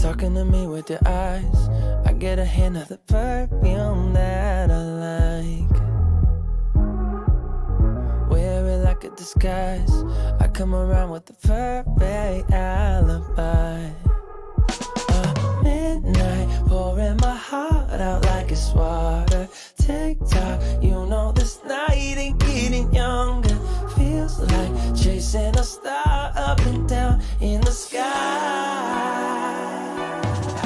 Talking to me with your eyes, I get a hint of the perfume that I like. Wear it like a disguise, I come around with the perfect alibi. Midnight, pouring my heart out like it's water. Tick-tock, you know this night ain't getting younger. Feels like chasing a star up and down in the sky.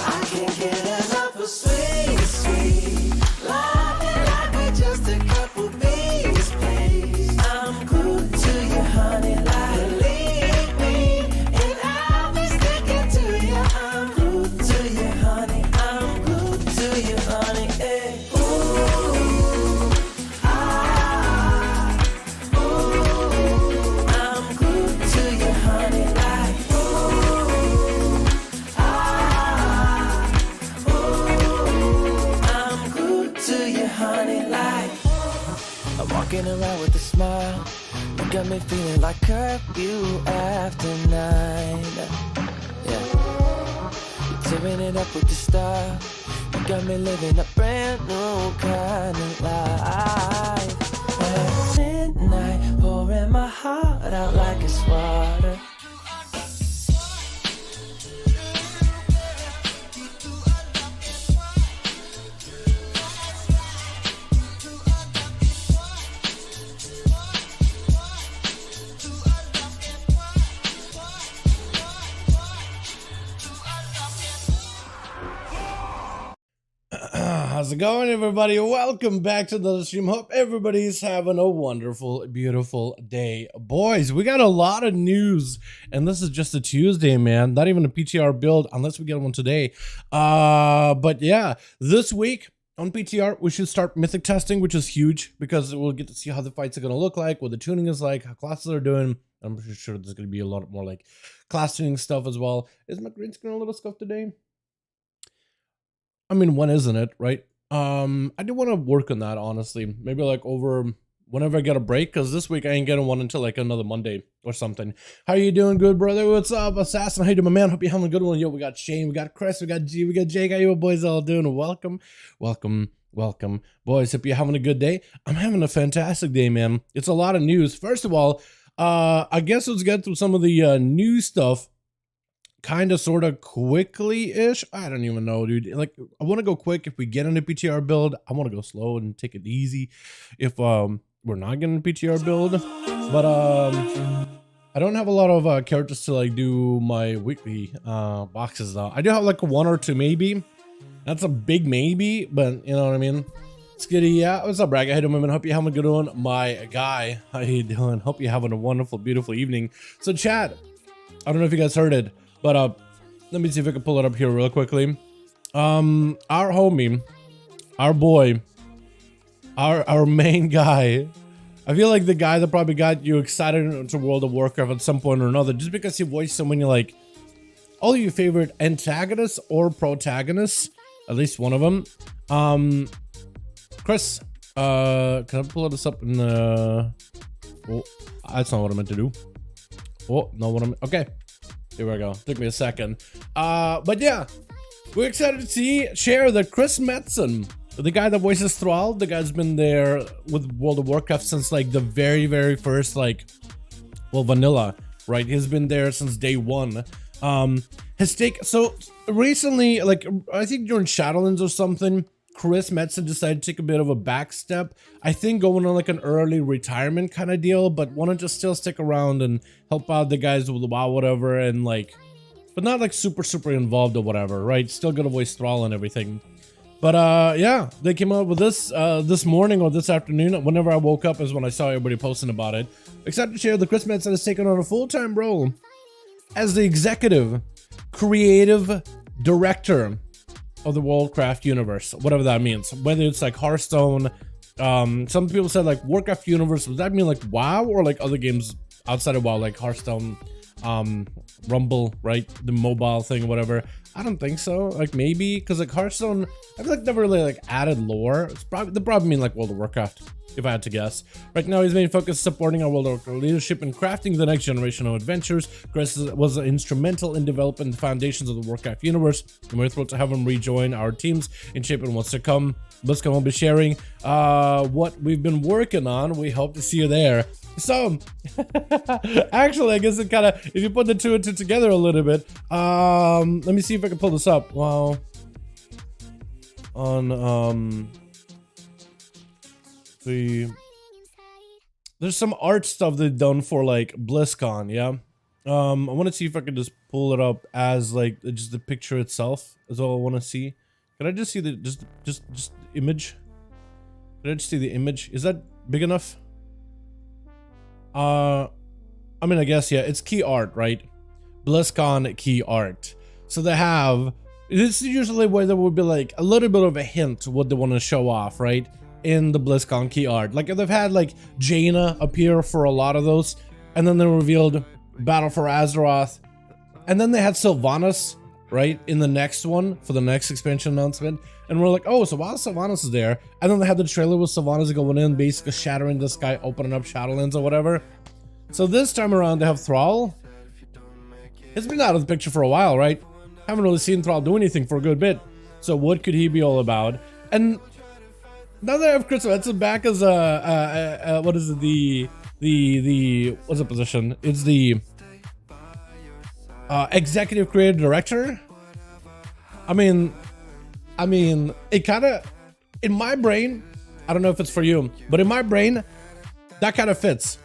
I can't get enough of sweet, sweet loving like we're just a couple bees, please. I'm glued to you, honey, like believe me, and I'll be sticking to you. I'm glued to you, honey, I'm glued to you, honey, hey. Ooh, ah, ooh, I'm glued to you, honey, like ooh, ah, ooh, I'm glued to you, honey, like. I'm walking around with a smile. You got me feeling like curfew after 9. Yeah. You're tearing it up with the style. You got me living a brand new kind of life. At midnight, pouring my heart out like it's water. How's it going, everybody? Welcome back to the stream. Hope everybody's having a wonderful, beautiful day. Boys, we got a lot of news, and this is just a Tuesday, man. Not even a PTR build, unless we get one today. But yeah, this week on PTR, we should start Mythic testing, which is huge, because we'll get to see how the fights are going to look like, what the tuning is like, how classes are doing. I'm sure there's going to be a lot more like class tuning stuff as well. Is my green screen a little scuffed today? I mean, when isn't it, right? I do want to work on that, honestly. Maybe like over whenever I get a break, because this week I ain't getting one until like another Monday or something. How you doing, good brother? What's up, Assassin? How you doing, my man? Hope you're having a good one. Yo, we got Shane, we got Chris, we got G, we got Jake. How you boys all doing? Welcome welcome. Boys, hope you're having a good day. I'm having a fantastic day, man. It's a lot of news. First of all, I guess let's get through some of the new stuff kind of sort of quickly-ish. I don't even know, dude. Like, I want to go quick if we get into PTR build. I want to go slow and take it easy if we're not getting a PTR build. But I don't have a lot of characters to like do my weekly boxes though. I do have like one or two maybe. That's a big maybe, but you know what I mean. Skitty, yeah. What's up, Brackenhide? Women, hope you're having a good one. My guy, how you doing? Hope you're having a wonderful, beautiful evening. So, chat. I don't know if you guys heard it, but let me see if I can pull it up here real quickly. Our homie, our boy, our main guy. I feel like the guy that probably got you excited to World of Warcraft at some point or another, just because he voiced so many like all of your favorite antagonists or protagonists, at least one of them. Chris, can I pull this up in the? Oh, that's not what I meant to do. Oh, no, what I'm okay. Here we go. Took me a second. But yeah, we're excited to share that Chris Metzen, the guy that voices Thrall, the guy's been there with World of Warcraft since like the very first, like, well, vanilla, right? He's been there since day one. His take, so recently, like, I think during Shadowlands or something, Chris Metzen decided to take a bit of a back step. I think going on like an early retirement kind of deal, but wanted to still stick around and help out the guys with the WoW, whatever, and like, but not like super involved or whatever, right? Still gonna voice Thrall and everything. But yeah, they came out with this this morning or this afternoon. Whenever I woke up is when I saw everybody posting about it. Excited to share that Chris Metzen has taken on a full-time role as the executive creative director of the Warcraft universe, whatever that means. Whether it's like Hearthstone, some people said like Warcraft universe. Does that mean like WoW or like other games outside of WoW, like Hearthstone, Rumble, right? The mobile thing or whatever. I don't think so. Like maybe because like Hearthstone, I feel like never really like added lore. It's probably, they probably mean like World of Warcraft, if I had to guess. Right now, his main focus is supporting our World of Warcraft leadership and crafting the next generation of adventures. Chris was instrumental in developing the foundations of the Warcraft universe, and we're thrilled to have him rejoin our teams in shaping what's to come. BlizzCon will be sharing what we've been working on. We hope to see you there. So, actually, I guess it kind of, if you put the two and two together a little bit, let me see if I can pull this up. Wow. On, there's some art stuff they've done for, like, BlizzCon, yeah? I want to see if I can just pull it up as, like, just the picture itself is all I want to see. Can I just see the, just image? Can I just see the image? Is that big enough? I mean, I guess, yeah, it's key art, right? BlizzCon key art. So they have, this is usually where there would be like a little bit of a hint what they want to show off, right? In the BlizzCon key art. Like they've had like Jaina appear for a lot of those, and then they revealed Battle for Azeroth, and then they had Sylvanas, right? In the next one, for the next expansion announcement. And we're like, oh, so while Sylvanas is there, and then they had the trailer with Sylvanas going in, basically shattering the sky, opening up Shadowlands or whatever. So this time around, they have Thrall. It's been out of the picture for a while, right? Haven't really seen Thrall do anything for a good bit. So what could he be all about? And now that I have Chris Metzen back as what is it, the what's the position? It's the executive creative director. I mean, it kind of, in my brain, I don't know if it's for you, but in my brain, that kind of fits,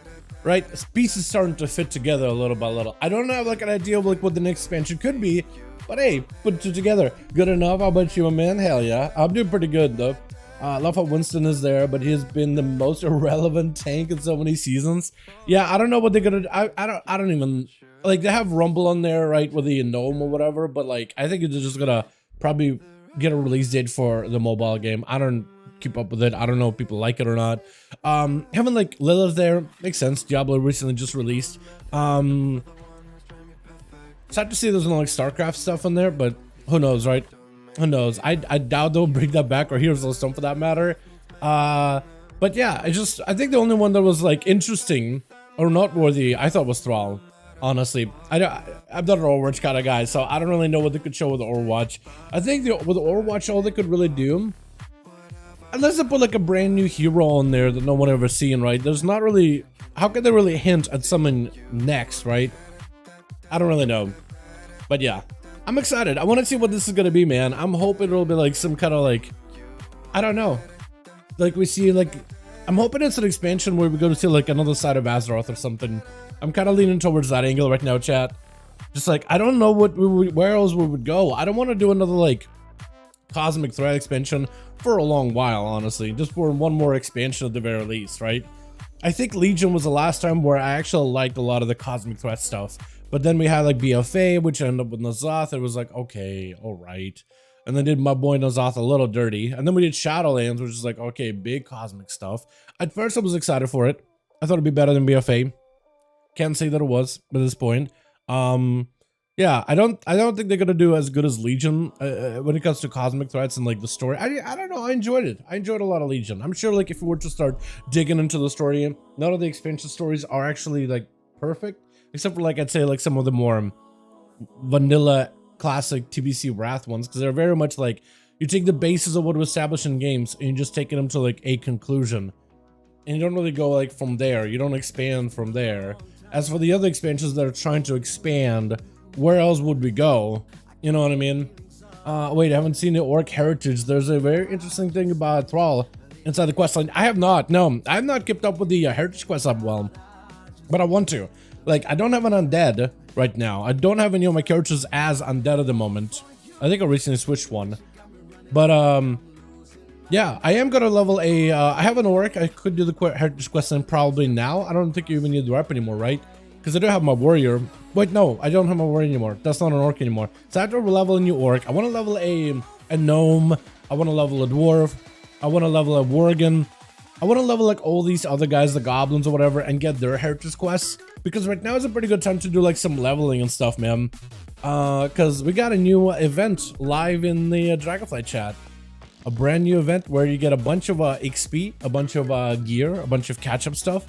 right? Pieces starting to fit together a little by little. I don't have like an idea of like what the next expansion could be, but hey, put it together. Good enough. How about you, my man? Hell yeah. I'm doing pretty good though. I love how Winston is there, but he's been the most irrelevant tank in so many seasons. Yeah, I don't know what they're gonna do. I don't even, like, they have Rumble on there, right, with the gnome or whatever, but like, I think they're just gonna probably get a release date for the mobile game. I don't keep up with it. I don't know if people like it or not. Having like Lilith there makes sense. Diablo recently just released. Sad to see there's no like StarCraft stuff on there, but who knows, right? Who knows? I doubt they'll bring that back, or Heroes of the Storm for that matter. But yeah, I think the only one that was like interesting or noteworthy I thought was Thrall. Honestly, I'm not an Overwatch kind of guy, so I don't really know what they could show with Overwatch. I think with Overwatch, all they could really do unless they put like a brand new hero on there that no one ever seen, right? There's not really, how can they really hint at something next, right? I don't really know, but yeah, I'm excited. I want to see what this is gonna be, man. I'm hoping it'll be like some kind of like, I don't know, like we see like, I'm hoping it's an expansion where we go to see like another side of Azeroth or something. I'm kind of leaning towards that angle right now, chat. Just like, I don't know what where else we would go. I don't want to do another like Cosmic Threat expansion for a long while, honestly. Just for one more expansion at the very least, right? I think Legion was the last time where I actually liked a lot of the Cosmic Threat stuff. But then we had like BFA, which ended up with N'Zoth. It was like, okay, all right. And then did my boy N'Zoth a little dirty. And then we did Shadowlands, which is like, okay, big cosmic stuff. At first, I was excited for it. I thought it'd be better than BFA. Can't say that it was at this point. Yeah, I don't think they're gonna do as good as Legion when it comes to cosmic threats and like the story. I don't know. I enjoyed it. I enjoyed a lot of Legion. I'm sure like if we were to start digging into the story, none of the expansion stories are actually like perfect, except for like I'd say like some of the more vanilla classic TBC Wrath ones, because they're very much like you take the basis of what was established in games and you're just taking them to like a conclusion, and you don't really go like from there. You don't expand from there. As for the other expansions that are trying to expand, where else would we go? You know what I mean? Wait, I haven't seen the Orc Heritage. There's a very interesting thing about Thrall inside the questline. I have not. No, I have not kept up with the Heritage quest up well, but I want to. Like, I don't have an undead right now. I don't have any of my characters as undead at the moment. I think I recently switched one. But, yeah, I am gonna level a, I have an Orc. I could do the Heritage questline probably now. I don't think you even need the rep anymore, right? Because I do have my warrior. Wait, no, I don't have my warrior anymore. That's not an orc anymore. So I have to level a new orc. I want to level a gnome. I want to level a dwarf. I want to level a worgen. I want to level like all these other guys, the goblins or whatever, and get their heritage quests. Because right now is a pretty good time to do like some leveling and stuff, man. Because we got a new event live in the Dragonflight chat. A brand new event where you get a bunch of XP, a bunch of gear, a bunch of catch-up stuff.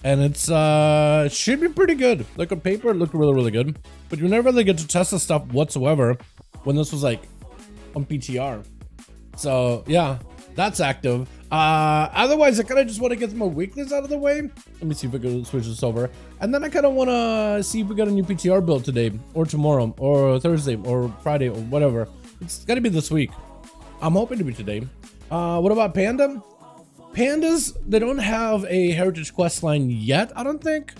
And it's should be pretty good. Like on paper, it looked really, really good. But you never really get to test the stuff whatsoever when this was like on PTR. So yeah, that's active. Otherwise, I kind of just want to get my weeklies out of the way. Let me see if we can switch this over. And then I kind of want to see if we got a new PTR build today or tomorrow or Thursday or Friday or whatever. It's got to be this week. I'm hoping to be today. What about Panda? Pandas, they don't have a heritage quest line yet, I don't think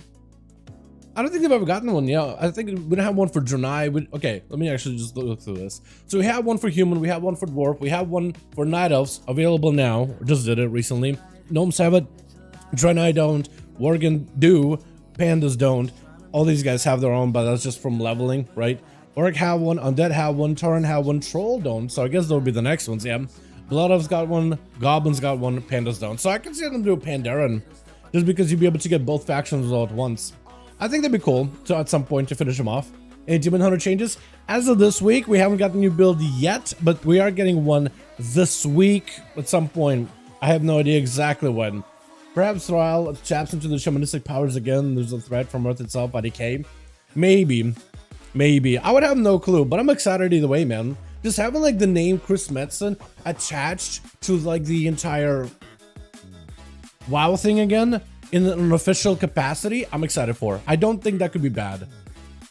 they've ever gotten one yet. I think we don't have one for Draenei. Okay, let me actually just look through this. So we have one for human, we have one for dwarf, we have one for night elves available now. Just did it recently. Gnomes have it, Draenei don't, worgen do, pandas don't. All these guys have their own, but that's just from leveling, right? Orc have one, undead have one, Tauren have one, troll don't. So I guess they'll be the next ones, yeah. Blood Elves got one, Goblins got one, Pandas don't. So I can see them do a Pandaren, just because you'd be able to get both factions all at once. I think that'd be cool to at some point to finish them off. And Demon Hunter changes. As of this week, we haven't got the new build yet, but we are getting one this week at some point. I have no idea exactly when. Perhaps Thrall taps into the shamanistic powers again. There's a threat from Earth itself by decay. Maybe. I would have no clue, but I'm excited either way, man. Just having like the name Chris Metzen attached to like the entire WoW thing again in an official capacity, I'm excited for. I don't think that could be bad.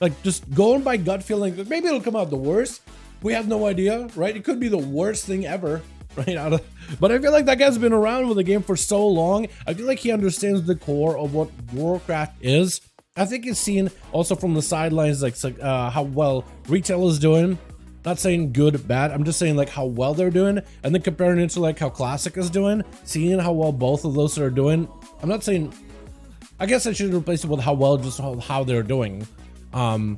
Like just going by gut feeling, maybe it'll come out the worst. We have no idea, right? It could be the worst thing ever, right? But I feel like that guy's been around with the game for so long. I feel like he understands the core of what Warcraft is. I think he's seen also from the sidelines like how well retail is doing. Not saying good, bad. I'm just saying like how well they're doing, and then comparing it to like how Classic is doing, seeing how well both of those are doing. I'm not saying, I guess I should replace it with how well, just how they're doing. And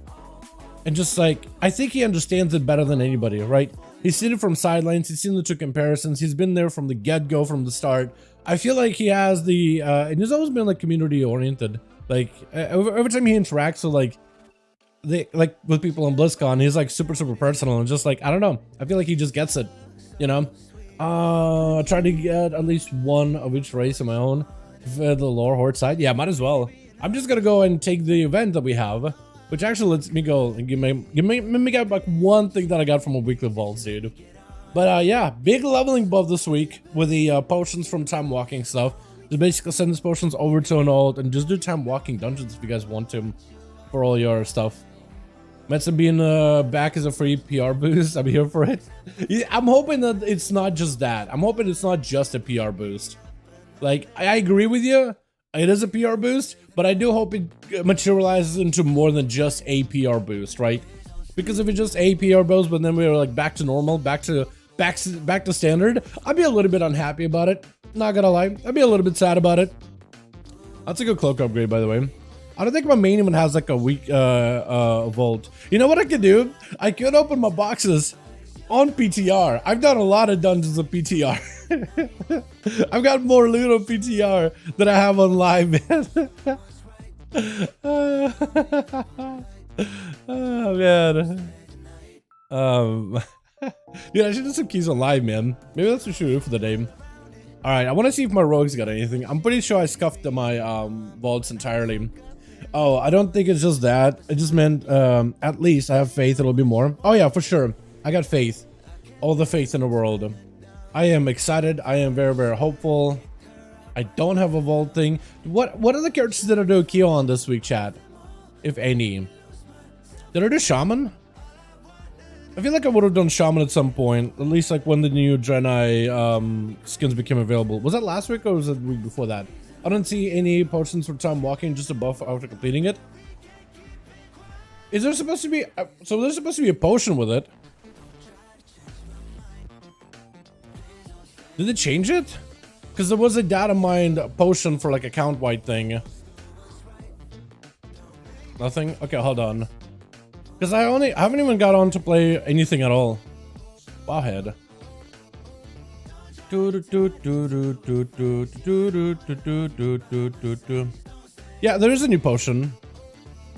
just like, I think he understands it better than anybody, right? He's seen it from sidelines. He's seen the two comparisons. He's been there from the get-go, from the start. I feel like he has the, and he's always been like community oriented. Like every time he interacts with like with people on BlizzCon, he's like super personal and just like, I don't know, I feel like he just gets it, you know. I tried to get at least one of each race of my own for the lore horde side. Yeah, might as well. I'm just gonna go and take the event that we have, which actually lets me go and give me like one thing that I got from a weekly vault, dude. But yeah, big leveling buff this week with the potions from time walking stuff. Just basically send these potions over to an alt and just do time walking dungeons if you guys want to for all your stuff. Metsa being back as a free PR boost. I'm here for it. I'm hoping that it's not just that. I'm hoping it's not just a PR boost. Like, I agree with you. It is a PR boost, but I do hope it materializes into more than just a PR boost, right? Because if it's just a PR boost, but then we're like back to normal, back to standard, I'd be a little bit unhappy about it. Not gonna lie, I'd be a little bit sad about it. That's a good cloak upgrade, by the way. I don't think my main even has like a weak vault. You know what I could do? I could open my boxes on PTR. I've done a lot of dungeons of PTR. I've got more loot on PTR than I have on live, man. Oh man. Dude, I should do some keys on live, man. Maybe that's what we should do for the day. Alright, I want to see if my rogues got anything. I'm pretty sure I scuffed my vaults entirely. Oh, I don't think it's just that. It just meant at least I have faith it'll be more. Oh yeah, for sure. I got faith. All the faith in the world. I am excited. I am very, very hopeful. I don't have a vault thing. What are the characters that I do a key on this week, chat? If any. Did I do Shaman? I feel like I would have done Shaman at some point. At least like when the new Draenei skins became available. Was that last week or was it the week before that? I don't see any potions for time walking, just a buff after completing it. Is there supposed to be... so there's supposed to be a potion with it. Did they change it? Because there was a data mined potion for like a count-wide thing. Nothing? Okay, hold on. Because I haven't even got on to play anything at all. Wowhead. Yeah, there is a new potion.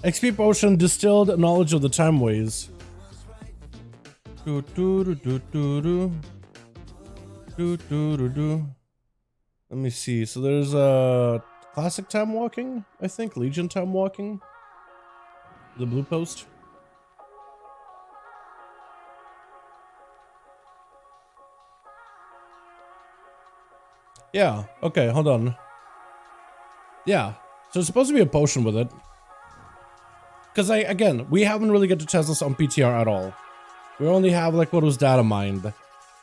XP potion, distilled knowledge of the timeways. Let me see. So there's a classic time walking, I think. Legion time walking. The blue post. Yeah, okay, hold on. Yeah, so it's supposed to be a potion with it. Because again, we haven't really got to test this on PTR at all. We only have like what was data mined.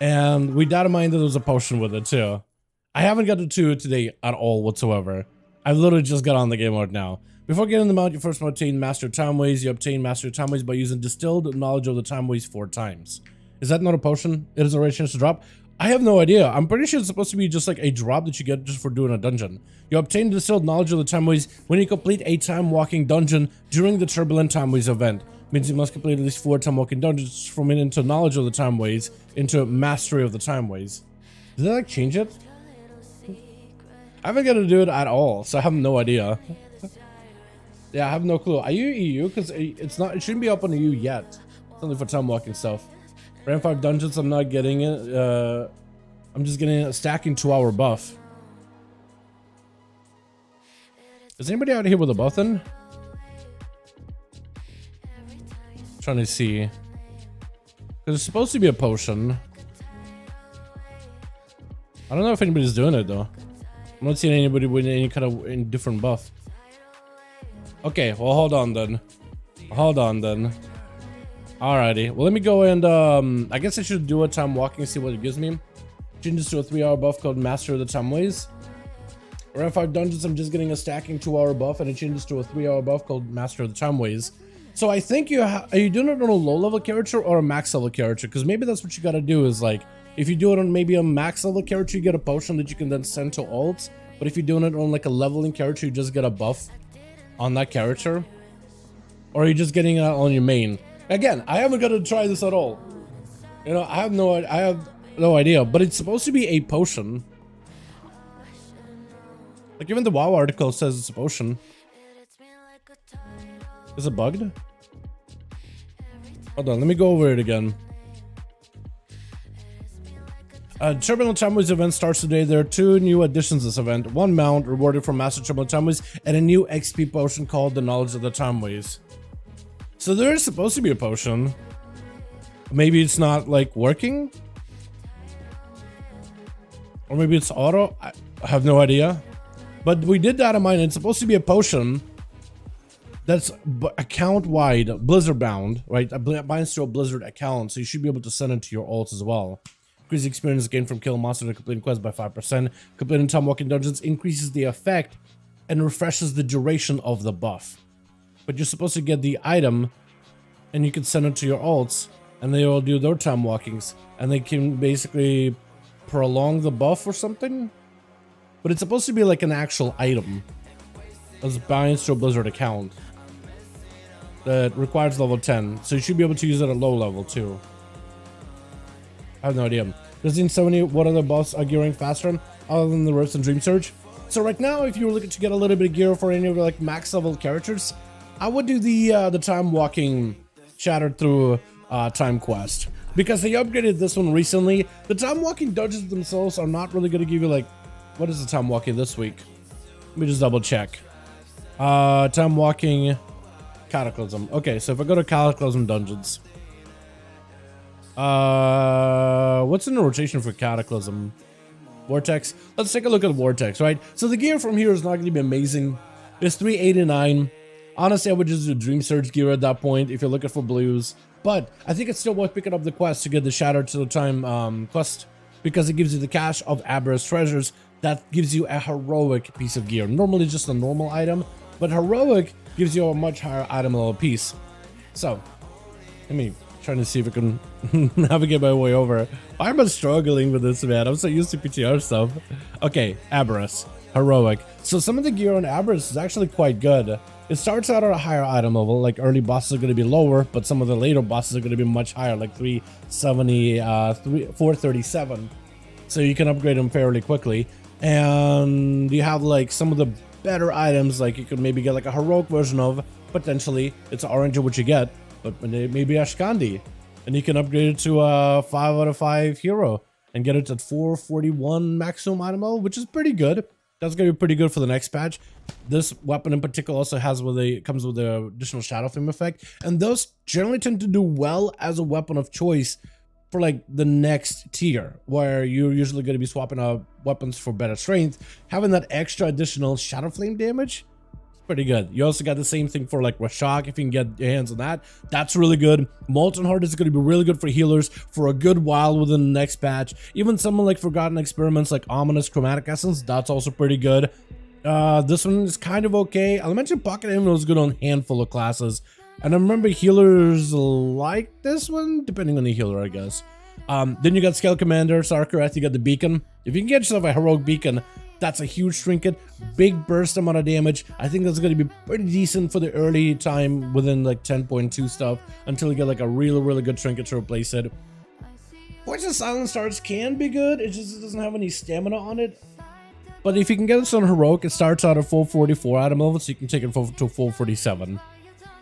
And we data mined that there was a potion with it too. I haven't got to it today at all whatsoever. I've literally just got on the game right now. Before getting the mount, you first obtain Master Timeways. You obtain Master Timeways by using distilled knowledge of the Timeways 4 times. Is that not a potion? It is a rare chance to drop? I have no idea. I'm pretty sure it's supposed to be just like a drop that you get just for doing a dungeon. You obtain distilled knowledge of the Timeways when you complete a time walking dungeon during the Turbulent Timeways event. Means you must complete at least 4 time walking dungeons from it into knowledge of the Timeways into mastery of the Timeways. Did they like change it? I haven't got to do it at all, so I have no idea. Yeah, I have no clue. Are you EU? Because it's not. It shouldn't be up on EU yet. It's only for time walking stuff. Rank 5 dungeons, I'm not getting it. I'm just getting a stacking 2-hour buff. Is anybody out here with a buff then? Trying to see. Because it's supposed to be a potion. I don't know if anybody's doing it though. I'm not seeing anybody with any kind of different buff. Okay, well hold on then. Hold on then. Alrighty, well let me go and I guess I should do a time walking, see what it gives me. Changes to a 3-hour buff called Master of the Timeways. Around 5 dungeons, I'm just getting a stacking 2-hour buff, and it changes to a 3-hour buff called Master of the Timeways. So I think are you doing it on a low level character or a max level character? Because maybe that's what you gotta do is like, if you do it on maybe a max level character, you get a potion that you can then send to alts. But if you're doing it on like a leveling character, you just get a buff on that character. Or are you just getting it on your main? Again, I haven't got to try this at all. You know, I have no idea, but it's supposed to be a potion. Like even the WoW article says it's a potion. Is it bugged? Hold on, let me go over it again. Turbulent Timeways event starts today. There are 2 new additions to this event. 1 mount rewarded for Master Turbulent Timeways and a new XP potion called the Knowledge of the Timeways. So there is supposed to be a potion. Maybe it's not like working. Or maybe it's auto. I have no idea. But we did data mine. It's supposed to be a potion that's account-wide, Blizzard bound, right? It binds to a Blizzard account, so you should be able to send it to your alts as well. Increase experience gained from kill monster to completing quests by 5%. Completing time walking dungeons increases the effect and refreshes the duration of the buff. But you're supposed to get the item, and you can send it to your alts, and they will do their time walkings, and they can basically prolong the buff or something. But it's supposed to be like an actual item as binds to a Blizzard account that requires level 10, so you should be able to use it at low level too. I have no idea. Does in 70 what other buffs are gearing faster other than the Rifts and Dream Surge? So right now, if you're looking to get a little bit of gear for any of like max level characters, I would do the time walking shattered through time quest, because they upgraded this one recently. The time walking dungeons themselves are not really going to give you like, what is the time walking this week? Let me just double check. Time walking Cataclysm. Okay, so if I go to Cataclysm dungeons, what's in the rotation for Cataclysm? Vortex. Let's take a look at Vortex, right? So the gear from here is not going to be amazing. It's 389. Honestly, I would just do Dream Surge gear at that point if you're looking for blues. But I think it's still worth picking up the quest to get the Shattered to the Time quest, because it gives you the cache of Aberrus treasures. That gives you a heroic piece of gear. Normally just a normal item, but heroic gives you a much higher item level piece. So, let me trying to see if I can navigate my way over. I'm struggling with this, man. I'm so used to PTR stuff. Okay, Aberrus, heroic. So some of the gear on Aberrus is actually quite good. It starts out at a higher item level, like early bosses are going to be lower, but some of the later bosses are going to be much higher, like 370, 437. So you can upgrade them fairly quickly. And you have like some of the better items, like you could maybe get like a heroic version of, potentially. It's orange what you get, but maybe Ashkandi. And you can upgrade it to a 5 out of 5 hero and get it at 441 maximum item level, which is pretty good. That's gonna be pretty good for the next patch. This weapon in particular also has comes with the additional Shadow Flame effect, and those generally tend to do well as a weapon of choice for like the next tier, where you're usually going to be swapping out weapons for better strength. Having that extra additional Shadow Flame damage, it's pretty good. You also got the same thing for like Rashok, if you can get your hands on that. That's really good. Molten Heart is going to be really good for healers for a good while within the next patch. Even someone like Forgotten Experiments like Ominous Chromatic Essence, that's also pretty good. This one is kind of okay. I'll mention Pocket Anvil is good on a handful of classes. And I remember healers like this one, depending on the healer, I guess. Then you got Scale Commander, Sarkareth, you got the Beacon. If you can get yourself a Heroic Beacon, that's a huge trinket. Big burst amount of damage. I think that's going to be pretty decent for the early time within like 10.2 stuff, until you get like a really good trinket to replace it. Poison Silent Stars can be good, it just doesn't have any stamina on it. But if you can get this on Heroic, it starts out at 444 item level, so you can take it to 447.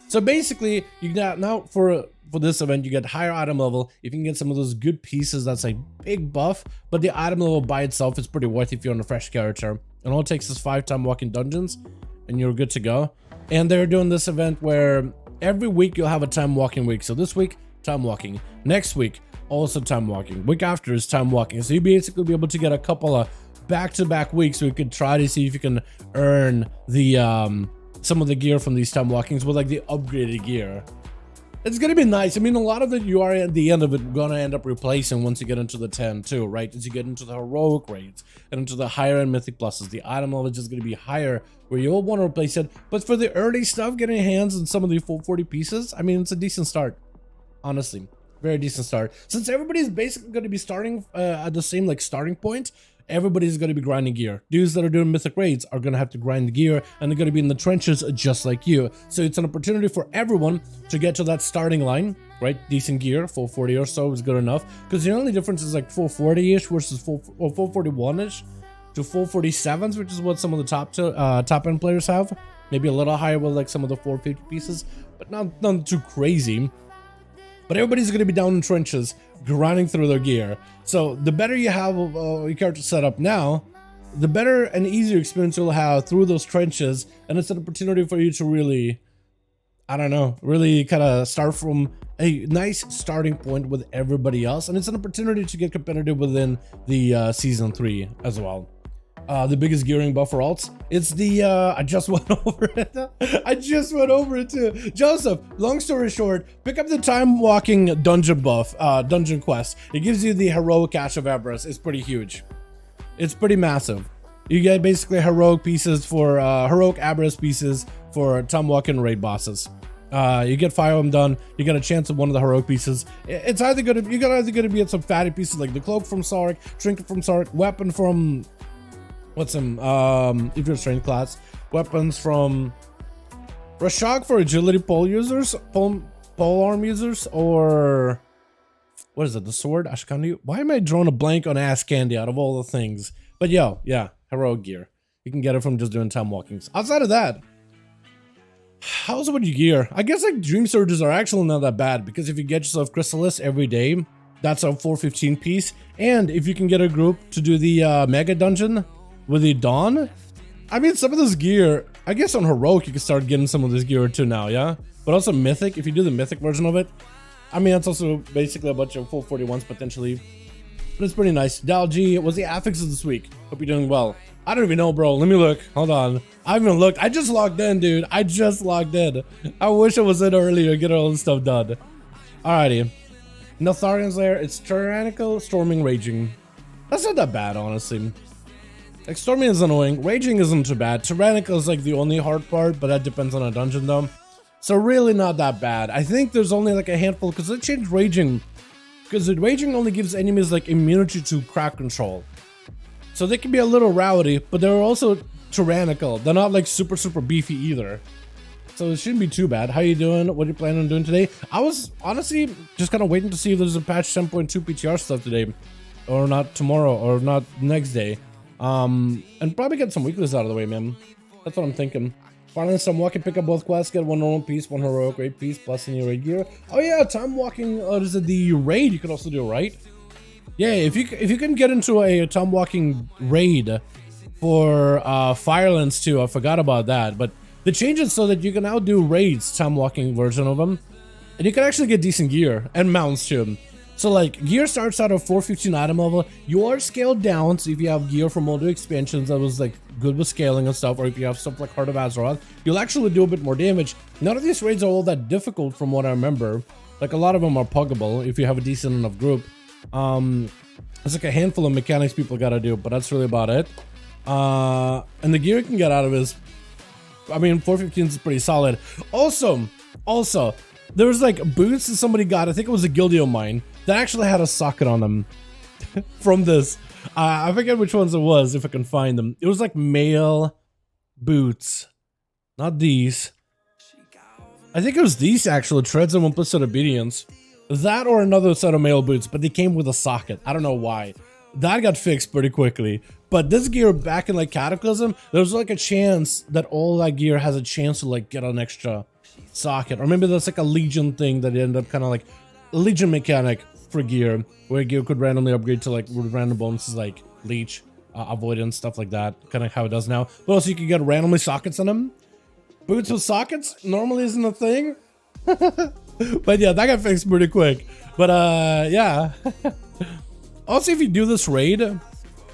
So basically, you got now for this event, you get higher item level. If you can get some of those good pieces, that's a big buff. But the item level by itself is pretty worth if you're on a fresh character. And all it takes is 5 time walking dungeons, and you're good to go. And they're doing this event where every week you'll have a time walking week. So this week, time walking. Next week, also time walking. Week after is time walking. So you basically be able to get a couple of back-to-back weeks, so you could try to see if you can earn the some of the gear from these time walkings with like the upgraded gear. It's gonna be nice. I mean, a lot of it you are at the end of it gonna end up replacing once you get into the 10 too, right? As you get into the heroic raids and into the higher end mythic pluses, the item level is just gonna be higher, where you'll want to replace it. But for the early stuff, getting your hands on some of the 440 pieces, I mean, it's a decent start. Honestly, very decent start. Since everybody's basically going to be starting at the same like starting point, everybody's going to be grinding gear. Dudes that are doing mythic raids are going to have to grind gear, and they're going to be in the trenches just like you. So it's an opportunity for everyone to get to that starting line, right? Decent gear, 440 or so is good enough, because the only difference is like 440-ish versus 441-ish to 447s, which is what some of the top end players have. Maybe a little higher with like some of the 450 pieces, but not too crazy. But everybody's going to be down in trenches, grinding through their gear. So the better you have your character set up now, the better and easier experience you'll have through those trenches. And it's an opportunity for you to really, I don't know, really kind of start from a nice starting point with everybody else, and it's an opportunity to get competitive within the season 3 as well. The biggest gearing buff for alts, it's the I just went over it. I just went over it too. Joseph, long story short, pick up the time walking dungeon buff, dungeon quest. It gives you the heroic Ash of Everest. It's pretty huge. It's pretty massive. You get basically heroic pieces for heroic Everest pieces for time walking raid bosses. You get 5 of them done. You get a chance at one of the heroic pieces. It's either gonna be at some fatty pieces like the cloak from Sark, trinket from Sark, weapon from what's some if you're a strength class, weapons from Rashok for agility pole users, pole arm users, or what is it, the sword Ashkandi? Why am I drawing a blank on Ass Candy out of all the things? But yo, yeah, heroic gear. You can get it from just doing time walkings. Outside of that, how's it with your gear? I guess like dream surges are actually not that bad, because if you get yourself Chrysalis every day, that's a 415 piece. And if you can get a group to do the mega dungeon with the Dawn, I mean, some of this gear, I guess on heroic you can start getting some of this gear too now, yeah? But also mythic, if you do the mythic version of it, I mean, that's also basically a bunch of full 41s potentially. But it's pretty nice. Dal G, was the affixes this week? Hope you're doing well. I don't even know, bro. Let me look. Hold on. I haven't even looked. I just logged in, dude. I just logged in. I wish I was in earlier, get all this stuff done. Alrighty. Neltharian's Lair. It's tyrannical, storming, raging. That's not that bad, honestly. Like, storming is annoying. Raging isn't too bad. Tyrannical is like the only hard part, but that depends on a dungeon though. So really not that bad. I think there's only like a handful, because they changed raging. Because the raging only gives enemies like immunity to crack control. So they can be a little rowdy, but they're also tyrannical. They're not like super beefy either. So it shouldn't be too bad. How you doing? What are you planning on doing today? I was honestly just kind of waiting to see if there's a patch 10.2 PTR stuff today. Or not tomorrow, or not next day. And probably get some weeklies out of the way, man. That's what I'm thinking. Finally, some walking, pick up both quests, get one normal piece, one heroic raid piece, plus any raid gear. Oh yeah, time walking, is it the raid you could also do, right? Yeah, if you can get into a time walking raid for Firelands too, I forgot about that. But the change is so that you can now do raids, time walking version of them, and you can actually get decent gear and mounts too. So like gear starts out at 415 item level. You are scaled down, so if you have gear from older expansions that was like good with scaling and stuff, or if you have stuff like Heart of Azeroth, you'll actually do a bit more damage. None of these raids are all that difficult from what I remember. Like a lot of them are puggable if you have a decent enough group. It's like a handful of mechanics people gotta do, but that's really about it. And the gear you can get out of it is, I mean, 415 is pretty solid. Also, there was like boots that somebody got, I think it was a guilty of mine, that actually had a socket on them from this. I forget which ones it was, if I can find them. It was like male boots, not these. I think it was these actually, Treads and Implicit Obedience. That or another set of male boots, but they came with a socket. I don't know why. That got fixed pretty quickly. But this gear back in like Cataclysm, there's like a chance that all that gear has a chance to like get an extra socket. Or maybe that's like a Legion thing that ended up kind of like a Legion mechanic for gear, where gear could randomly upgrade to like random bonuses like Leech, Avoidance, stuff like that. Kind of how it does now. But also you can get randomly sockets on them. Boots with sockets normally isn't a thing. But yeah, that got fixed pretty quick. But yeah. Also, if you do this raid, or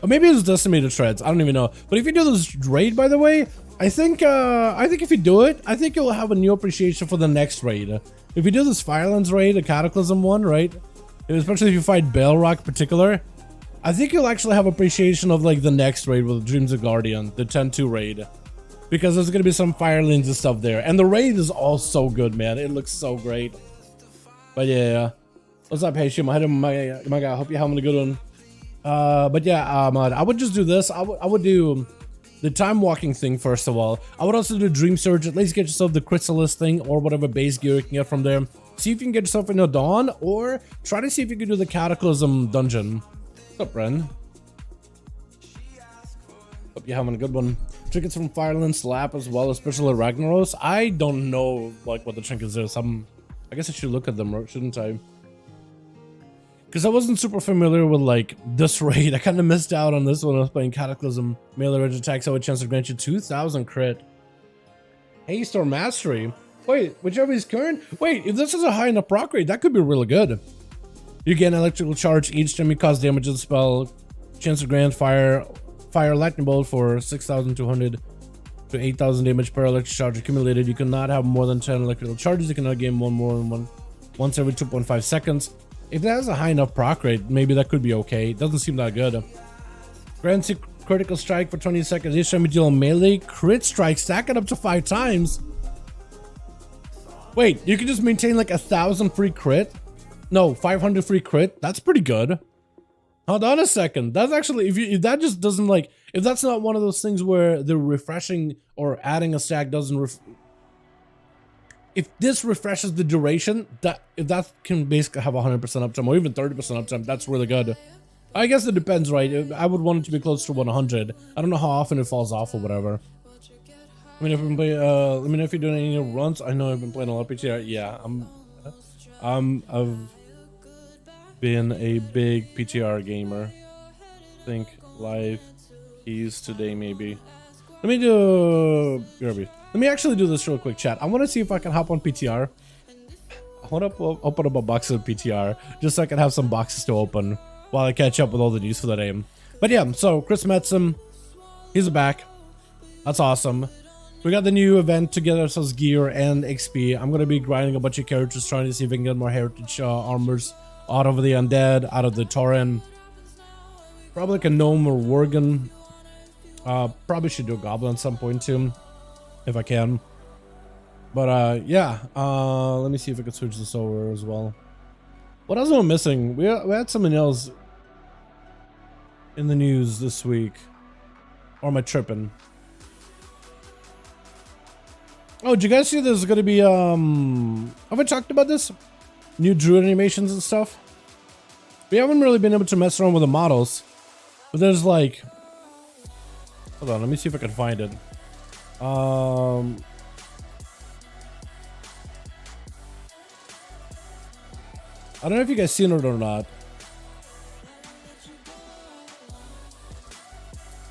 maybe it's decimated treads, I don't even know. But if you do this raid, by the way, I think if you do it, I think you'll have a new appreciation for the next raid. If you do this Firelands raid, the Cataclysm one, right? Especially if you fight Balrock in particular, I think you'll actually have appreciation of like the next raid with Dreams of Guardian, the 10-2 raid. Because there's gonna be some Firelands and stuff there. And the raid is all so good, man. It looks so great. But yeah. What's up, hey Shim? My guy, I hope you're having a good one. But yeah, I would just do this. I would do the time walking thing first of all. I would also do Dream Surge. At least get yourself the Chrysalis thing or whatever base gear you can get from there. See if you can get yourself in a Dawn, or try to see if you can do the Cataclysm dungeon. What's up, Bren? Hope you're having a good one. Trinkets from Firelands slap as well, especially Ragnaros. I don't know like what the trinkets is. I guess I should look at them, shouldn't I? Because I wasn't super familiar with like this raid. I kind of missed out on this when I was playing Cataclysm. Melee range attacks have a chance to grant you 2,000 crit. Haste or Mastery. Wait, whichever is current? Wait, if this is a high enough proc rate, that could be really good. You gain electrical charge each time you cause damage to the spell. Chance to grant fire lightning bolt for 6,200 to 8,000 damage per electric charge accumulated. You cannot have more than 10 electrical charges. You cannot gain one more than once every 2.5 seconds. If that has a high enough proc rate, maybe that could be okay. It doesn't seem that good. Grants you critical strike for 20 seconds. Each time you deal a melee crit strike, stack it up to 5 times. Wait, you can just maintain like 1,000 free crit? No, 500 free crit? That's pretty good. Hold on a second. That's actually, if that just doesn't like, if that's not one of those things where the refreshing or adding a stack doesn't if this refreshes the duration, if that can basically have 100% uptime or even 30% uptime, that's really good. I guess it depends, right? I would want it to be close to 100. I don't know how often it falls off or whatever. I mean, if you've been playing, let me know if you're doing any runs. I know I've been playing a lot of PTR. Yeah, I've been a big PTR gamer. I think live keys today maybe. Let me do let me actually do this real quick, chat. I want to see if I can hop on PTR. I want to open up a box of PTR just so I can have some boxes to open while I catch up with all the news for the day. But yeah, so Chris Metzum, he's back. That's awesome. We got the new event to get ourselves gear and XP. I'm gonna be grinding a bunch of characters, trying to see if we can get more heritage armors out of the undead, out of the Tauren. Probably like a gnome or worgen. Probably should do a goblin at some point too, if I can. But yeah, let me see if I can switch this over as well. What else am I missing? We had something else in the news this week. Or am I tripping? Oh, did you guys see there's gonna be have I talked about this? New druid animations and stuff? We haven't really been able to mess around with the models. But there's like, hold on, let me see if I can find it. I don't know if you guys seen it or not.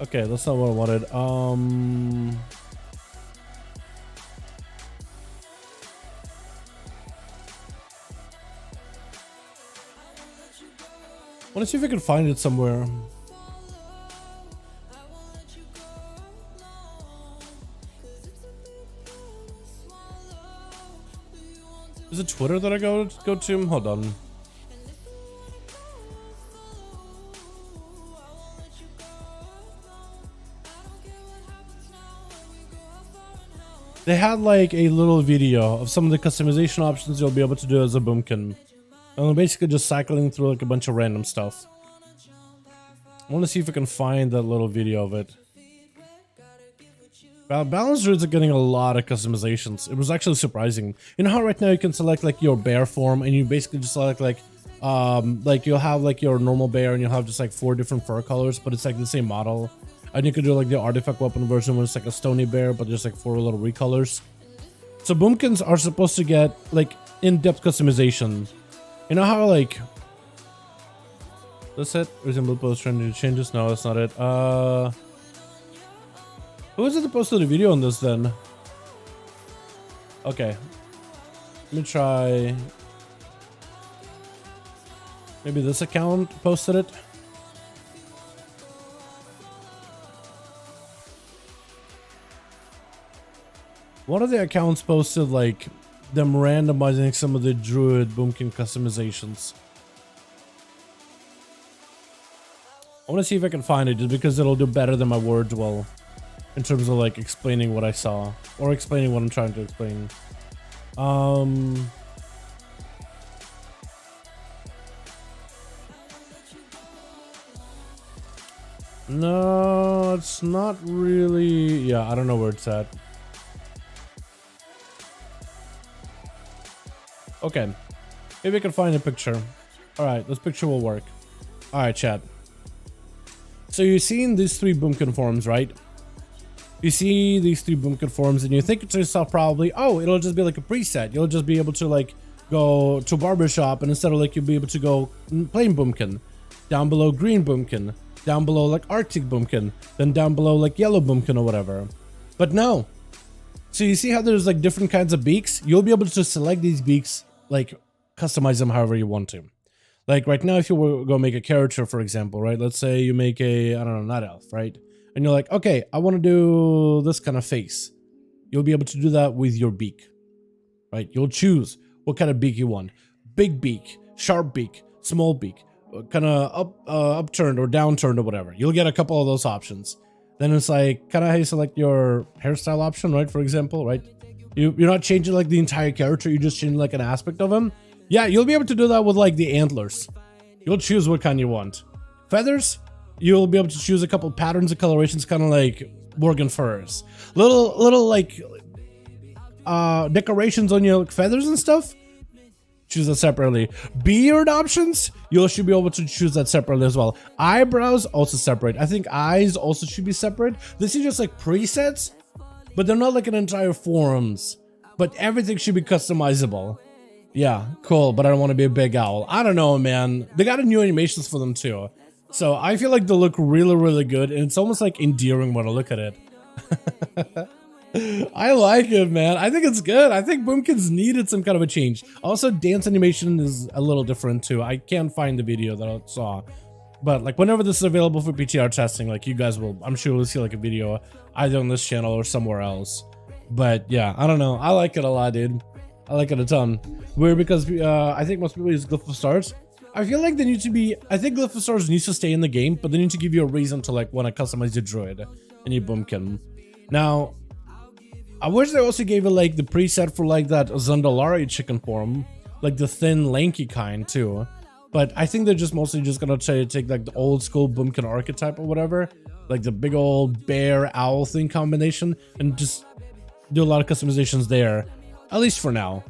Okay, that's not what I wanted. I want to see if I can find it somewhere. Is it Twitter that I go to? Hold on. They had like a little video of some of the customization options you'll be able to do as a Boomkin. And I'm basically just cycling through like a bunch of random stuff. I want to see if I can find that little video of it. Balance druids are getting a lot of customizations. It was actually surprising. You know how right now you can select like your bear form and you basically just select like you'll have like your normal bear and you'll have just like 4 different fur colors, but it's like the same model. And you could do like the artifact weapon version where it's like a stony bear, but there's like 4 little recolors. So Boomkins are supposed to get like in-depth customization. You know how like that's it? Resemble post trying to change this? No, that's not it. Who is it that posted a video on this then? Okay. Let me try. Maybe this account posted it. One of the accounts posted like them randomizing some of the druid Boomkin customizations. I want to see if I can find it just because it'll do better than my words will in terms of like explaining what I saw or explaining what I'm trying to explain. No, it's not really. Yeah, I don't know where it's at. Okay, maybe I can find a picture. All right, this picture will work. All right, chat. So you're seeing these 3 Boomkin forms, right? You see these 3 Boomkin forms and you think to yourself probably, oh, it'll just be like a preset. You'll just be able to like go to a barbershop and instead of like you'll be able to go plain Boomkin. Down below green Boomkin. Down below like Arctic Boomkin. Then down below like yellow Boomkin or whatever. But no. So you see how there's like different kinds of beaks? You'll be able to select these beaks, like customize them however you want to. Like right now, if you were going to make a character, for example, right? Let's say you make a, I don't know, night elf, right? And you're like, okay, I want to do this kind of face. You'll be able to do that with your beak, right? You'll choose what kind of beak you want. Big beak, sharp beak, small beak, kind of upturned or downturned or whatever. You'll get a couple of those options. Then it's like kind of how you select your hairstyle option, right? For example, right? You're not changing like the entire character. You're just changing like an aspect of him. Yeah, you'll be able to do that with like the antlers. You'll choose what kind you want. Feathers, you'll be able to choose a couple patterns and colorations, kind of like Morgan furs. Little like decorations on your feathers and stuff. Choose that separately. Beard options, you should be able to choose that separately as well. Eyebrows also separate. I think eyes also should be separate. This is just like presets, but they're not like an entire forms. But everything should be customizable. Yeah, cool, but I don't want to be a big owl. I don't know, man. They got new animations for them too. So I feel like they look really, really good, and it's almost like endearing when I look at it. I like it, man. I think it's good. I think Boomkin's needed some kind of a change. Also, dance animation is a little different too. I can't find the video that I saw. But like whenever this is available for PTR testing, like you guys will, I'm sure we'll see like a video either on this channel or somewhere else. But yeah, I don't know. I like it a lot, dude. I like it a ton. Weird because I think most people use Glyph of Stars. I feel like they need to be, I think Glyph of Stars needs to stay in the game, but they need to give you a reason to like want to customize your druid and your Boomkin. Now, I wish they also gave it like the preset for like that Zandalari chicken form, like the thin lanky kind too. But I think they're just mostly just gonna try to take like the old school Boomkin archetype or whatever, like the big old bear owl thing combination, and just do a lot of customizations there, at least for now.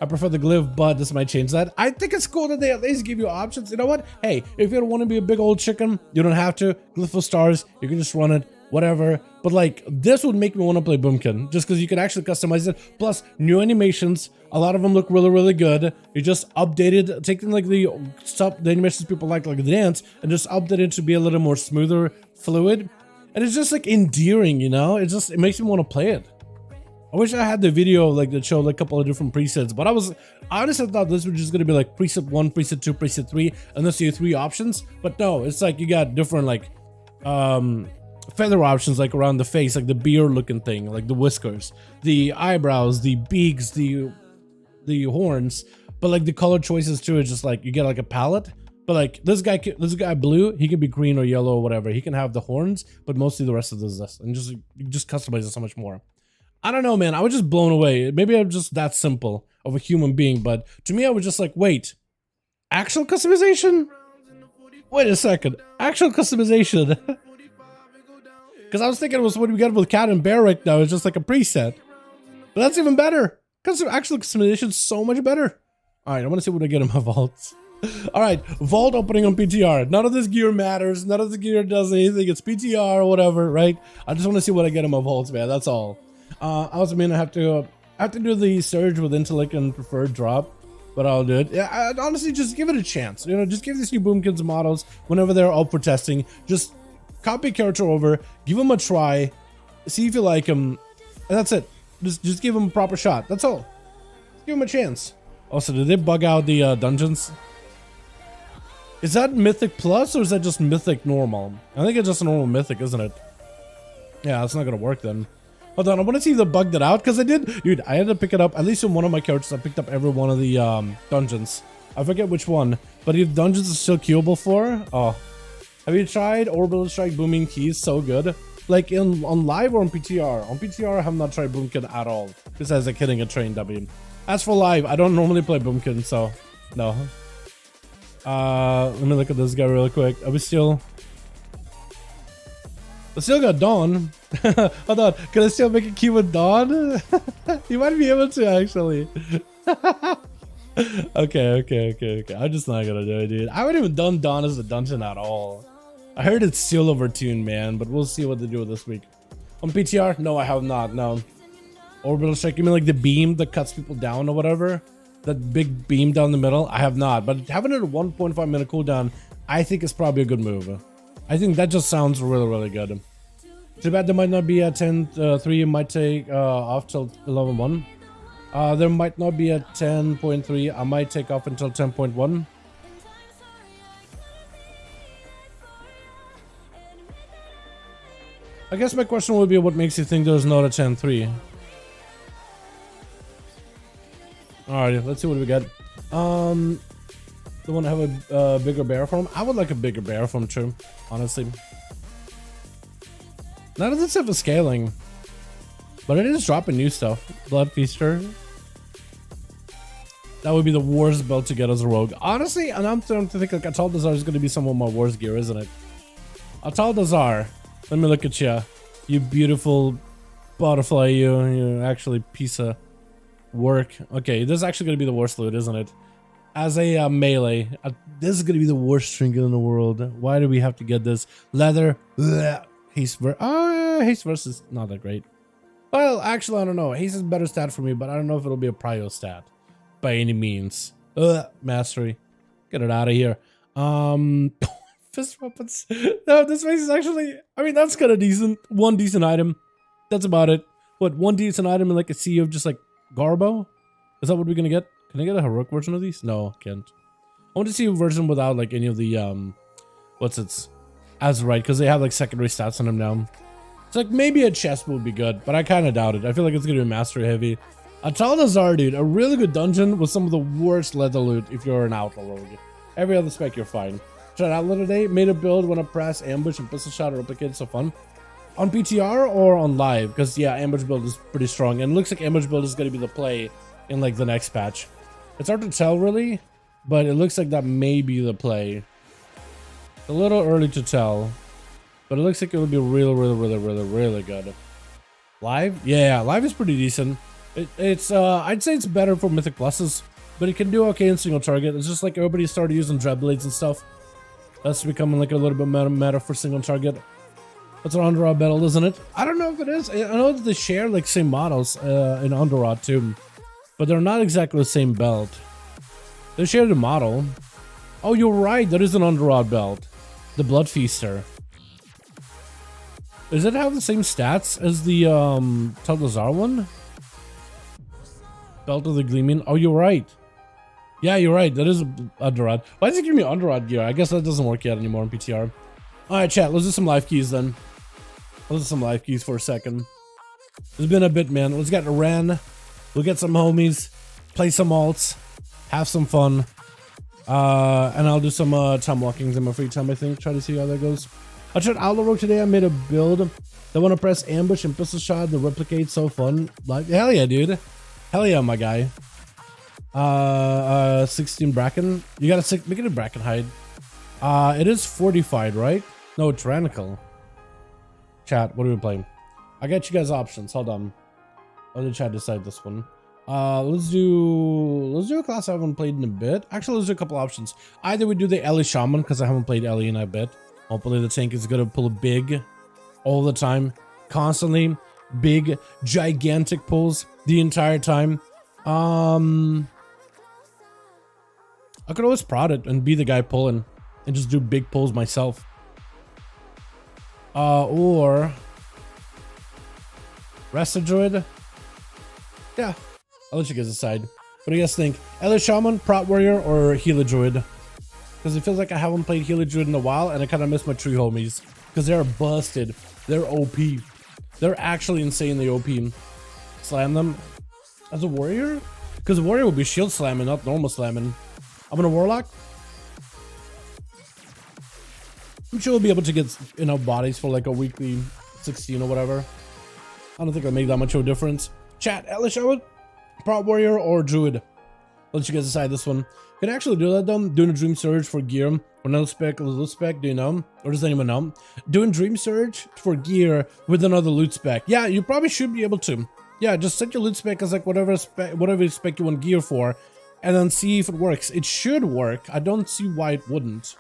I prefer the glyph, but this might change that. I think it's cool that they at least give you options. You know what? Hey, if you don't want to be a big old chicken, you don't have to. Glyph of Stars, you can just run it, whatever. But like, this would make me want to play Boomkin, just because you can actually customize it. Plus, new animations. A lot of them look really, really good. You just updated, taking like the stuff, the animations people like the dance, and just update it to be a little more smoother, fluid. And it's just like endearing, you know? It makes me want to play it. I wish I had the video like that showed like a couple of different presets, but I honestly thought this was just gonna be like preset 1, preset 2, preset 3, and that's your 3 options. But no, it's like you got different like feather options like around the face, like the beard looking thing, like the whiskers, the eyebrows, the beaks, the horns, but like the color choices too is just like you get like a palette. But like this guy blue, he can be green or yellow or whatever. He can have the horns, but mostly the rest of this, and just customize it so much more. I don't know, man. I was just blown away. Maybe I'm just that simple of a human being, but to me, I was just like, wait, actual customization? Wait a second, actual customization? Because I was thinking it was what we got with Cat and Bear right now. It's just like a preset, but that's even better. Because actual customization is so much better. All right, I want to see what I get in my vaults. All right, vault opening on PTR. None of this gear matters. None of the gear does anything. It's PTR or whatever, right? I just want to see what I get in my vaults, man. That's all. I also mean I have to do the surge with intellect and preferred drop, but I'll do it. Yeah, I'd honestly just give it a chance. You know, just give these new Boomkins models whenever they're up for testing. Just copy a character over, give them a try, see if you like them, and that's it. Just give them a proper shot. That's all. Give them a chance. Also, did they bug out the dungeons? Is that Mythic Plus or is that just Mythic normal? I think it's just a normal Mythic, isn't it? Yeah, it's not gonna work then. Hold on, I want to see if they bugged it out, because I did. Dude, I had to pick it up. At least in one of my characters, I picked up every one of the dungeons. I forget which one. But if dungeons are still queuable for, oh. Have you tried Orbital Strike Booming Keys? So good. Like on live or on PTR? On PTR, I have not tried Boomkin at all. Besides like hitting a train W. As for live, I don't normally play Boomkin, so no. Let me look at this guy real quick. Are we still... I still got Dawn. Hold on, can I still make a key with Dawn? You might be able to actually. Okay. I'm just not gonna do it, dude. I haven't even done Dawn as a dungeon at all. I heard it's still overtuned, man, but we'll see what they do this week. On PTR? No, I have not, no. Orbital Strike, you mean like the beam that cuts people down or whatever? That big beam down the middle? I have not, but having it at 1.5 minute cooldown, I think is probably a good move. I think that just sounds really, really good. Too bad there might not be a 10.3. Might take off till 11.1. There might not be a 10.3. I might take off until 10.1. I guess my question would be, what makes you think there's not a 10.3? Alright, let's see what we got. Do want to have a bigger bear farm? I would like a bigger bear farm too, honestly. None of this stuff is scaling, but it is dropping new stuff. Blood Feaster. That would be the worst build to get as a rogue. Honestly, and I'm starting to think like Altaldazar is going to be some of my worst gear, isn't it? Altaldazar, let me look at you. You beautiful butterfly, you actually piece of work. Okay, this is actually going to be the worst loot, isn't it? As a melee, this is going to be the worst trinket in the world. Why do we have to get this? Leather. Bleh. Haste versus not that great. Well, actually, I don't know. Haste is a better stat for me, but I don't know if it'll be a prio stat by any means. Mastery. Get it out of here. Fist weapons. No, this face is actually, I mean, that's kind of decent. One decent item. That's about it. What, one decent item in like a sea of just like Garbo? Is that what we're gonna get? Can I get a heroic version of these? No, can't. I want to see a version without like any of the what's its Azurite, because they have like secondary stats on them now. It's like maybe a chest would be good, but I kind of doubt it. I feel like it's gonna be mastery heavy. Altaldazar, dude, a really good dungeon with some of the worst leather loot if you're an outlaw rogue. Every other spec you're fine. Tried outlaw today, made a build when I press ambush and pistol shot or replicate, so fun. On PTR or on live? Because yeah, ambush build is pretty strong, and it looks like ambush build is gonna be the play in like the next patch. It's hard to tell really, but it looks like that may be the play. A little early to tell, but it looks like it'll be really good. Live? Yeah, live is pretty decent. It's I'd say it's better for Mythic Pluses, but it can do okay in single target. It's just like everybody started using Dreadblades and stuff. That's becoming like a little bit meta for single target. That's an Underrod battle, isn't it? I don't know if it is. I know that they share like same models in Underrod too, but they're not exactly the same belt. They share the model. Oh, you're right. There is an Underrod belt. The Blood Feaster. Does it have the same stats as the Altaldazar one? Belt of the Gleaming. Oh, you're right. Yeah, you're right. That is Underrod. Why does it give me Underrod gear? I guess that doesn't work yet anymore in PTR. Alright, chat. Let's do some live keys then. Let's do some live keys for a second. It's been a bit, man. Let's get a Ren. We'll get some homies. Play some alts. Have some fun. And I'll do some time walkings in my free time, I think. Try to see how that goes. I tried Outlaw Rogue today. I made a build. I want to press ambush and pistol shot. The replicate, so fun. Like, hell yeah, dude. Hell yeah, my guy. 16 Bracken. You gotta make it a Brackenhide. It is fortified, right? No, tyrannical. Chat, what are we playing? I got you guys options. Hold on. I'll let chat decide this one. Let's do a class I haven't played in a bit. Actually, let's do a couple options. Either we do the Ellie Shaman, because I haven't played Ellie in a bit. Hopefully the tank is gonna pull a big all the time, constantly big, gigantic pulls the entire time. I could always prod it and be the guy pulling and just do big pulls myself. Or Rest Druid. Yeah. I'll let you guys decide. What do you guys think? Ellie Shaman, Prot Warrior, or Healer Druid? Because it feels like I haven't played Healer Druid in a while, and I kind of miss my tree homies. Because they're busted. They're OP. They're actually insanely OP. Slam them as a warrior? Because a warrior will be shield slamming, not normal slamming. I'm gonna Warlock. I'm sure we'll be able to get enough bodies for like a weekly 16 or whatever. I don't think it'll make that much of a difference. Chat, Ellie Shaman, Prot Warrior, or Druid? I'll let you guys decide this one. Can I actually do that though? Doing a Dream Surge for gear or another spec or loot spec, do you know? Or does anyone know? Doing Dream Surge for gear with another loot spec. Yeah, you probably should be able to. Yeah, just set your loot spec as like whatever spec you want gear for, and then see if it works. It should work. I don't see why it wouldn't.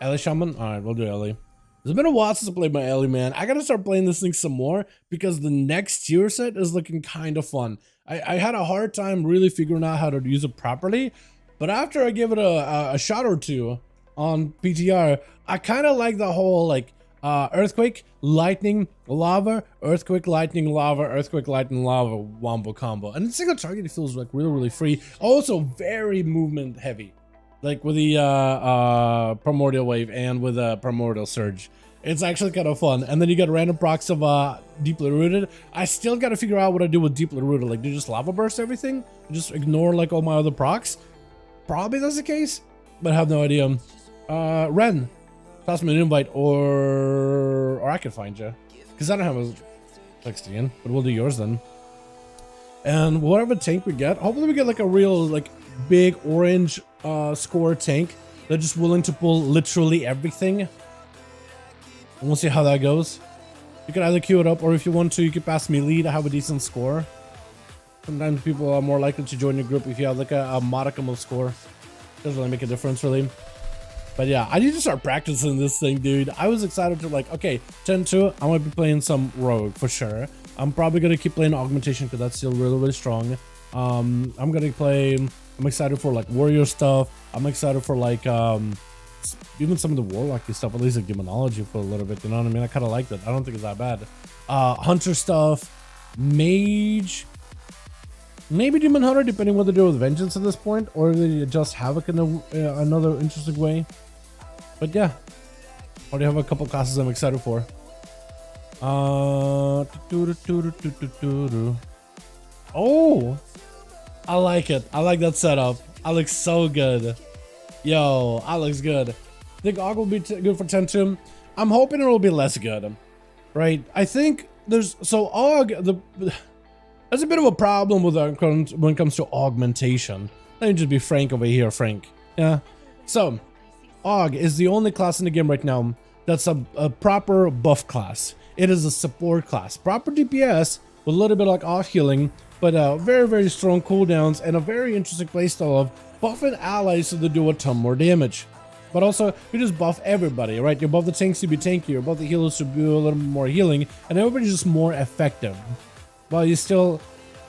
Ellie Shaman? Alright, we'll do Ellie. It's been a while since I played my Ellie, man. I gotta start playing this thing some more because the next tier set is looking kind of fun. I had a hard time really figuring out how to use it properly, but after I give it a shot or two on PTR, I kind of like the whole like Earthquake, lightning, lava, earthquake, lightning, lava, earthquake, lightning, lava, wombo combo. And the single target, it feels like really free. Also very movement heavy, like with the primordial wave and with a primordial surge. It's actually kind of fun. And then you get random procs of deeply rooted. I still got to figure out what I do with deeply rooted. Like, do you just lava burst everything? Just ignore like all my other procs? Probably that's the case, but I have no idea. Ren, toss me an invite, or I can find you, because I don't have a 16, but we'll do yours then. And whatever tank we get, hopefully we get like a real like big orange score tank that's just willing to pull literally everything. And we'll see how that goes. You can either queue it up, or if you want to, you can pass me lead. I have a decent score. Sometimes people are more likely to join your group if you have like a modicum of score. Doesn't really make a difference really. But yeah, I need to start practicing this thing, dude. I was excited to like, okay, 10-2, I'm gonna be playing some rogue for sure. I'm probably gonna keep playing augmentation because that's still really strong. I'm excited for like warrior stuff. I'm excited for like even some of the warlocky stuff, at least like demonology for a little bit, you know what I mean? I kind of like that. I don't think it's that bad. Hunter stuff, mage, maybe demon hunter, depending what they do with vengeance at this point, or they just have it in another interesting way. But yeah, already have a couple classes I'm excited for. Oh, I like it. I like that setup. That looks so good. Yo, that looks good. Think AUG will be good for 10-2. I'm hoping it will be less good, right? I think there's AUG, there's a bit of a problem with when it comes to augmentation. Let me just be frank over here, Frank. Yeah. So, AUG is the only class in the game right now that's a proper buff class. It is a support class. Proper DPS with a little bit like off healing, but very strong cooldowns and a very interesting playstyle of buffing allies so they do a ton more damage. But also, you just buff everybody, right? You buff the tanks to be tankier, you buff the healers to do a little bit more healing, and everybody's just more effective. Well, you still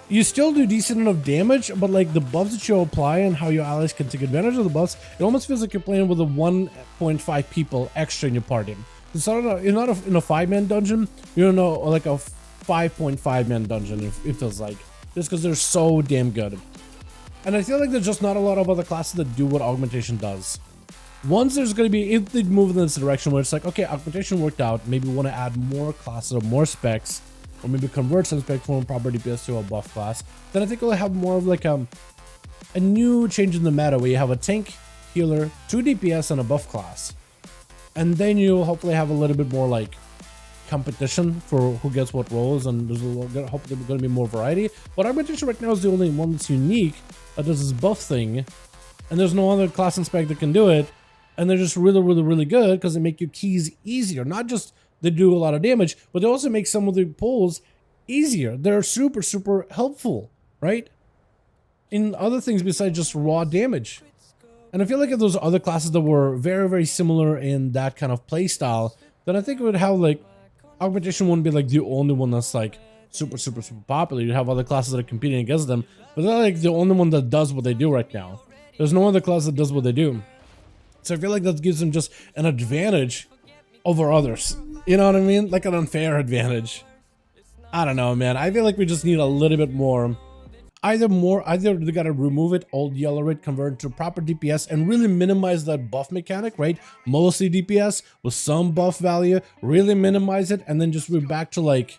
do decent enough damage, but like the buffs that you apply and how your allies can take advantage of the buffs, it almost feels like you're playing with a 1.5 people extra in your party. It's not you're not in a 5-man dungeon, you're in like a 5.5-man dungeon, it feels like. Just because they're so damn good. And I feel like there's just not a lot of other classes that do what augmentation does. Once there's going to be, if they move in this direction where it's like, okay, augmentation worked out, maybe we want to add more classes or more specs, or maybe convert some specs from proper DPS to a buff class, then I think we'll have more of like a new change in the meta where you have a tank, healer, 2 DPS, and a buff class. And then you'll hopefully have a little bit more like competition for who gets what roles, and there's hopefully going to be more variety. But augmentation right now is the only one that's unique that does this buff thing, and there's no other class and spec that can do it. And they're just really good because they make your keys easier. Not just they do a lot of damage, but they also make some of the pulls easier. They're super helpful, right? In other things besides just raw damage. And I feel like if those other classes that were very similar in that kind of play style, then I think it would have like augmentation wouldn't be like the only one that's like super popular. You'd have other classes that are competing against them, but they're like the only one that does what they do right now. There's no other class that does what they do. So I feel like that gives them just an advantage over others. You know what I mean? Like an unfair advantage. I don't know, man. I feel like we just need a little bit more. Either they gotta remove it, old yellow it, convert it to proper DPS, and really minimize that buff mechanic, right? Mostly DPS with some buff value, really minimize it, and then just move back to like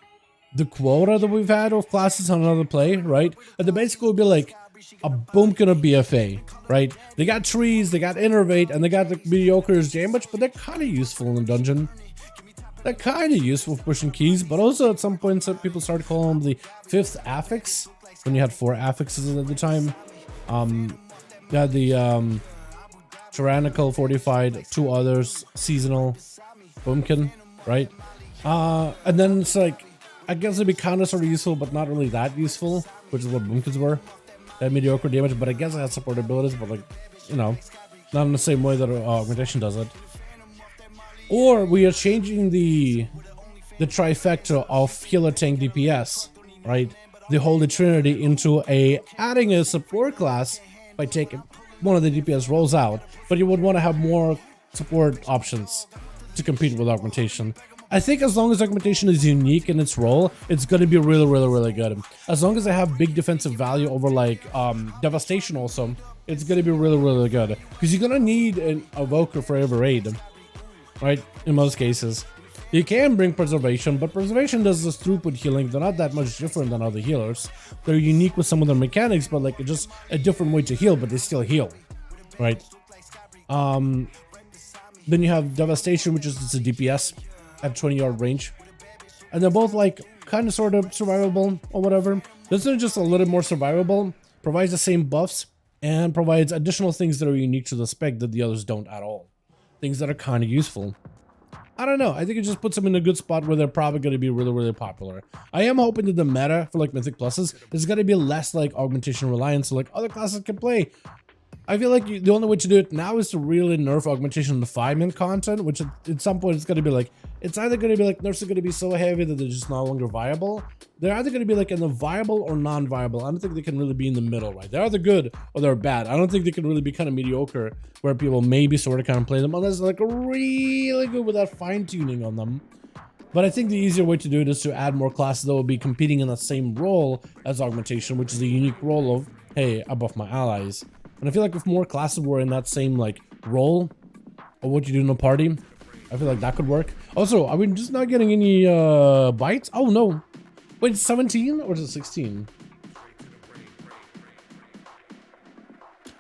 the quota that we've had of classes on another play, right? And the basic would be like a Boomkin or BFA, right? They got trees, they got innervate, and they got the mediocre's damage, but they're kind of useful in the dungeon. They're kind of useful for pushing keys, but also at some point some people started calling them the 5th affix, when you had 4 affixes at the time. You had the tyrannical, fortified, 2 others, seasonal, Boomkin, right? And then it's like, I guess it'd be kind of sort of useful, but not really that useful, which is what Boomkins were. That mediocre damage, but I guess I had support abilities, but like, you know, not in the same way that augmentation does it. Or we are changing the trifecta of healer, tank, DPS, right? The Holy Trinity into adding a support class by taking one of the DPS roles out, but you would want to have more support options. to compete with augmentation. I think as long as augmentation is unique in its role, it's going to be really good. As long as I have big defensive value over like devastation also, it's going to be really good. Because you're going to need an evoker for every raid, right? In most cases. You can bring preservation, but preservation does this throughput healing. They're not that much different than other healers. They're unique with some of their mechanics, but like just a different way to heal, but they still heal, right? Then you have devastation, which is just a DPS at 20-yard range, and they're both like kind of sort of survivable or whatever. This is just a little more survivable, provides the same buffs, and provides additional things that are unique to the spec that the others don't at all. Things that are kind of useful. I don't know. I think it just puts them in a good spot where they're probably going to be really popular. I am hoping that the meta for like Mythic Pluses is going to be less like augmentation reliance, so like other classes can play. I feel like the only way to do it now is to really nerf augmentation in the 5-min content, which at some point it's going to be like, it's either going to be like nerfs are going to be so heavy that they're just no longer viable. They're either going to be like in the viable or non-viable. I don't think they can really be in the middle, right? They're either good or they're bad. I don't think they can really be kind of mediocre where people maybe sort of kind of play them unless they're like really good without fine-tuning on them. But I think the easier way to do it is to add more classes that will be competing in the same role as augmentation, which is a unique role of, hey, I buff my allies. And I feel like if more classes were in that same like role of what you do in a party, I feel like that could work. Also, are we just not getting any bites? Oh no. Wait, it's 17 or is it 16?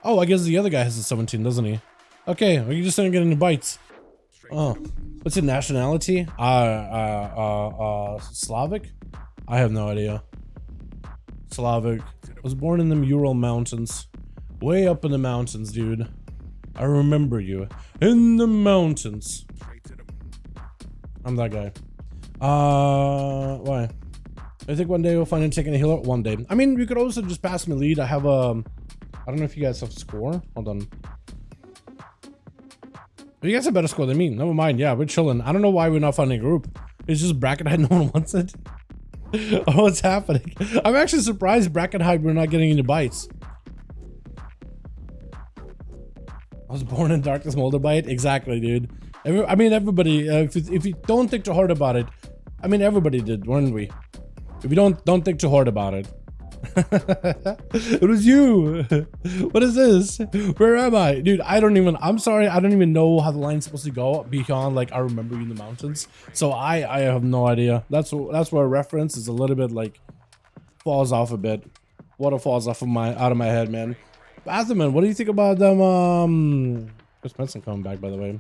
Oh, I guess the other guy has a 17, doesn't he? Okay, we just don't get any bites. Oh, what's your nationality? Slavic? I have no idea. Slavic. I was born in the Ural Mountains. Way up in the mountains, dude. I remember you. In the mountains. I'm that guy. Why? I think one day we'll find him taking a healer. One day. I mean, you could also just pass me lead. I have a... I don't know if you guys have score. Hold on. You guys have better score than me. Never mind. Yeah, we're chilling. I don't know why we're not finding a group. It's just Brackenhide. No one wants it. Oh, what's happening? I'm actually surprised Brackenhide we're not getting any bites. I was born in darkness, molded by it. Exactly, dude. I mean, everybody. If you don't think too hard about it, I mean, everybody did, weren't we? If you don't think too hard about it. It was you. What is this? Where am I, dude? I'm sorry. I don't even know how the line's supposed to go beyond like I remember you in the mountains. So I have no idea. That's where a reference is a little bit like falls off a bit. Water falls off of out of my head, man. Batherman, what do you think about them? Chris Benson coming back, by the way.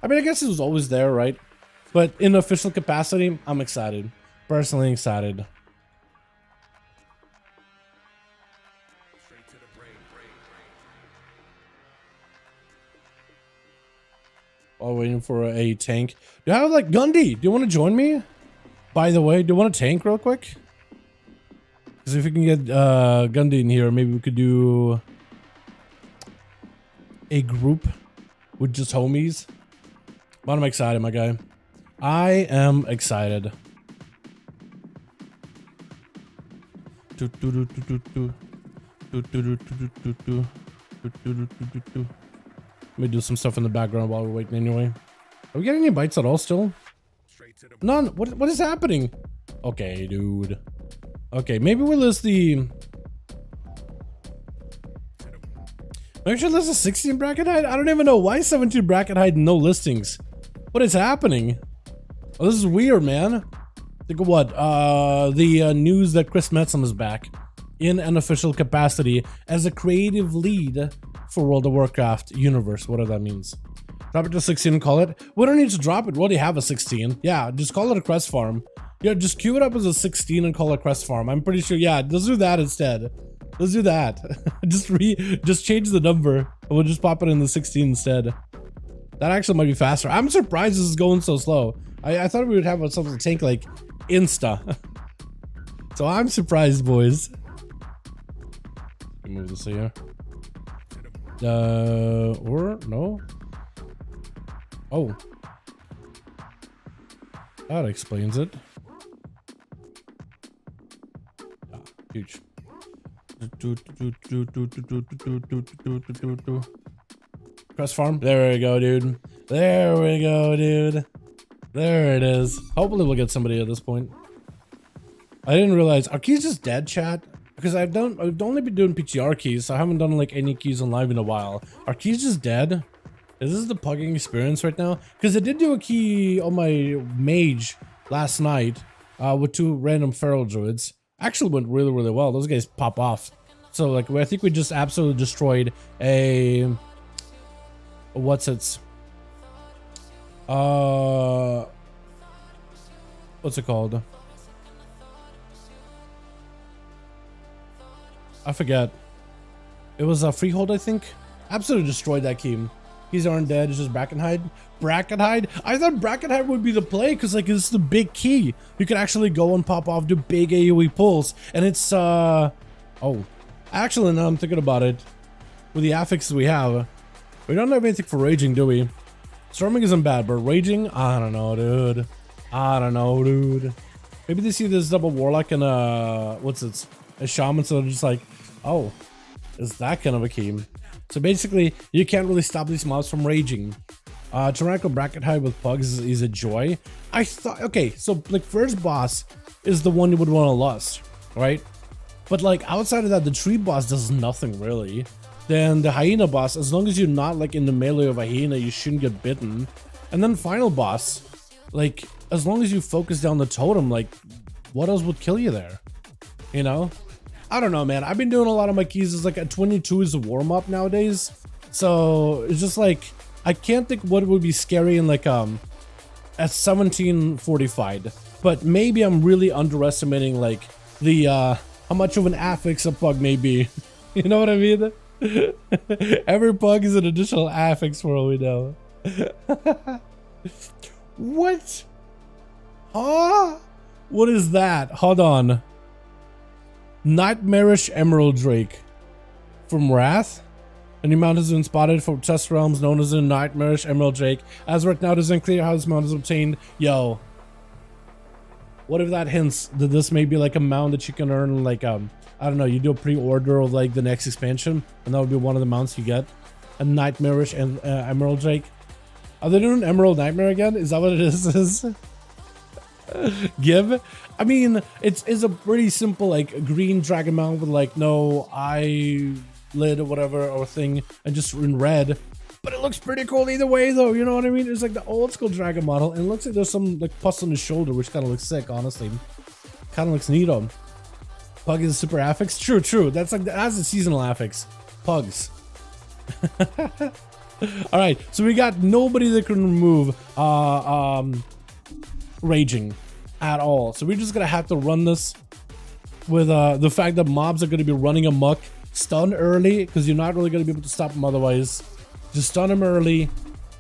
I mean, I guess it was always there, right? But in official capacity, I'm excited. Personally excited. While waiting for a tank. Do you have like Gundy? Do you want to join me? By the way, do you want a tank real quick? Because if we can get Gundy in here, maybe we could do a group with just homies. But I'm excited, my guy. I am excited. Let me do some stuff in the background while we're waiting anyway. Are we getting any bites at all still? None. What is happening? Okay, dude. Okay, maybe we'll list the... Maybe we should list a 16 Brackenhide? I don't even know. Why 17 Brackenhide and no listings? What is happening? Oh, this is weird, man. Think of what? The news that Chris Metzum is back in an official capacity as a creative lead for World of Warcraft universe, whatever that means. Drop it to 16 and call it. We don't need to drop it. We already have a 16. Yeah, just call it a crest farm. Yeah, just queue it up as a 16 and call it crest farm. I'm pretty sure. Yeah, let's do that instead. Let's do that. just change the number and we'll just pop it in the 16 instead. That actually might be faster. I'm surprised this is going so slow. I thought we would have ourselves a tank like insta. So I'm surprised, boys. Move this here. Or no. Oh, that explains it. Ah, huge. Crest farm. There we go, dude. There we go, dude. There it is. Hopefully we'll get somebody at this point. I didn't realize, are keys just dead, chat? Because I've only been doing PTR keys, so I haven't done like any keys on live in a while. Are keys just dead? Is this the pugging experience right now? Because I did do a key on my mage last night with 2 random feral druids. Actually went really, really well. Those guys pop off. So like, I think we just absolutely destroyed a... What's it? What's it called? I forget. It was a freehold, I think. Absolutely destroyed that key. Keys aren't dead, it's just Brackenhide. Brackenhide? I thought Brackenhide would be the play because like it's the big key. You can actually go and pop off, do big AoE pulls. And it's oh. Actually, now I'm thinking about it. With the affixes we have, we don't have anything for raging, do we? Storming isn't bad, but raging? I don't know, dude. I don't know, dude. Maybe they see this double warlock and what's it? A shaman, so they're just like, oh, is that kind of a key? So basically, you can't really stop these mobs from raging. Tyrannical Brackenhide with pugs is a joy. I thought, okay, so like first boss is the one you would want to lust, right? But like outside of that, the tree boss does nothing really. Then the hyena boss, as long as you're not like in the melee of a hyena, you shouldn't get bitten. And then final boss, like as long as you focus down the totem, like what else would kill you there? You know? I don't know, man. I've been doing a lot of my keys as like a 22 is a warm up nowadays. So it's just like, I can't think what would be scary in like at 1745. But maybe I'm really underestimating like the how much of an affix a pug may be. You know what I mean? Every pug is an additional affix for all we know. What? Huh? What is that? Hold on. Nightmarish Emerald Drake from Wrath. A new mount has been spotted for chest realms known as the Nightmarish Emerald Drake. As right now, it isn't clear how this mount is obtained. Yo, what if that hints that this may be like a mount that you can earn like I don't know, you do a pre-order of like the next expansion, and that would be one of the mounts you get. A Nightmarish and Emerald Drake. Are they doing Emerald Nightmare again? Is that what it is? Give? I mean, it's a pretty simple like green dragon mount with like no eye lid or whatever or thing, and just in red. But it looks pretty cool either way though, you know what I mean? It's like the old school dragon model, and it looks like there's some like pus on his shoulder, which kind of looks sick, honestly. Kind of looks neat on. Pug is a super affix. True. That's like that's a seasonal affix. Pugs. All right, so we got nobody that can remove raging at all. So we're just gonna have to run this with the fact that mobs are gonna be running amok. Stun early because you're not really gonna be able to stop them otherwise. Just stun them early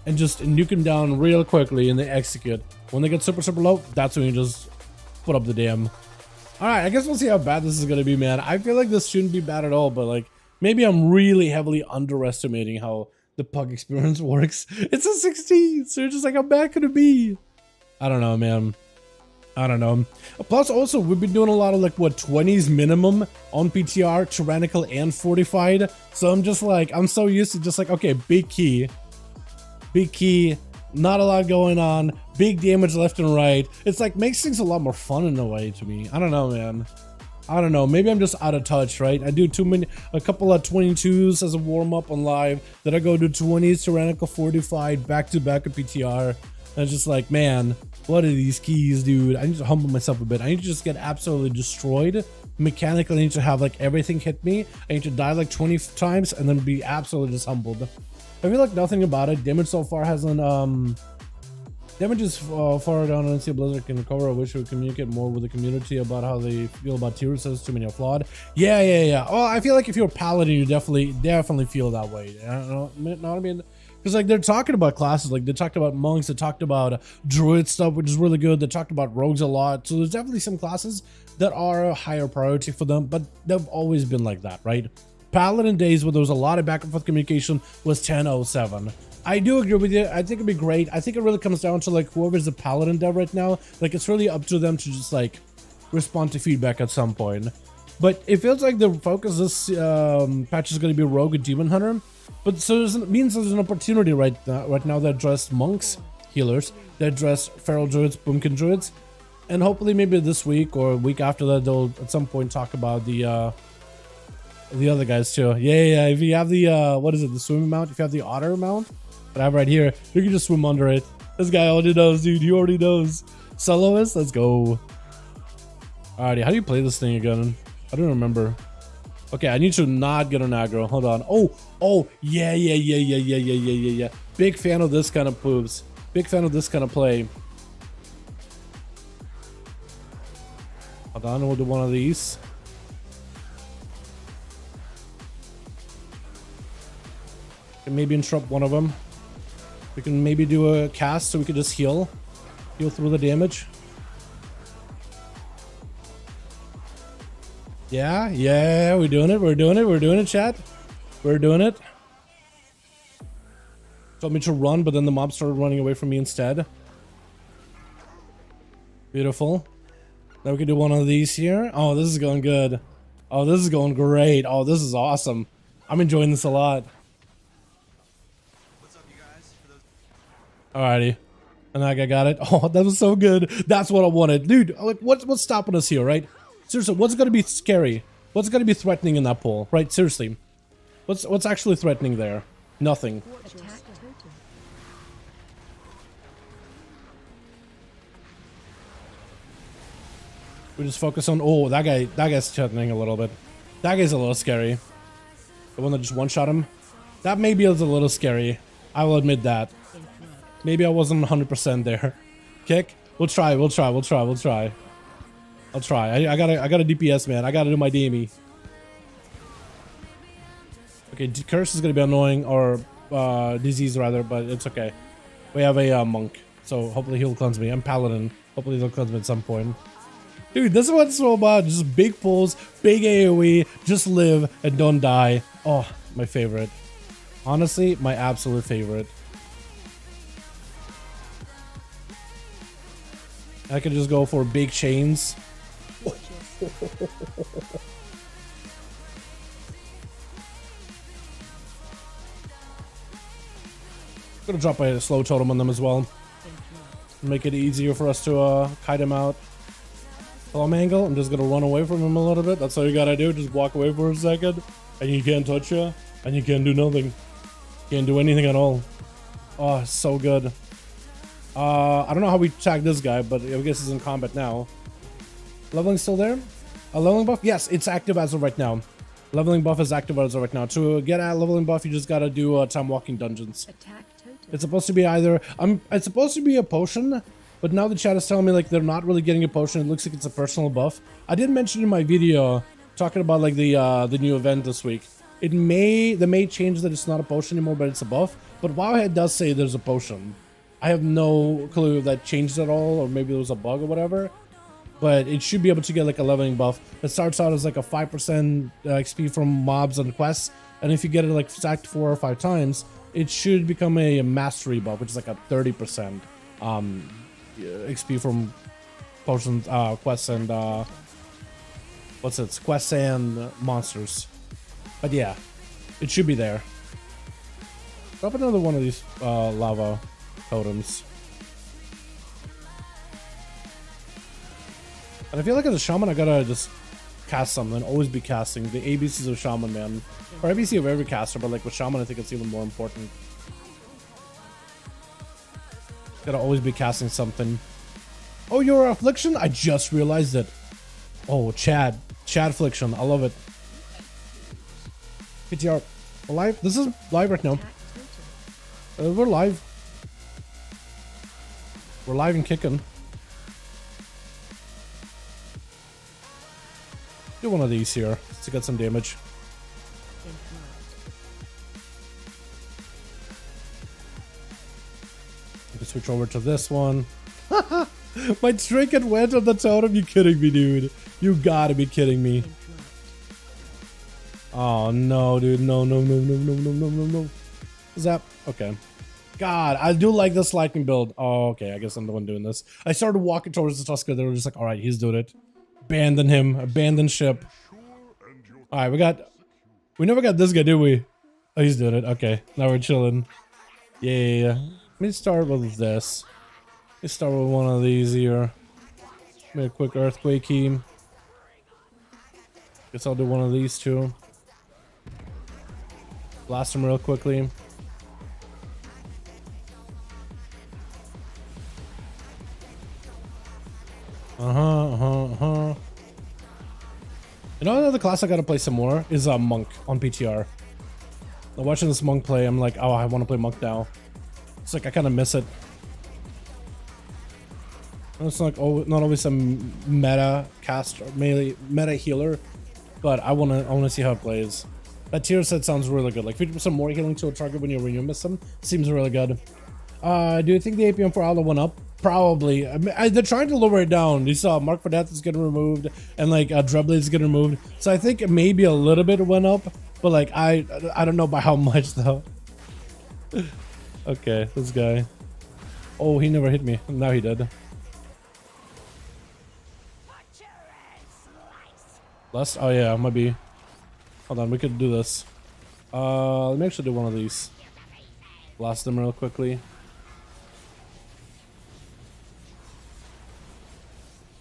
and just nuke them down real quickly, and they execute. When they get super low, that's when you just put up the dam. All right, I guess we'll see how bad this is gonna be, man. I feel like this shouldn't be bad at all, but like maybe I'm really heavily underestimating how the pug experience works. It's a 16, so you're just like, how bad could it be? I don't know, man. I don't know. Plus, also, we've been doing a lot of like what 20s minimum on PTR, tyrannical and fortified. So I'm just like, I'm so used to just like, okay, big key, not a lot going on, big damage left and right. It's like makes things a lot more fun in a way to me. I don't know, man. I don't know. Maybe I'm just out of touch, right? I do a couple of 22s as a warm up on live. Then I go to 20s, tyrannical, fortified, back to back at PTR. And it's just like, man, what are these keys, dude? I need to humble myself a bit. I need to just get absolutely destroyed. Mechanically, I need to have like everything hit me. I need to die like 20 times and then be absolutely just humbled. I feel like nothing about it. Damage so far hasn't damage is far down. I don't see Blizzard can recover. I wish we would communicate more with the community about how they feel about tier says too many are flawed. Yeah. Oh, I feel like if you're a paladin, you definitely feel that way. I don't know what I mean? Because like they're talking about classes, like they talked about monks, they talked about druid stuff, which is really good. They talked about rogues a lot. So there's definitely some classes that are a higher priority for them, but they've always been like that, right? Paladin days where there was a lot of back and forth communication was 10:07. I do agree with you. I think it'd be great. I think it really comes down to like whoever's the paladin dev right now. Like it's really up to them to just like respond to feedback at some point. But it feels like the focus this patch is going to be rogue and demon hunter. But so it means there's an opportunity right now that address monks healers. They address Feral Druids, Boomkin Druids. And hopefully maybe this week or week after that, they'll at some point talk about the other guys too. Yeah. If you have the, what is it, the swim mount? If you have the otter mount that I have right here, you can just swim under it. This guy already knows, dude. He already knows. Soloist, let's go. Alrighty, how do you play this thing again? I don't remember. Okay, I need to not get an aggro. Hold on. Oh, yeah. Big fan of this kind of moves. Big fan of this kind of play. Hold on, we'll do one of these. Can maybe interrupt one of them. We can maybe do a cast so we can just heal through the damage. Yeah, we're doing it, chat. We're doing it. Told me to run, but then the mob started running away from me instead. Beautiful. Now we can do one of these here. Oh, this is going good. Oh, this is going great. Oh, this is awesome. I'm enjoying this a lot. What's up, you guys? Alrighty. And I got it. Oh, that was so good. That's what I wanted. Dude, like, what's stopping us here, right? Seriously, what's gonna be scary? What's gonna be threatening in that pool? Right, seriously. What's actually threatening there? Nothing. We just focus on, oh, that guy's threatening a little bit. That guy's a little scary. The one that just one-shot him. That maybe is a little scary. I will admit that. Maybe I wasn't 100% there. Kick? We'll try. I'll try. I got a DPS, man. I gotta do my DME. Okay, curse is gonna be annoying, or disease rather, but it's okay. We have a monk, so hopefully he'll cleanse me. I'm paladin. Hopefully he'll cleanse me at some point. Dude, this is what it's all about. Just big pulls, big AoE, just live and don't die. Oh, my favorite. Honestly, my absolute favorite. I could just go for big chains. Gonna drop a slow totem on them as well. Make it easier for us to kite him out. Palm angle, I'm just gonna run away from him a little bit. That's all you gotta do. Just walk away for a second, and you can't touch you, and you can't do nothing. Can't do anything at all. Oh, so good. I don't know how we tag this guy, but I guess he's in combat now. Leveling still there? A leveling buff? Yes, it's active as of right now. Leveling buff is active as of right now. To get a leveling buff, you just gotta do time walking dungeons. It's supposed to be either it's supposed to be a potion, but now the chat is telling me like they're not really getting a potion. It looks like it's a personal buff. I did mention in my video talking about like the new event this week. They may change that it's not a potion anymore, but it's a buff. But Wowhead does say there's a potion. I have no clue if that changed at all, or maybe it was a bug or whatever. But it should be able to get like a leveling buff that starts out as like a 5% XP from mobs and quests, and if you get it like stacked 4 or 5 times, it should become a mastery buff, which is like a 30% XP from potions, quests, and quests and monsters. But yeah, it should be there. Drop another one of these lava totems. And I feel like as a shaman, I gotta just cast something, always be casting. The ABCs of shaman, man. Or ABC of every caster, but like with shaman, I think it's even more important. Gotta always be casting something. Oh, your affliction? I just realized it. Oh, Chad affliction. I love it. PTR. We're live? This is live right now. We're live. We're live and kicking. Do one of these here to get some damage. Switch over to this one. My trinket went on the totem. You kidding me, dude? You gotta be kidding me. Oh no, dude. No. Zap. Okay. God, I do like this lightning build. Oh, okay. I guess I'm the one doing this. I started walking towards the Tusker. They were just like, all right, he's doing it. Abandon him. Abandon ship. All right, we never got this guy, did we? Oh, he's doing it. Okay. Now we're chilling. Yeah. Let me start with this. Let me start with one of these here. Make a quick earthquake key. Guess I'll do one of these too. Blast them real quickly. You know, another class I gotta play some more is Monk on PTR. I'm watching this Monk play. I'm like, oh, I want to play Monk now. It's like I kind of miss it. It's like, oh, not always some meta cast or meta healer, but I wanna see how it plays. That tier set sounds really good. Like 50% more healing to a target when you miss them seems really good. Do you think the APM for Aldo went up? Probably. I mean, they're trying to lower it down. You saw Mark for Death is getting removed, and like Dreadblade is getting removed. So I think maybe a little bit went up, but like I don't know by how much though. Okay, this guy. Oh, he never hit me. Now he did. Last? Oh yeah, might be. Hold on, we could do this. Let me actually do one of these. Blast them real quickly.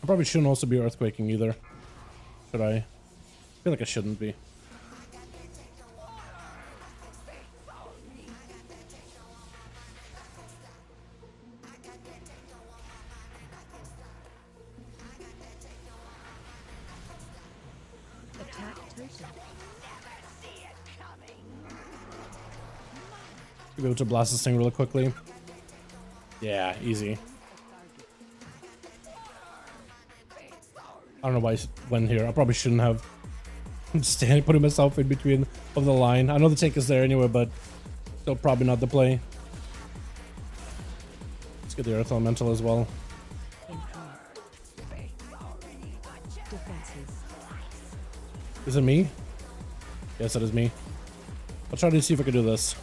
I probably shouldn't also be earthquaking either. Should I? I feel like I shouldn't be. Be able to blast this thing really quickly. Yeah, easy. I don't know why I went here. I probably shouldn't have. I'm putting myself in between of the line. I know the tank is there anyway, but still probably not the play. Let's get the Earth Elemental as well. Is it me? Yes, it is me. I'll try to see if I can do this.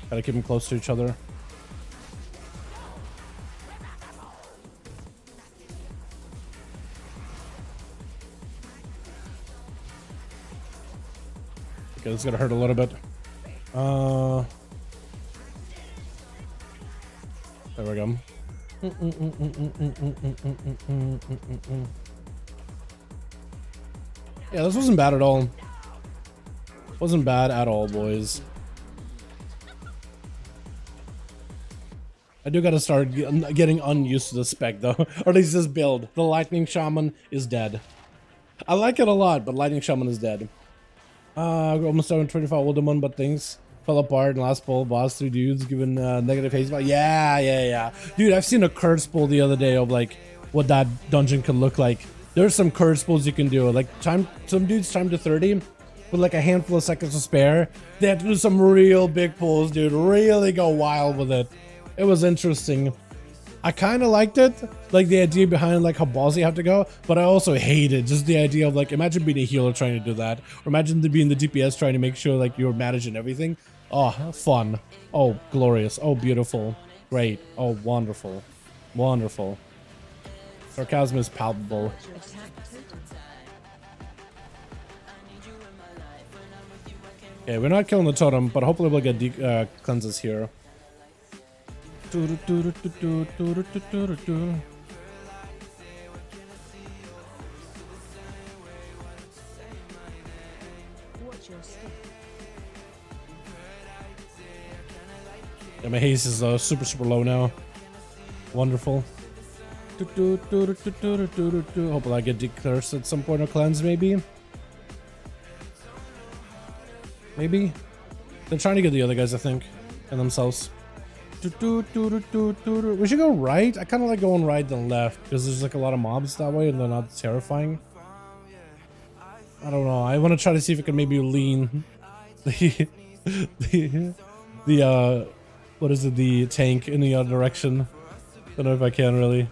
Gotta keep them close to each other. Okay, this is gonna hurt a little bit. There we go. Yeah, this wasn't bad at all. Wasn't bad at all, boys. I do gotta start getting unused to the spec though, or at least this build. The Lightning Shaman is dead. I like it a lot, but Lightning Shaman is dead. Almost started 25 Wilderman, but things fell apart in last pull. Boss 3 dudes given negative haze. Yeah. Dude, I've seen a curse pull the other day of like what that dungeon could look like. There's some curse pulls you can do. Like some dudes time to 30 with like a handful of seconds to spare. They have to do some real big pulls, dude. Really go wild with it. It was interesting. I kind of liked it, like the idea behind like how ballsy you have to go, but I also hated just the idea of like, imagine being a healer trying to do that, or imagine being the DPS trying to make sure like you're managing everything. Oh, fun. Oh, glorious. Oh, beautiful. Great. Oh, wonderful. Wonderful. Sarcasm is palpable. Okay, we're not killing the totem, but hopefully we'll get cleanses here. Yeah, my haze is super low now. Wonderful. Hopefully I get declared at some point or cleanse, maybe. Maybe. They're trying to get the other guys, I think, and themselves. We should go right. I kind of like going right than left because there's like a lot of mobs that way and they're not terrifying. I don't know. I want to try to see if I can maybe lean the what is it, the tank in the other direction. Don't know if I can really.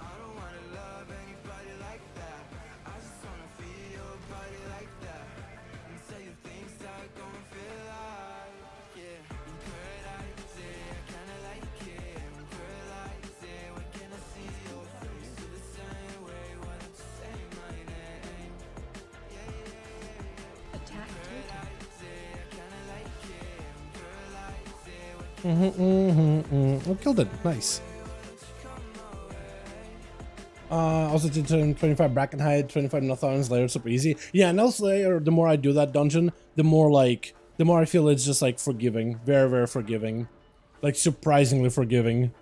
Oh, killed it. Nice. Also to turn 25 Brackenhide, 25 Nathan's layer, super easy. Yeah, no Slayer, the more I do that dungeon, the more I feel it's just like forgiving. Very, very forgiving. Like surprisingly forgiving.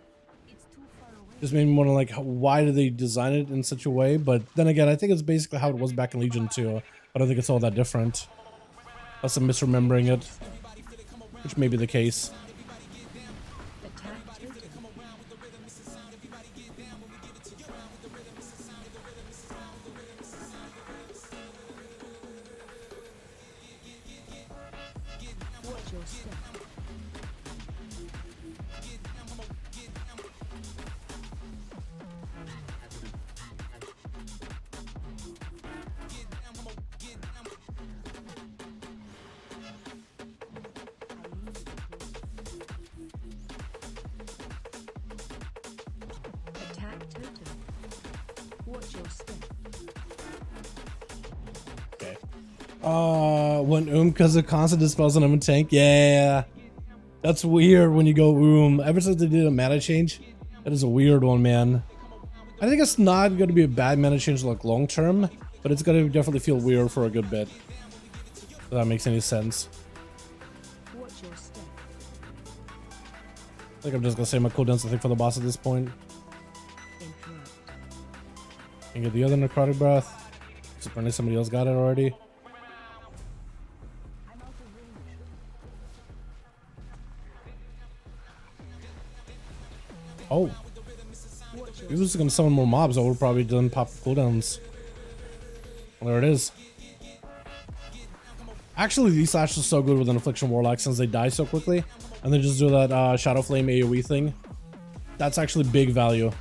Just made me wonder like, why did they design it in such a way? But then again, I think it's basically how it was back in Legion 2. I don't think it's all that different. Unless I'm misremembering it. Which may be the case. Okay. When because of constant dispels on a tank. Yeah. That's weird when you go ever since they did a mana change. That is a weird one, man. I think it's not going to be a bad mana change like long term, but it's going to definitely feel weird for a good bit. If that makes any sense. I think I'm just going to say my cooldowns I think for the boss at this point. And get the other necrotic breath. Apparently somebody else got it already. Oh. If he was gonna summon more mobs, I would probably done pop cooldowns. Well, there it is. Actually, these slashes are so good with an Affliction Warlock since they die so quickly. And they just do that Shadow Flame AoE thing. That's actually big value.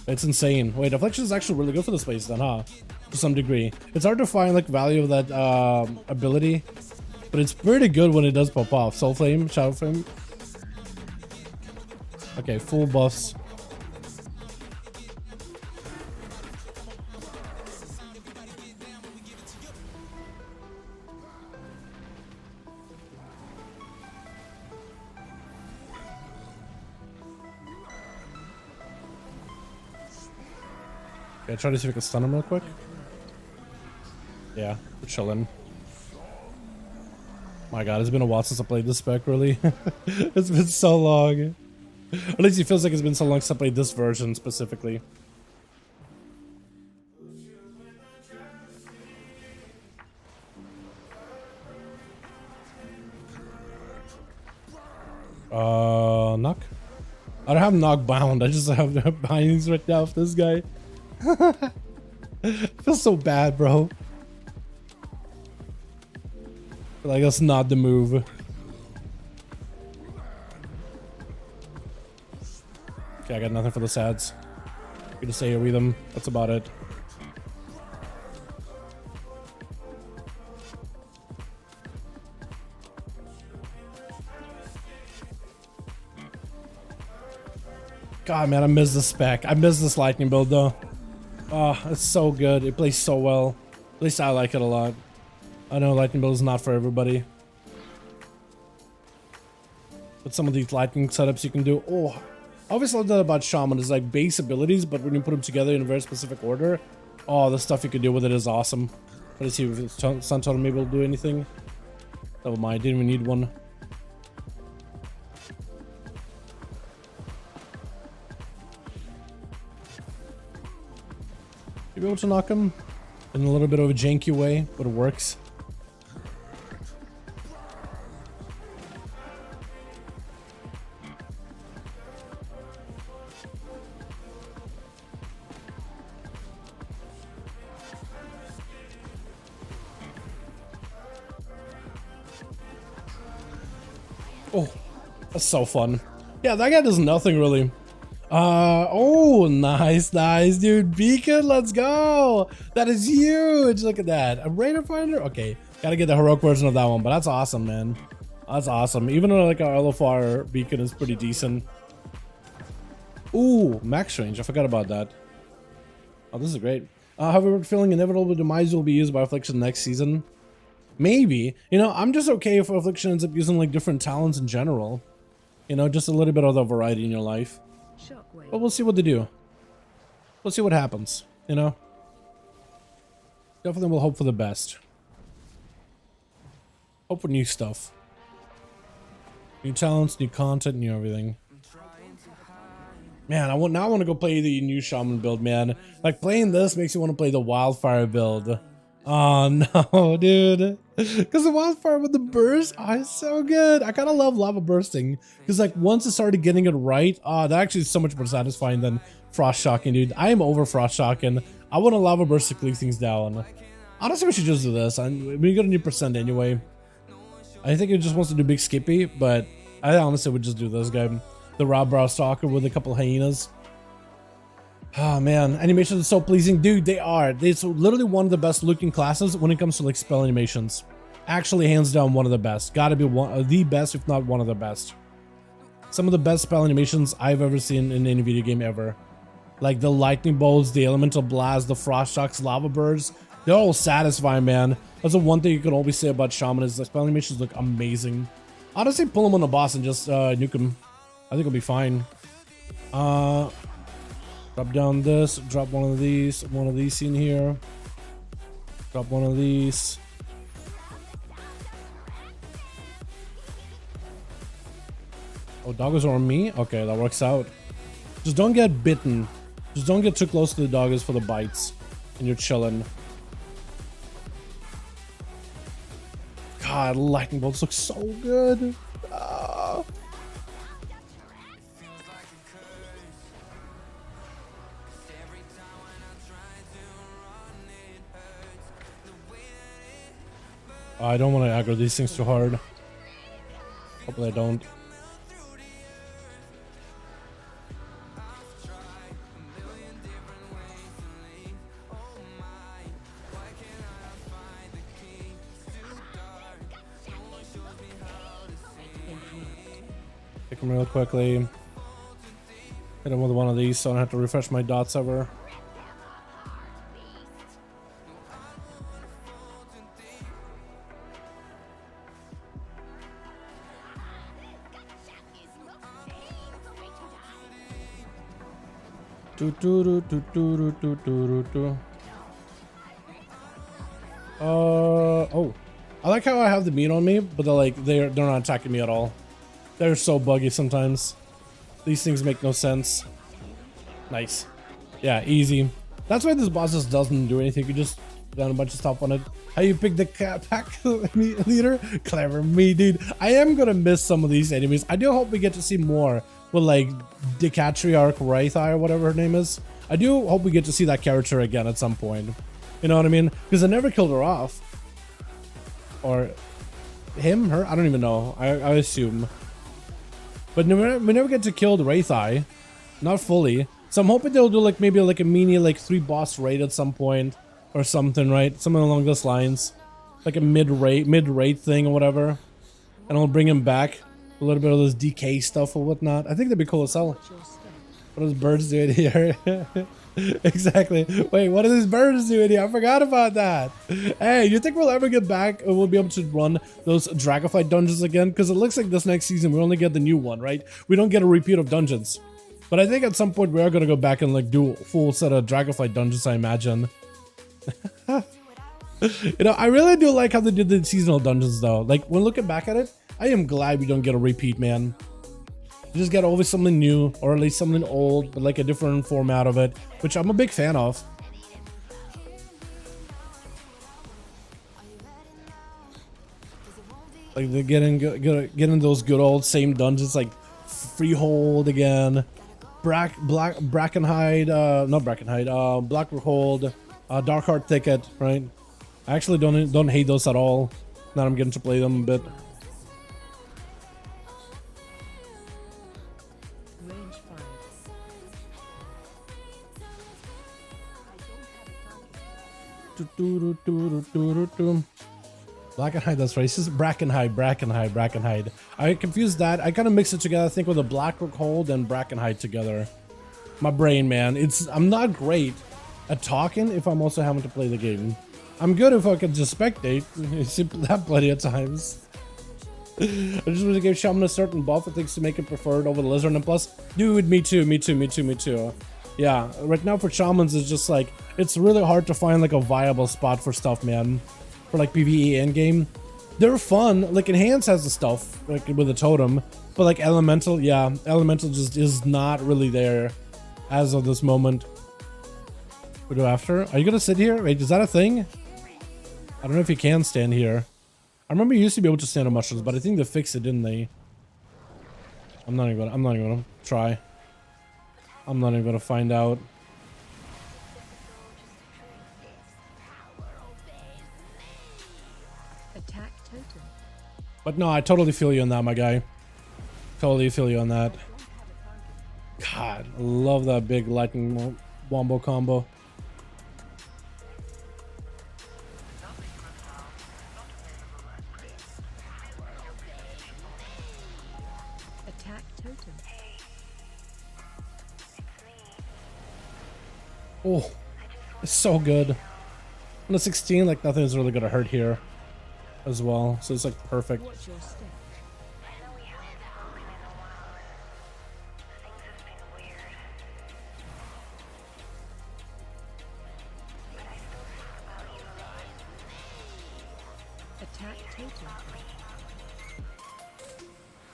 It's insane. Wait, Affliction is actually really good for this place then, huh? To some degree. It's hard to find like value of that ability. But it's pretty good when it does pop off. Soul Flame, Shadow Flame. Okay, full buffs. Okay, try to see if I can stun him real quick. Yeah, we're chilling. My god, it's been a while since I played this spec, really. It's been so long. Or at least it feels like it's been so long since I played this version specifically. Knock? I don't have knock bound, I just have bindings right now with this guy. I feel so bad, bro. But like that's not the move. Okay, I got nothing for the sads. You just say AoE them. That's about it. God, man, I miss this spec. I miss this lightning build though. Oh, it's so good. It plays so well. At least I like it a lot. I know lightning build is not for everybody. But some of these lightning setups you can do. Oh, I always love that about Shaman. It's like base abilities, but when you put them together in a very specific order, oh, the stuff you can do with it is awesome. Let's see if Sun Totem maybe will do anything. Never mind, didn't even need one. You'll be able to knock him in a little bit of a janky way, but it works. Oh, that's so fun. Yeah, that guy does nothing really. Oh, nice, dude. Beacon, let's go. That is huge. Look at that. A Raider Finder? Okay, gotta get the heroic version of that one, but that's awesome, man. That's awesome. Even though like our LFR beacon is pretty decent. Ooh, max range. I forgot about that. Oh, this is great. However, feeling inevitable demise will be used by Affliction next season. Maybe. You know, I'm just okay if Affliction ends up using like different talents in general. You know, just a little bit of the variety in your life. But we'll see what they do. We'll see what happens, you know? Definitely will hope for the best. Hope for new stuff. New talents, new content, new everything. Man, now I want to go play the new Shaman build, man. Like, playing this makes you want to play the Wildfire build. Oh, no, dude. Because the Wildfire with the burst, oh, it's so good. I kind of love lava bursting. Because, like, once I started getting it right, that actually is so much more satisfying than Frost Shocking, dude. I am over Frost Shocking. I want a lava burst to cleave things down. Honestly, we should just do this. We got a new percent anyway. I think it just wants to do big skippy, but I honestly would just do this guy. The Rob Brow Stalker with a couple hyenas. Oh man, animations are so pleasing. Dude, they are. It's literally one of the best looking classes when it comes to like spell animations. Actually, hands down, one of the best. Gotta be one of the best, if not one of the best. Some of the best spell animations I've ever seen in any video game ever. Like the lightning bolts, the elemental blast, the frost shocks, lava birds. They're all satisfying, man. That's the one thing you can always say about Shaman is the spell animations look amazing. Honestly, pull him on the boss and just nuke him. I think it'll be fine. Drop down this, drop one of these in here. Drop one of these. Oh, doggers are on me? Okay, that works out. Just don't get bitten. Just don't get too close to the doggers for the bites. And you're chilling. God, lightning bolts look so good. I don't want to aggro these things too hard. Hopefully I don't. Pick them real quickly. Hit him with one of these so I don't have to refresh my dots ever. Oh, I like how I have the meat on me, but they're not attacking me at all. They're so buggy sometimes. These things make no sense. Nice. Yeah, easy. That's why this boss just doesn't do anything. You just done a bunch of stuff on it. How you pick the pack leader? Clever me, dude. I am gonna miss some of these enemies. I do hope we get to see more with like Decatriarch Wraitheye or whatever her name is. I do hope we get to see that character again at some point. You know what I mean? Because I never killed her off. Or him, her? I don't even know. I assume. But we never get to kill the Wraitheye. Not fully. So I'm hoping they'll do like maybe like a mini like 3 boss raid at some point. Or something, right? Something along those lines. Like a mid-raid thing or whatever. And I'll bring him back. A little bit of this DK stuff or whatnot. I think that'd be cool as hell. What are those birds doing here? Exactly. Wait, what are these birds doing here? I forgot about that. Hey, you think we'll ever get back and we'll be able to run those Dragonflight dungeons again? Because it looks like this next season we only get the new one, right? We don't get a repeat of dungeons. But I think at some point we are going to go back and like do a full set of Dragonflight dungeons, I imagine. You know, I really do like how they did the seasonal dungeons though. Like when looking back at it, I am glad we don't get a repeat, man. You just get always something new, or at least something old, but like a different format of it, which I'm a big fan of. Like they're getting those good old same dungeons, like Freehold again, Brackenhide, not Brackenhide, Blackhold, Darkheart Thicket, right? I actually don't hate those at all. Now I'm getting to play them a bit. Brackenhide, that's racist. Brackenhide. I confused that. I kind of mixed it together, I think, with a Blackhold and Brackenhide together. My brain, man. I'm not great at talking if I'm also having to play the game. I'm good if I can just spectate. Simply that plenty of times. I just wish they gave Shaman a certain buff, it takes to make it preferred over the Lizard, and plus, dude, me too. Yeah, right now for Shamans, it's just like, it's really hard to find like a viable spot for stuff, man. For like PvE endgame. They're fun, like Enhance has the stuff, like with a totem, but like Elemental, yeah, Elemental just is not really there as of this moment. We do after? Are you gonna sit here? Wait, is that a thing? I don't know if you can stand here. I remember you used to be able to stand on mushrooms, but I think they fixed it, didn't they? I'm not even gonna try. I'm not even gonna find out. Attack totem. But no, I totally feel you on that, my guy. Totally feel you on that. God, I love that big lightning wombo combo. Attack totem. Oh, it's so good. On the 16, like nothing's really gonna hurt here as well. So it's like perfect. Watch your step. Attack totem.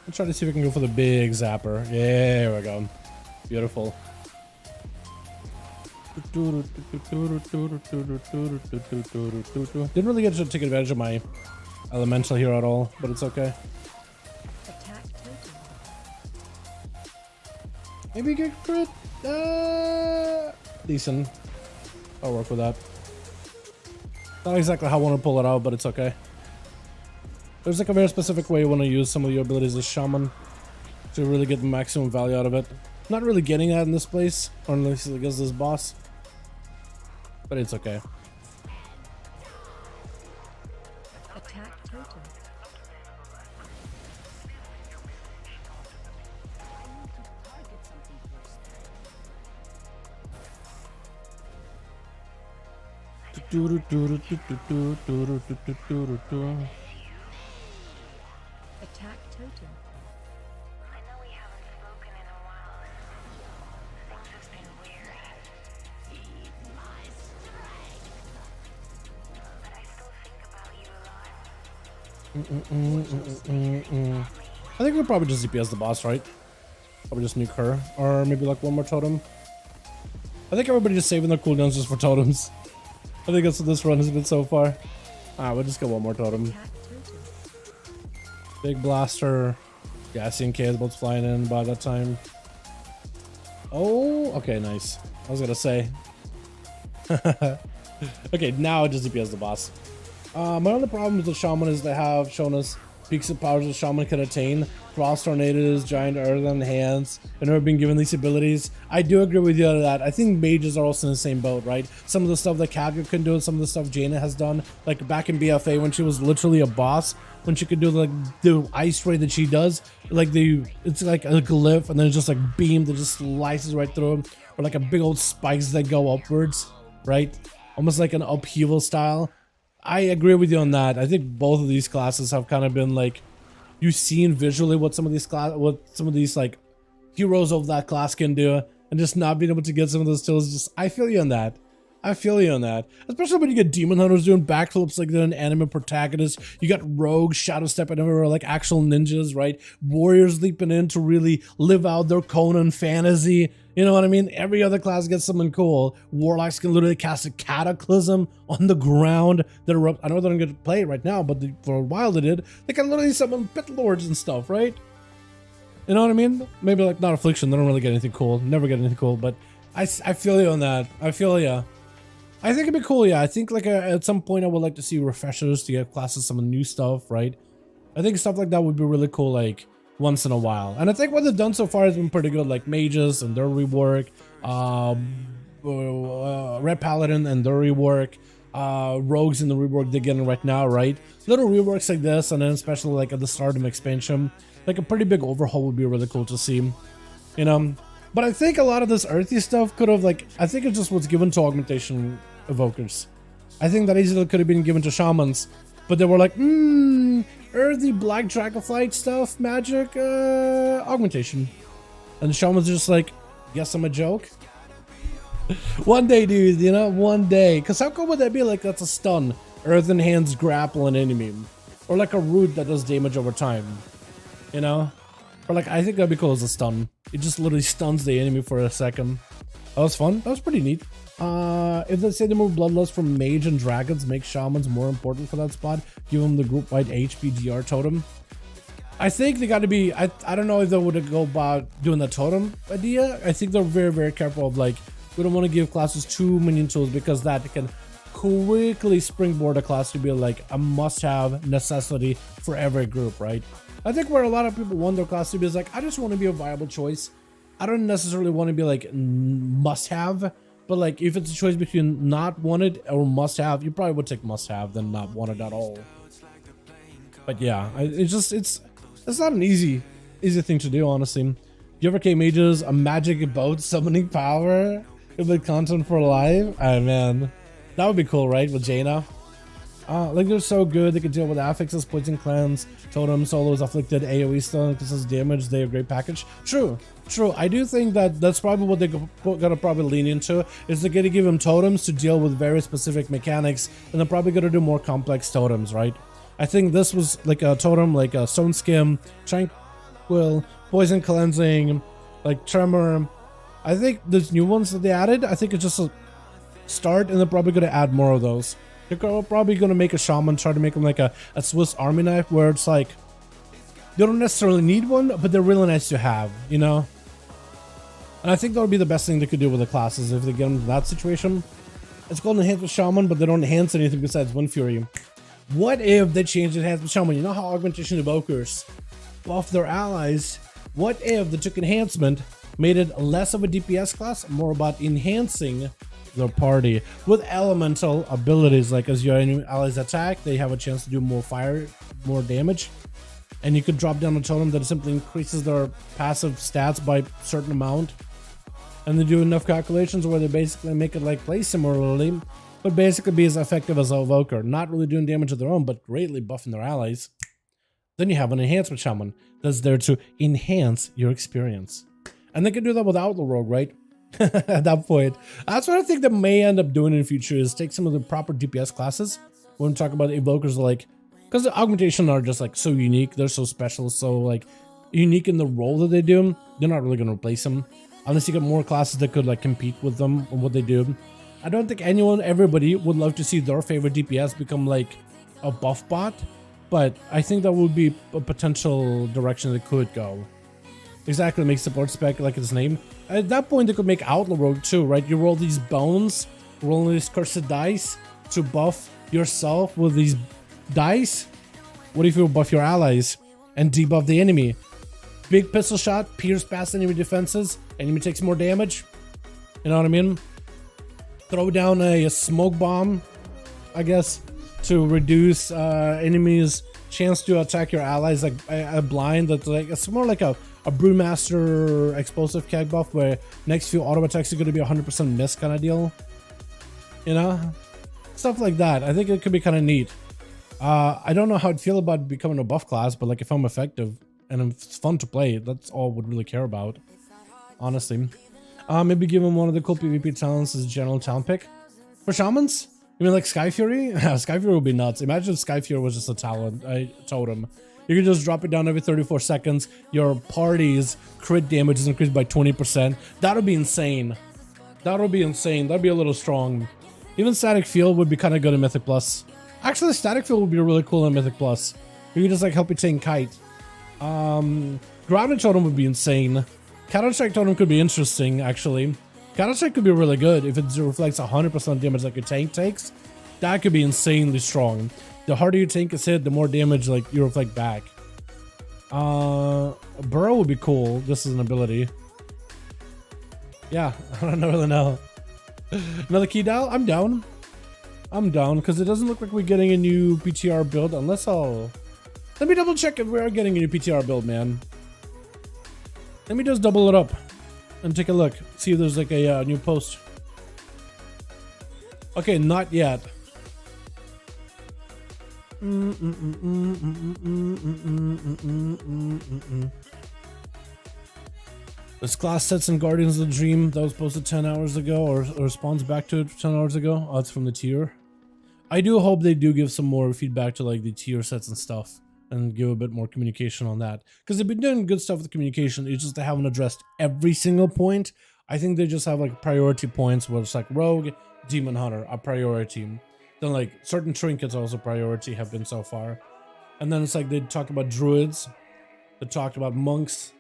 Let's try to see if we can go for the big zapper. Yeah, there we go. Beautiful. Didn't really get to take advantage of my elemental here at all, but it's okay. Attack totem. Maybe get crit. Decent. I'll work with that. Not exactly how I want to pull it out, but it's okay. There's like a very specific way you want to use some of your abilities as Shaman to really get the maximum value out of it. Not really getting that in this place, or unless against this boss. But it's okay. Attack totem. Attack totem. I know we haven't spoken in a while. Things have been weird. But I still think about you a lot. I think we'll probably just DPS the boss, right? Probably just nuke her. Or maybe like one more totem. I think everybody just saving their cooldowns just for totems. I think that's what this run has been so far. We'll just get one more totem. Attack totem. Big blaster. Yeah, I seen K-boats flying in by that time. Oh, okay, nice. I was gonna say. Okay, now it just DPS the boss. My only problem with the Shaman is they have shown us peaks of powers the Shaman can attain. Frost Tornadoes, Giant Earthen Hands, and never been given these abilities. I do agree with you on that. I think mages are also in the same boat, right? Some of the stuff that Kaga can do, some of the stuff Jaina has done, like back in BFA when she was literally a boss, when she could do like the ice ray that she does, like it's like a glyph and then it's just like beam that just slices right through them, or like a big old spikes that go upwards, right? Almost like an upheaval style. I agree with you on that. I think both of these classes have kind of been like, you've seen visually what some of these like heroes of that class can do, and just not being able to get some of those tools. Just I feel you on that. I feel you on that. Especially when you get demon hunters doing backflips like they're an anime protagonist. You got rogues shadow stepping over like actual ninjas, right? Warriors leaping in to really live out their Conan fantasy. You know what I mean? Every other class gets something cool. Warlocks can literally cast a cataclysm on the ground that erupt. I know they don't get to play it right now, but for a while they did. They can literally summon pit lords and stuff, right? You know what I mean? Maybe like not affliction. They don't really get anything cool. Never get anything cool. But I feel you on that. I feel ya. I think it'd be cool. Yeah, I think like at some point I would like to see refreshers to get classes some new stuff, right? I think stuff like that would be really cool. Like once in a while. And I think what they've done so far has been pretty good, like mages and their rework, Red Paladin and their rework, rogues in the rework they're getting right now, right? Little reworks like this, and then especially like at the start of an expansion, like a pretty big overhaul would be really cool to see, you know? But I think a lot of this earthy stuff could have like, I think it just was given to augmentation evokers. I think that easily could have been given to shamans, but they were like, earthy black Dragonflight stuff, magic, augmentation. And the shaman's just like, guess I'm a joke. One day, dude, you know, one day. Because how cool would that be? Like, that's a stun. Earthen hands grapple an enemy. Or like a root that does damage over time. You know? Or like, I think that'd be cool as a stun. It just literally stuns the enemy for a second. That was fun. That was pretty neat. If they say they move Bloodlust from Mage and Dragons, make Shamans more important for that spot, give them the group-wide HPGR totem. I think they got to be, I don't know if they would go about doing the totem idea. I think they're very, very careful of like, we don't want to give classes too many tools because that can quickly springboard a class to be like a must-have necessity for every group, right? I think where a lot of people want their class to be is like, I just want to be a viable choice. I don't necessarily want to be like must-have, but like if it's a choice between not wanted or must-have, you probably would take must-have than not wanted at all. But yeah, it's not an easy thing to do, honestly. You ever came mages a magic about summoning power with content for life? Oh man, that would be cool, right? With Jaina. Like they're so good. They can deal with affixes, poison cleanse, totem, solos, afflicted, AoE stun, because it's damage. They're a great package. True. I do think that that's probably what they're gonna probably lean into. Is they're gonna give them totems to deal with very specific mechanics, and they're probably gonna do more complex totems, right? I think this was like a totem, like a stone skim, tranquil, poison cleansing, like tremor. I think there's new ones that they added. I think it's just a start, and they're probably gonna add more of those. They're probably gonna make a shaman, try to make them like a Swiss Army knife, where it's like you don't necessarily need one, but they're really nice to have, you know. And I think that would be the best thing they could do with the classes if they get into that situation. It's called Enhance with Shaman, but they don't enhance anything besides Wind Fury. What if they changed Enhance with Shaman? You know how Augmentation Evokers buff their allies? What if they took enhancement, made it less of a DPS class, more about enhancing their party with elemental abilities? Like as your allies attack, they have a chance to do more fire, more damage. And you could drop down a totem that simply increases their passive stats by a certain amount. And they do enough calculations where they basically make it like play similarly, but basically be as effective as an evoker, not really doing damage of their own, but greatly buffing their allies. Then you have an enhancement shaman that's there to enhance your experience. And they can do that with Outlaw Rogue, right? At that point. That's what I think they may end up doing in the future, is take some of the proper DPS classes. When we talk about evokers, like, because the augmentation are just like so unique, they're so special, so like unique in the role that they do, they're not really going to replace them. Unless you get more classes that could like compete with them on what they do. I don't think everybody would love to see their favorite DPS become like a buff bot, but I think that would be a potential direction they could go. Exactly, make support spec like its name. At that point, they could make Outlaw Rogue too, right? You roll these bones, roll these cursed dice to buff yourself with these dice. What if you buff your allies and debuff the enemy? Big pistol shot, pierce past enemy defenses, enemy takes more damage. You know what I mean? Throw down a smoke bomb, I guess, to reduce enemies' chance to attack your allies, like a blind. That's like, it's more like a Brewmaster explosive keg buff where next few auto attacks are going to be 100% miss kind of deal. You know? Stuff like that. I think it could be kind of neat. I don't know how I'd feel about becoming a buff class, but like if I'm effective and if it's fun to play, that's all we'd really care about, honestly. Maybe give him one of the cool PvP talents as a general talent pick. For shamans? You mean like Sky Fury? Sky Fury would be nuts. Imagine if Sky Fury was just a talent, a totem. You could just drop it down every 34 seconds. Your party's crit damage is increased by 20%. That would be insane. That would be insane. That'd be a little strong. Even Static Field would be kind of good in Mythic Plus. Actually, Static Field would be really cool in Mythic Plus. You could just like help you tank Kite. Grounded Totem would be insane. Counter Strike Totem could be interesting, actually. Counter Strike could be really good if it reflects 100% damage like your tank takes. That could be insanely strong. The harder your tank is hit, the more damage like you reflect back. Burrow would be cool. This is an ability. Yeah, I don't really know. Another key dial? I'm down. I'm down because it doesn't look like we're getting a new PTR build unless I'll... Let me double check if we are getting a new PTR build, man. Let me just double it up and take a look. See if there's like a new post. Okay, not yet. This class sets in Guardians of the Dream that was posted 10 hours ago, or responds back to it 10 hours ago. Oh, it's from the tier. I do hope they do give some more feedback to like the tier sets and stuff, and give a bit more communication on that. Because they've been doing good stuff with communication, it's just they haven't addressed every single point. I think they just have like priority points where it's like Rogue, Demon Hunter, a priority. Then like certain trinkets also priority have been so far. And then it's like they talk about druids, they talked about monks.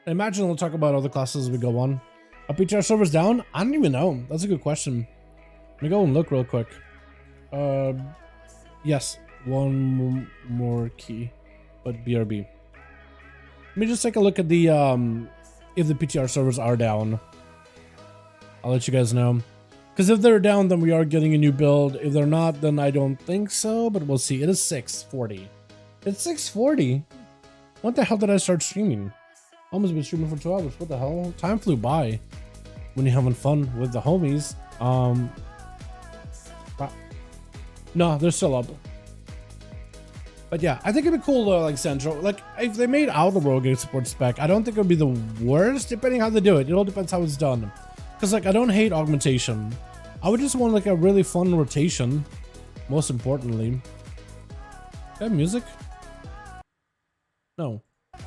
I imagine they'll talk about other classes as we go on. Are PTR servers down? I don't even know. That's a good question. Let me go and look real quick. Yes, one more key, but BRB. Let me just take a look at the if the PTR servers are down. I'll let you guys know. Because if they're down, then we are getting a new build. If they're not, then I don't think so, but we'll see. It is 6:40. It's 6:40. What the hell did I start streaming? Almost been streaming for 2 hours. What the hell? Time flew by when you're having fun with the homies. No, they're still up. But yeah, I think it'd be cool to like Central. Like if they made out the Rogue support spec, I don't think it would be the worst depending how they do it. It all depends how it's done. Because like I don't hate augmentation. I would just want like a really fun rotation. Most importantly. Do I have music? No. I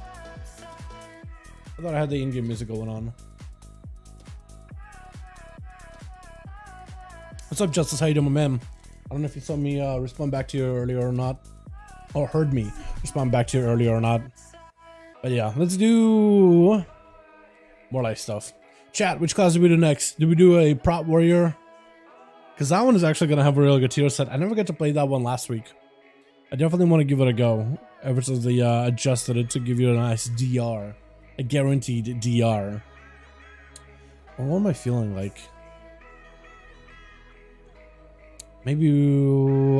thought I had the in-game music going on. What's up, Justice? How you doing, my man? I don't know if you saw me respond back to you earlier or not. Or heard me respond back to you earlier or not. But yeah, let's do more life stuff. Chat, which class do we do next? Do we do a prop warrior? Because that one is actually going to have a really good tier set. I never got to play that one last week. I definitely want to give it a go. Ever since they adjusted it to give you a nice DR. A guaranteed DR. Well, what am I feeling like? Maybe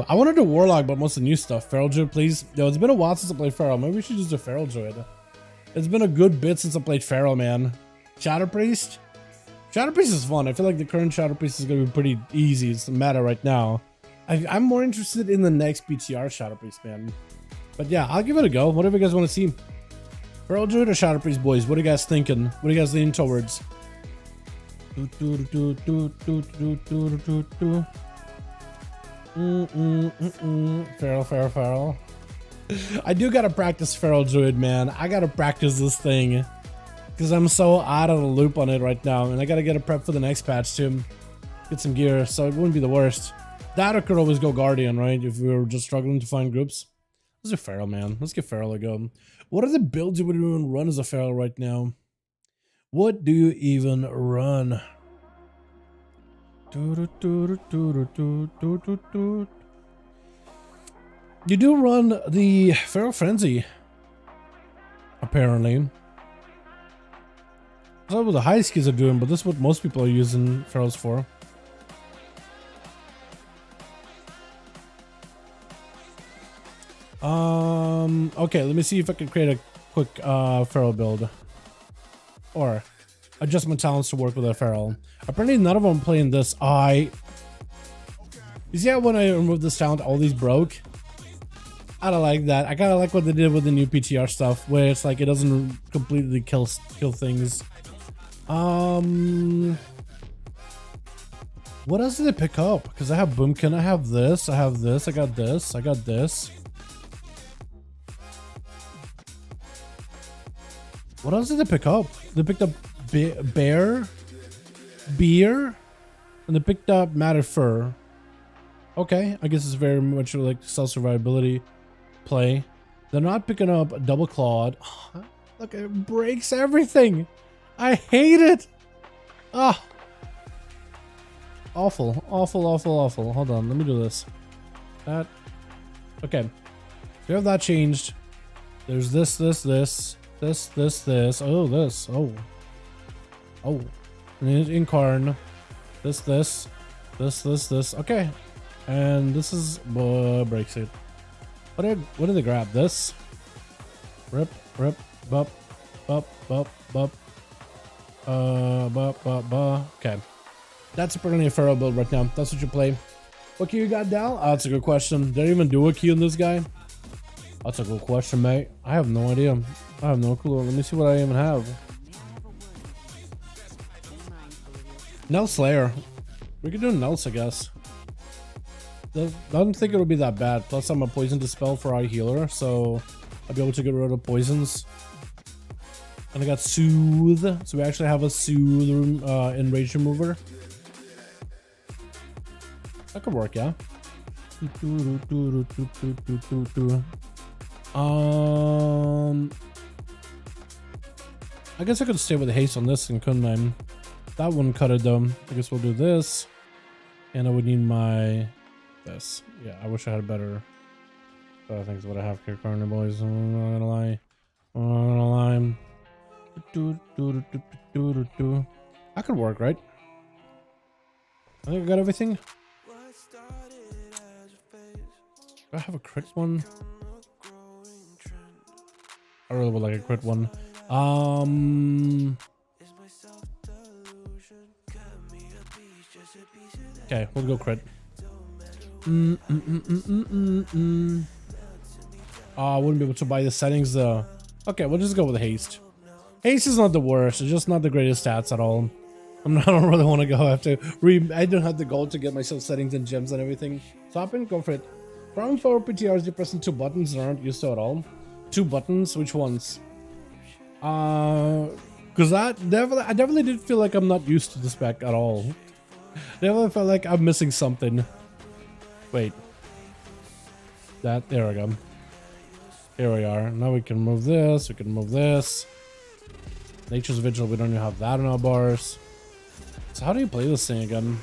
I want to do Warlock, but most of the new stuff. Feral Druid, please. Yo, it's been a while since I played Feral. Maybe we should just do Feral Druid. It's been a good bit since I played Feral, man. Shadow Priest? Shadow Priest is fun. I feel like the current Shadow Priest is going to be pretty easy. It's the meta right now. I'm more interested in the next PTR Shadow Priest, man. But yeah, I'll give it a go. Whatever you guys want to see. Feral Druid or Shadow Priest, boys? What are you guys thinking? What are you guys leaning towards? Feral. I do gotta practice Feral Druid, man. I gotta practice this thing. Because I'm so out of the loop on it right now. And I gotta get a prep for the next patch too. Get some gear, so it wouldn't be the worst. That or could always go Guardian, right? If we were just struggling to find groups. Let's do Feral, man. Let's give Feral a go. What are the builds you would even run as a Feral right now? What do you even run? You do run the Feral Frenzy, apparently. That's not what the high skills are doing, but this is what most people are using Ferals for. Okay, let me see if I can create a quick Feral build. Or adjust my talents to work with a Feral. Apparently none of them are playing this. You see how when I removed this talent, all these broke? I don't like that. I kind of like what they did with the new PTR stuff, where it's like it doesn't completely kill things. What else did they pick up? Because I have Boomkin, I have this, I have this, I got this, I got this. What else did they pick up? They picked up beer, and they picked up matted fur. Okay, I guess it's very much like self-survivability play. They're not picking up double clawed. Look, it breaks everything. I hate it. Ah, awful, awful, awful, awful. Hold on, let me do this. That. Okay, we have that changed. There's this. Oh, this. Oh. And incarn. This. Okay. And this is breaks it. What did they grab? This. Rip, bup. Okay. That's apparently a Feral build right now. That's what you play. What Q you got, Dal? Oh, that's a good question. Did I even do a Q in this guy? That's a good question, mate. I have no idea. I have no clue. Let me see what I even have. Nell Slayer. We could do Nels, I guess. I don't think it would be that bad. Plus, I'm a poison dispel for our healer, so I'll be able to get rid of poisons. And I got Soothe, so we actually have a Soothe Enrage remover. That could work, yeah. I guess I could stay with the haste on this one, couldn't I? That one cut it though. I guess we'll do this. And I would need my this. Yeah, I wish I had better. I think is what I have here currently, boys. I'm not gonna lie. I'm not gonna lie. That could work, right? I think I got everything. Do I have a crit one? I really would like a crit one. Okay, we'll go crit. I wouldn't be able to buy the settings though. Okay, we'll just go with haste. Haste is not the worst. It's just not the greatest stats at all. I don't really want to go. I have to I don't have the goal to get myself settings and gems and everything. So hop in, go for it. From for PTRs, you're pressing 2 buttons that aren't used to at all. 2 buttons, which ones? Because I definitely did feel like I'm not used to the spec at all. Definitely felt like I'm missing something. Wait. There we go. Here we are. Now we can move this. We can move this. Nature's Vigil. We don't even have that in our bars. So how do you play this thing again?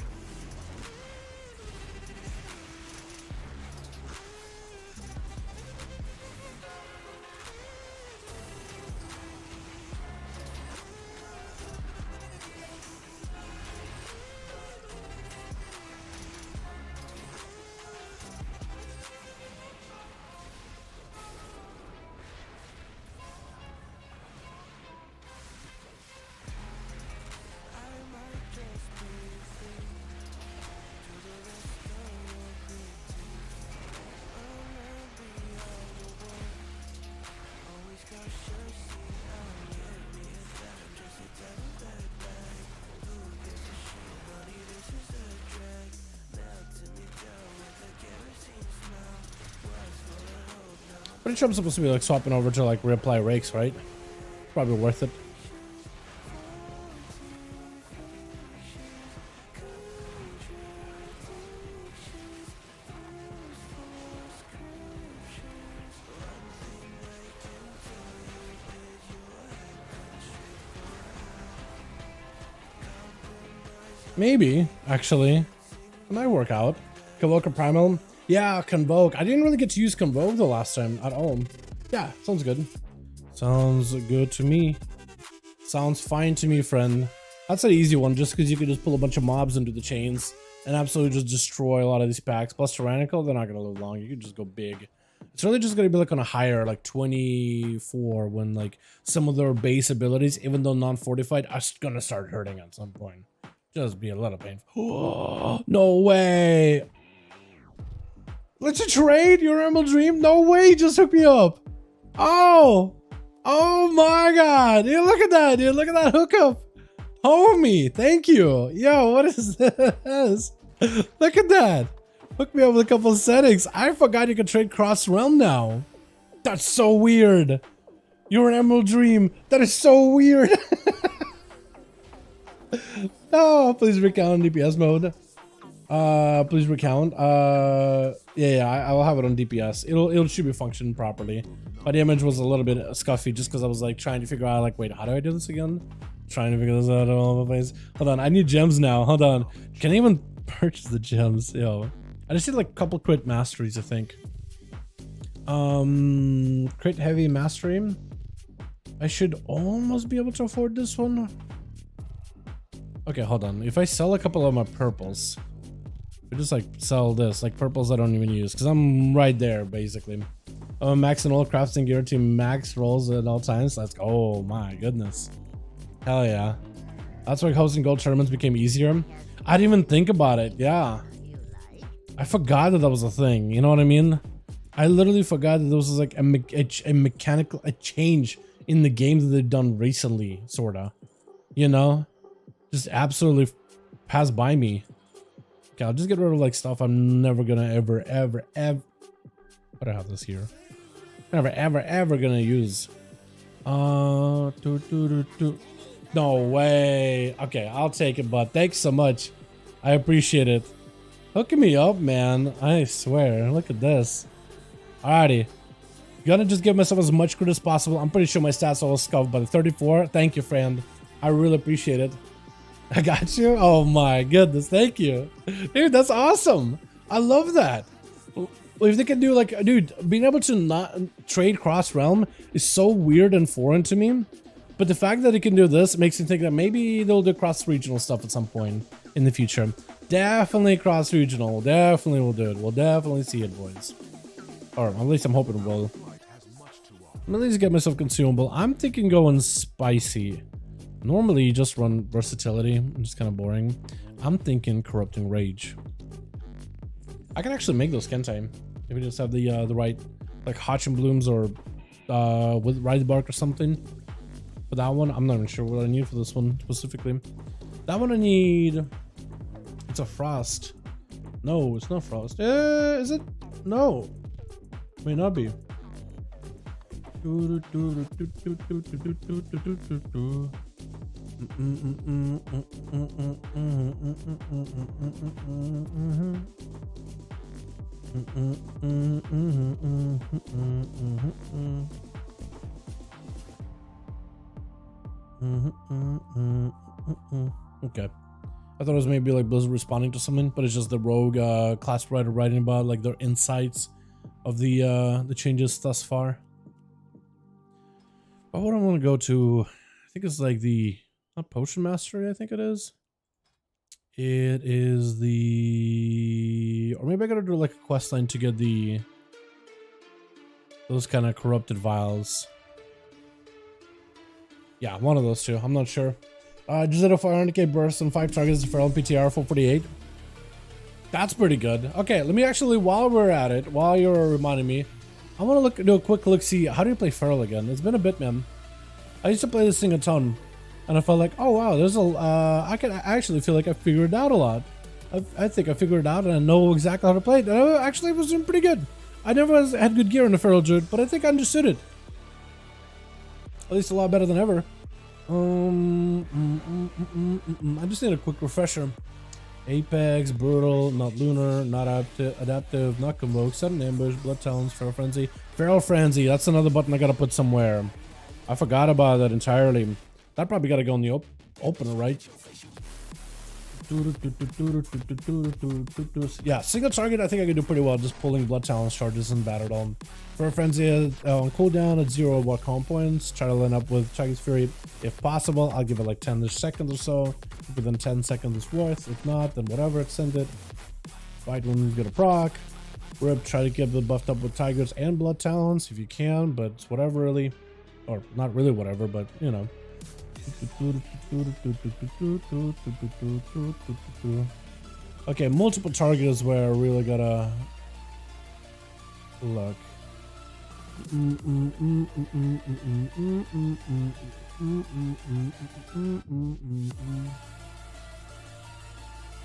Pretty sure I'm supposed to be like swapping over to like reapply rakes, right? Probably worth it. Maybe, actually. Can I work out? Convoke a Primal? Yeah, Convoke. I didn't really get to use Convoke the last time at all. Yeah, sounds good. Sounds good to me. Sounds fine to me, friend. That's an easy one, just because you can just pull a bunch of mobs into the chains and absolutely just destroy a lot of these packs. Plus Tyrannical, they're not going to live long. You can just go big. It's really just going to be like on a higher, like 24, when like some of their base abilities, even though non-fortified, are going to start hurting at some point. Just be a little painful. No way. Let's you trade your Emerald Dream? No way, he just hooked me up. Oh my god. Dude, look at that, dude. Look at that hookup. Homie, thank you. Yo, what is this? Look at that. Hook me up with a couple of settings. I forgot you could trade cross realm now. That's so weird. You're an Emerald Dream. That is so weird. Oh, please recount DPS mode. Please recount. Yeah, I will have it on DPS. It should be functioning properly. My damage was a little bit scuffy just because I was like trying to figure out like, wait, how do I do this again? Trying to figure this out all over the place. Hold on, I need gems now. Hold on. Can I even purchase the gems? Yo, I just need like a couple crit masteries, I think. Crit heavy mastery. I should almost be able to afford this one. Okay, hold on. If I sell a couple of my purples, we just like sell this, like purples I don't even use, because I'm right there basically. Max and all crafting gear to max rolls at all times. Let's go. Oh my goodness. Hell yeah. That's why hosting gold tournaments became easier. I didn't even think about it. Yeah. I forgot that that was a thing. You know what I mean? I literally forgot that there was like a mechanical change in the game that they've done recently, sorta. You know, just absolutely passed by me. Okay, I'll just get rid of like stuff I'm never gonna ever. But I have this here. Ever gonna use. No way. Okay, I'll take it, but thanks so much. I appreciate it. Hooking me up, man. I swear. Look at this. Alrighty. Gonna just give myself as much credit as possible. I'm pretty sure my stats are all scuffed by the 34. Thank you, friend. I really appreciate it. I got you. Oh my goodness. Thank you. Dude, that's awesome. I love that. If they can do like, dude, being able to not trade cross realm is so weird and foreign to me. But the fact that they can do this makes me think that maybe they'll do cross regional stuff at some point in the future. Definitely cross regional. Definitely will do it. We'll definitely see it, boys. Or at least I'm hoping we'll. At least get myself consumable. I'm thinking going spicy. Normally you just run versatility. I'm just kind of boring. I'm thinking corrupting rage. I can actually make those, can't I? Maybe just have the right like Hotch and Blooms or with Rise Bark or something. For that one, I'm not even sure what I need for this one specifically. That one I need. It's a frost. No, it's not frost. Is it? No, may not be. Okay, I thought it was maybe like Blizzard responding to something, but it's just the rogue class writer writing about like their insights of the changes thus far. But what I want to go to, I think it's like the not potion mastery. I think it is. It is the, or maybe I gotta do like a quest line to get the those kind of corrupted vials. Yeah, one of those two. I'm not sure. Just did a 400k burst and 5 targets for PTR 448. That's pretty good. Okay, let me actually, while we're at it, while you're reminding me, I want to do a quick look, see how do you play Feral again. It's been a bit, man. I used to play this thing a ton, and I felt like, oh wow, there's a. I actually feel like I figured it out a lot. I think I figured it out, and I know exactly how to play it. And I actually was doing pretty good. I never had good gear in the Feral Druid, but I think I understood it. At least a lot better than ever. I just need a quick refresher. Apex, Brutal, not Lunar, not Adaptive, not Convoke, Sudden Ambush, Blood Talons, Feral Frenzy. Feral Frenzy, that's another button I gotta put somewhere. I forgot about that entirely. That probably gotta go in the opener, right? Yeah, single target, I think I can do pretty well just pulling Blood Talons charges and bad at all. Feral Frenzy on cooldown at 0 war comp points. Try to line up with Dragon's Fury if possible. I'll give it like 10 seconds or so. Within 10 seconds is worth. If not, then whatever, extend it. Fight when you get a proc. Rip, try to get the buffed up with Tigers and Blood Talons if you can, but it's whatever really. Or not really whatever, but you know. Okay, multiple targets where I really gotta look.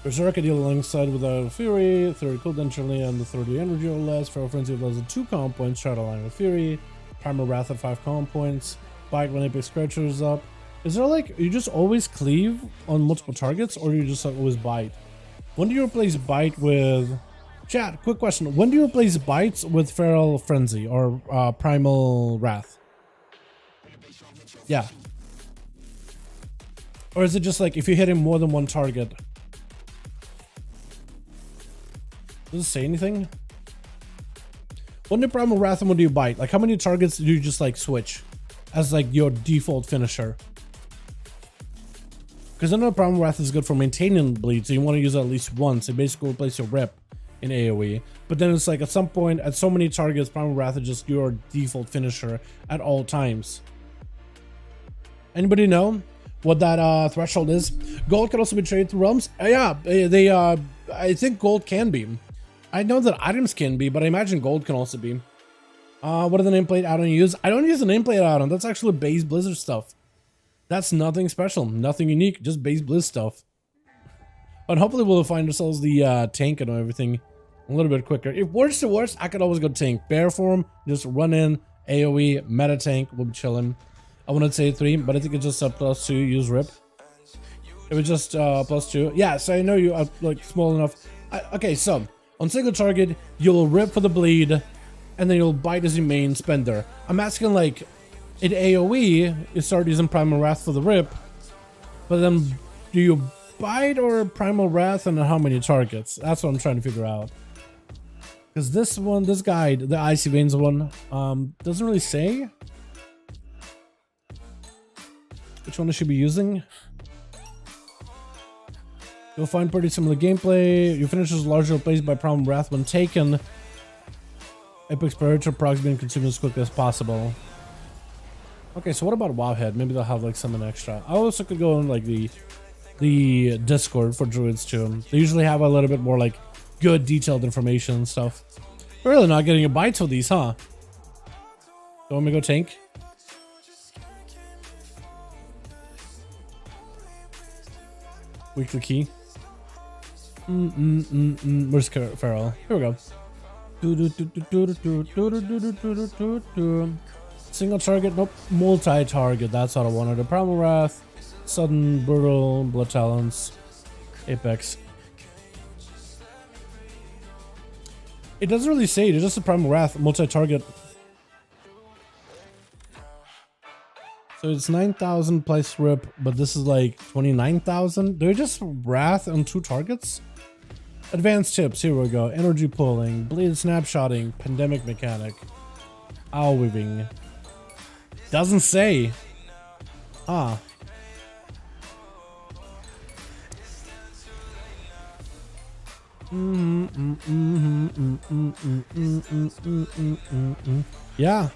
Berserker deal alongside without Fury, 30 cooldown generally, and the 30 energy or less. Feral Frenzy less than 2 comp points, try to align with Fury. Primal Wrath at 5 comp points. Bite when Apex Scratcher is up. Is there like, you just always cleave on multiple targets, or you just always bite? When do you replace bite with... Chat, quick question. When do you replace bites with Feral Frenzy or Primal Wrath? Yeah. Or is it just like if you're hitting more than one target? Does it say anything? When do Primal Wrath and when do you bite? Like how many targets do you just like switch as like your default finisher? Because I know Primal Wrath is good for maintaining bleed, so you want to use it at least once. It basically replaces your rep in AoE. But then it's like at some point, at so many targets, Primal Wrath is just your default finisher at all times. Anybody know what that threshold is? Gold can also be traded through realms. Yeah, I think gold can be. I know that items can be, but I imagine gold can also be. What are the nameplate add-on you use? I don't use the nameplate add-on. That's actually base Blizzard stuff. That's nothing special, nothing unique, just base Blizz stuff. But hopefully we'll find ourselves the tank and everything a little bit quicker. If worst to worst, I could always go tank. Bear form, just run in, AoE, meta tank, we'll be chilling. I wanted to say 3, but I think it's just +2, use rip. It was just +2. Yeah, so I know you are like small enough. Okay, so on single target, you'll rip for the bleed, and then you'll bite as your main spender. I'm asking like, in AoE, you start using Primal Wrath for the rip, but then do you bite or Primal Wrath and how many targets? That's what I'm trying to figure out. Because this one, this guide, the Icy Veins one, doesn't really say which one I should be using. You'll find pretty similar gameplay. Your finishes largely replaced by Primal Wrath when taken. Epic Spiritual procs being consumed as quickly as possible. Okay, so what about Wowhead? Maybe they'll have like something extra. I also could go on like the Discord for Druids too. They usually have a little bit more like good detailed information and stuff. We're really not getting a bite for these, huh? Do you want me to go tank? Weekly key. Where's Feral? Here we go. Single target, nope. Multi-target, that's what I wanted. A Primal Wrath, Sudden, Brutal, Blood Talons, Apex. It doesn't really say, it's just a Primal Wrath, multi-target. So it's 9,000 plus rip, but this is like 29,000. They're just Wrath on 2 targets? Advanced tips, here we go. Energy pulling, bleed snapshotting, pandemic mechanic, owl weaving. Doesn't say. Ah. Yeah.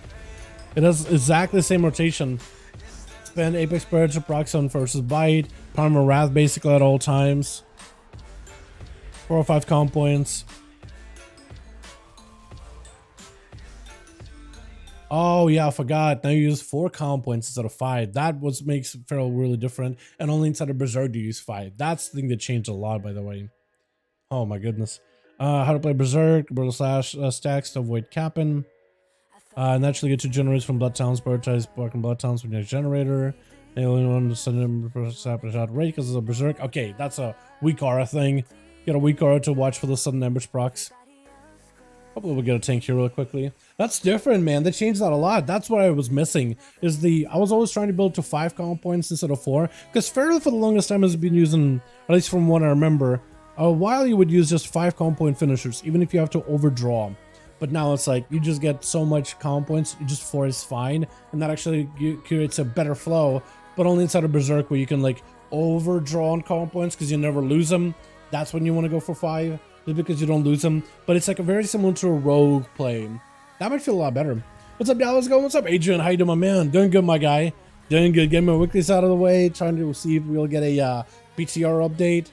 It has exactly the same rotation. Spend Apex Spiritual procs on versus bite, Primal Wrath basically at all times. 4 or 5 comp points. Oh yeah, I forgot. Now you use 4 comp points instead of 5. That was makes Feral really different. And only inside of Berserk do you use 5. That's the thing that changed a lot, by the way. Oh my goodness. How to play Berserk, Brutal Slash stacks to avoid capping. Naturally get 2 generators from Blood Talons, prioritize Bark and Blood Talons with your generator. They only want to send him for shot rate because it's a Berserk. Okay, that's a weak aura thing. Get a weak aura to watch for the sudden ambush procs. Hopefully we'll get a tank here real quickly. That's different, man. They changed that a lot. That's what I was missing. I was always trying to build to 5 comp points instead of 4. Because Feral for the longest time has been using, at least from what I remember, a while you would use just 5 comp point finishers, even if you have to overdraw. But now it's like, you just get so much comp points, you just 4 is fine. And that actually creates a better flow. But only inside of Berserk where you can like overdraw on comp points because you never lose them. That's when you want to go for 5. Just because you don't lose them. But it's like a very similar to a rogue play. That might feel a lot better. What's up, Dallas? What's up, Adrian? How you doing, my man? Doing good, my guy. Doing good. Getting my weeklies out of the way. Trying to see if we'll get a PTR update.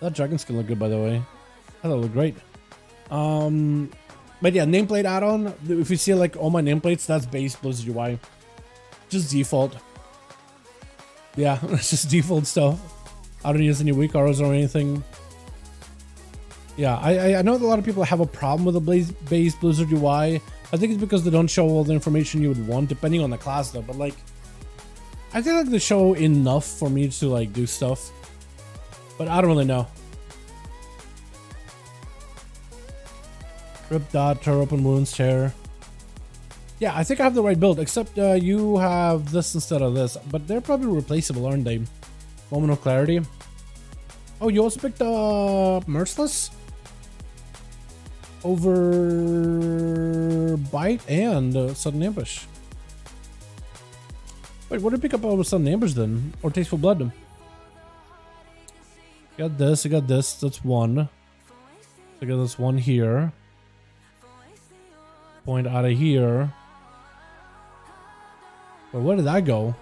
That dragon skin look good, by the way. That look great. But yeah, nameplate add-on. If you see like all my nameplates, that's base Blizzard UI. Just default. Yeah, it's just default stuff. I don't use any weak auras or anything. Yeah, I know that a lot of people have a problem with the base Blizzard UI. I think it's because they don't show all the information you would want, depending on the class though. But like, I think like they show enough for me to like do stuff. But I don't really know. Rip dot, tear open wounds, tear. Yeah, I think I have the right build, except you have this instead of this. But they're probably replaceable, aren't they? Moment of clarity. Oh, you also picked Merciless? Over Bite and Sudden Ambush. Wait, what did you pick up over Sudden Ambush then? Or Tasteful Blood? You got this, you got this, that's 1. I got this 1 here. Point out of here. But where did that go?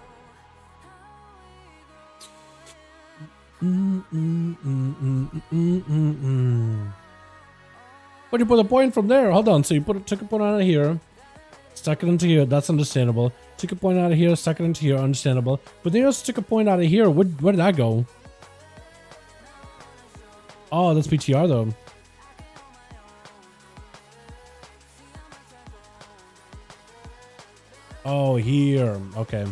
But you put a point from there. Hold on. So you took a point out of here, stuck it into here. That's understandable. Took a point out of here, stuck it into here. Understandable. But then you also took a point out of here. Where did that go? Oh, that's PTR though. Oh, here. Okay.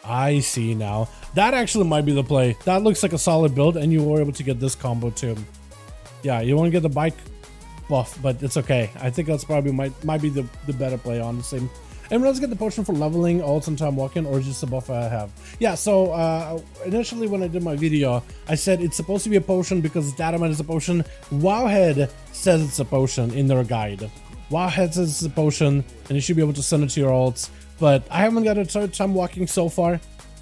I see now. That actually might be the play. That looks like a solid build, and you were able to get this combo too. Yeah, you want to get the bike buff, but it's okay. I think that's probably might be the better play, honestly. And let's get the potion for leveling, ALTS and time walking, or just the buff I have. Yeah, so initially when I did my video, I said it's supposed to be a potion because Dalaran is a potion. Wowhead says it's a potion in their guide. Wowhead says it's a potion, and you should be able to send it to your ALTS. But I haven't got a time walking so far.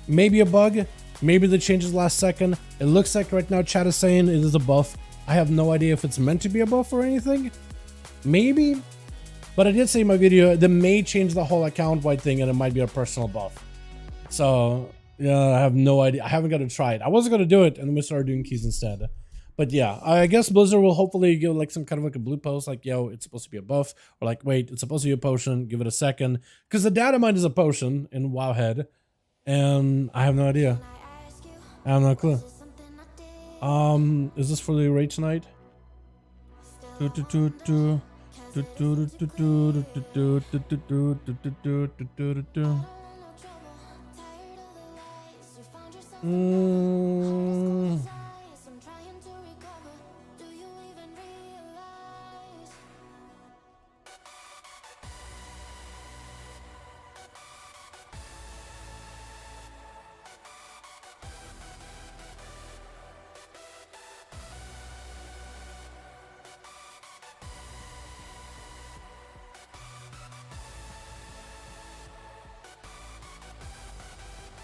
Maybe a bug. Maybe the changes last second. It looks like right now chat is saying it is a buff. I have no idea if it's meant to be a buff or anything. Maybe. But I did say in my video, they may change the whole account-wide thing and it might be a personal buff. So, yeah, I have no idea. I haven't got to try it. I wasn't going to do it, and then we started doing keys instead. But yeah, I guess Blizzard will hopefully give like some kind of like a blue post, like, yo, it's supposed to be a buff. Or like, wait, it's supposed to be a potion. Give it a second. Because the data mine is a potion in Wowhead. And I have no idea. I have no clue. Is this for the raid tonight?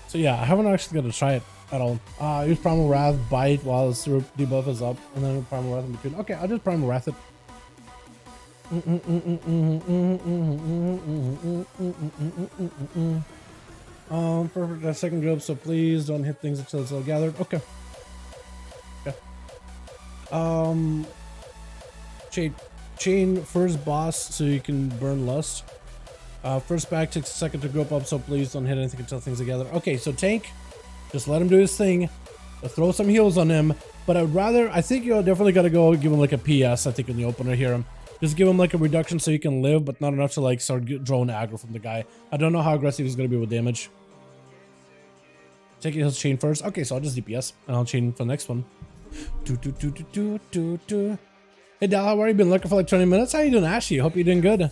So yeah, I haven't actually got to try it at all. Use Primal Wrath, bite while the syrup debuff is up, and then Primal Wrath in between. Okay, I'll just Primal Wrath it. Perfect. That second group, so please don't hit things until it's all gathered. Okay. Okay. Chain first boss so you can burn lust. First back takes a second to group up, so please don't hit anything until things are gathered. Okay, so tank, just let him do his thing. Throw some heals on him, but I think you'll definitely gotta go give him like a PS, I think, in the opener here. Just give him like a reduction so he can live, but not enough to like start drawing aggro from the guy. I don't know how aggressive he's gonna be with damage. Take his chain first. Okay, so I'll just DPS, and I'll chain for the next one. Hey Dal, how are you? Been looking for like 20 minutes? How you doing, Ashy? Hope you're doing good.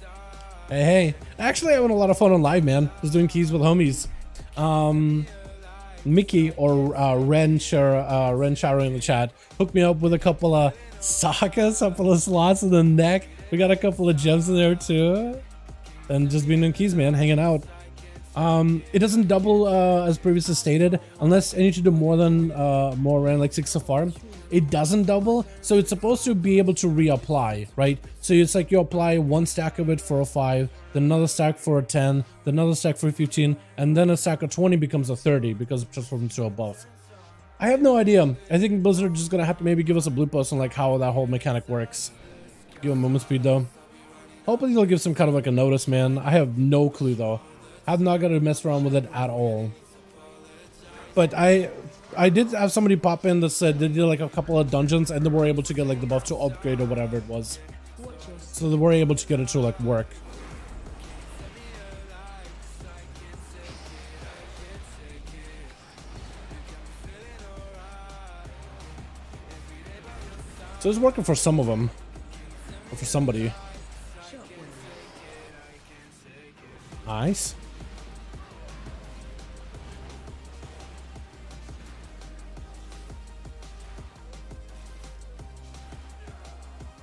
Hey. Actually, I had a lot of fun on live, man. Just doing keys with homies. Mickey or Ren Sharo in the chat hooked me up with a couple of Sakas, a couple of slots in the neck. We got a couple of gems in there too. And just being doing keys, man, hanging out. It doesn't double as previously stated unless I need to do more than more around like 6 so far. It doesn't double, so it's supposed to be able to reapply, right? So it's like you apply one stack of it for a 5, then another stack for a 10, then another stack for a 15, and then a stack of 20 becomes a 30 because it transforms into a buff. I have no idea. I think Blizzard is just gonna have to maybe give us a blue post on like how that whole mechanic works. Give them movement speed though. Hopefully they'll give some kind of like a notice, man. I have no clue though. I've not got to mess around with it at all. But I did have somebody pop in that said they did like a couple of dungeons and they were able to get like the buff to upgrade or whatever it was. So they were able to get it to like work. So it's working for some of them. Or for somebody. Nice.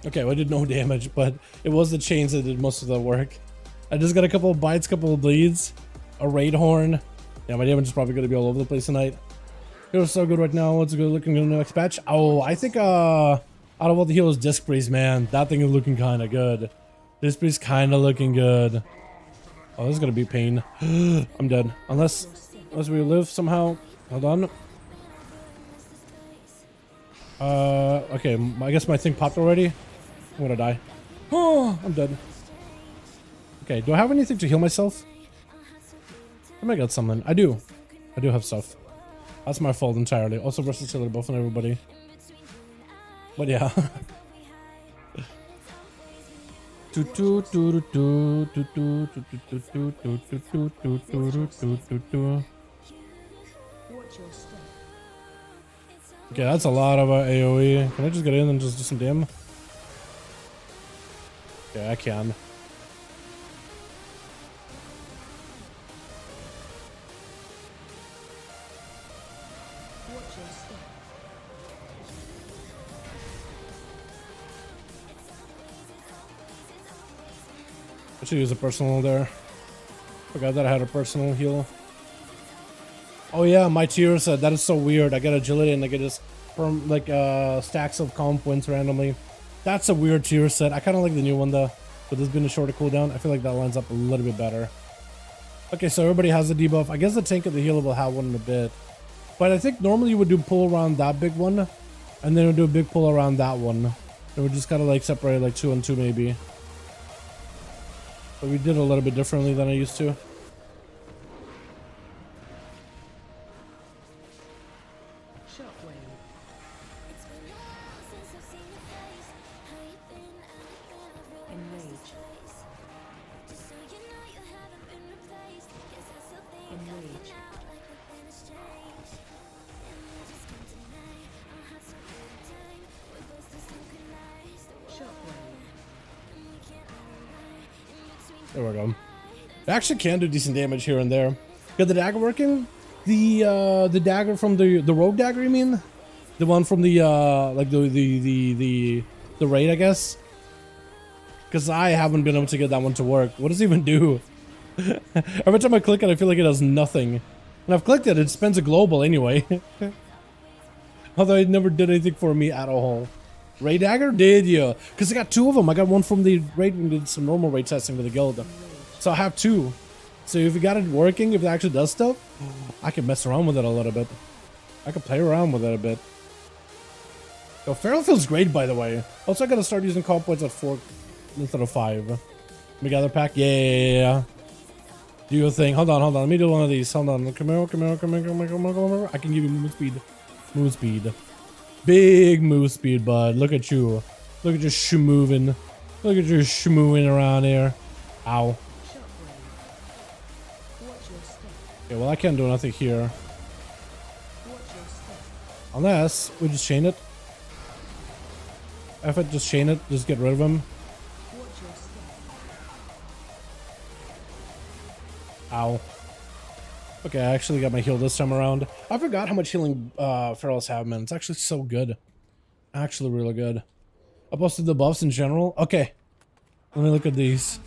Okay, well, I did no damage, but it was the chains that did most of the work. I just got a couple of bites, couple of bleeds, a raid horn. Yeah, my damage is probably going to be all over the place tonight. It was so good right now. What's good looking in the next patch? Oh, I think out of all the healers, Disc Breeze, man, that thing is looking kind of good. Disc Breeze kind of looking good. Oh, this is going to be pain. I'm dead. Unless we live somehow. Hold on. Okay, I guess my thing popped already. I'm gonna die. Oh, I'm dead. Okay, do I have anything to heal myself? I might got something. I do. I do have stuff. That's my fault entirely. Also versatility buff on everybody. But yeah. Okay, that's a lot of AoE. Can I just get in and just do some damage? Okay, I can. I should use a personal there. Forgot that I had a personal heal. Oh yeah, my tier set. That is so weird. I get agility and I get this from like stacks of comp points randomly. That's a weird tier set. I kind of like the new one though. But there's been a shorter cooldown. I feel like that lines up a little bit better. Okay, so everybody has a debuff. I guess the tank and the healer will have one in a bit. But I think normally you would do pull around that big one. And then we'll do a big pull around that one. And we just kind of like separate like 2 and 2 maybe. But we did a little bit differently than I used to. There we go. I actually can do decent damage here and there. Got the dagger working? The dagger from the rogue dagger, you mean? The one from the like the raid, I guess. Because I haven't been able to get that one to work. What does it even do? Every time I click it, I feel like it does nothing. And I've clicked it, it spends a global anyway. Although it never did anything for me at all. Raid dagger? Did you? Because I got 2 of them. I got one from the raid when we did some normal raid testing with the guild. So I have 2. So if you got it working, if it actually does stuff, I can mess around with it a little bit. I can play around with it a bit. Yo, Feral feels great, by the way. Also, I gotta start using comp points at 4 instead of 5. Let me gather pack. Yeah. Do your thing. Hold on. Let me do one of these. Hold on. Come here. I can give you movement speed. Movement speed. Big move speed, bud. Look at you. Look at you shmoving. Look at you shmooing around here. Ow. Okay, well, I can't do nothing here. Unless we just chain it. If I just chain it, just get rid of him. Ow. Okay, I actually got my heal this time around. I forgot how much healing Ferals have, man. It's actually so good. Actually really good. I posted the buffs in general. Okay. Let me look at these.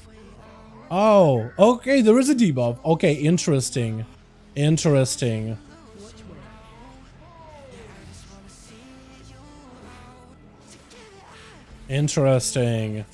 Oh, okay, there is a debuff. Okay, interesting. Interesting. Interesting.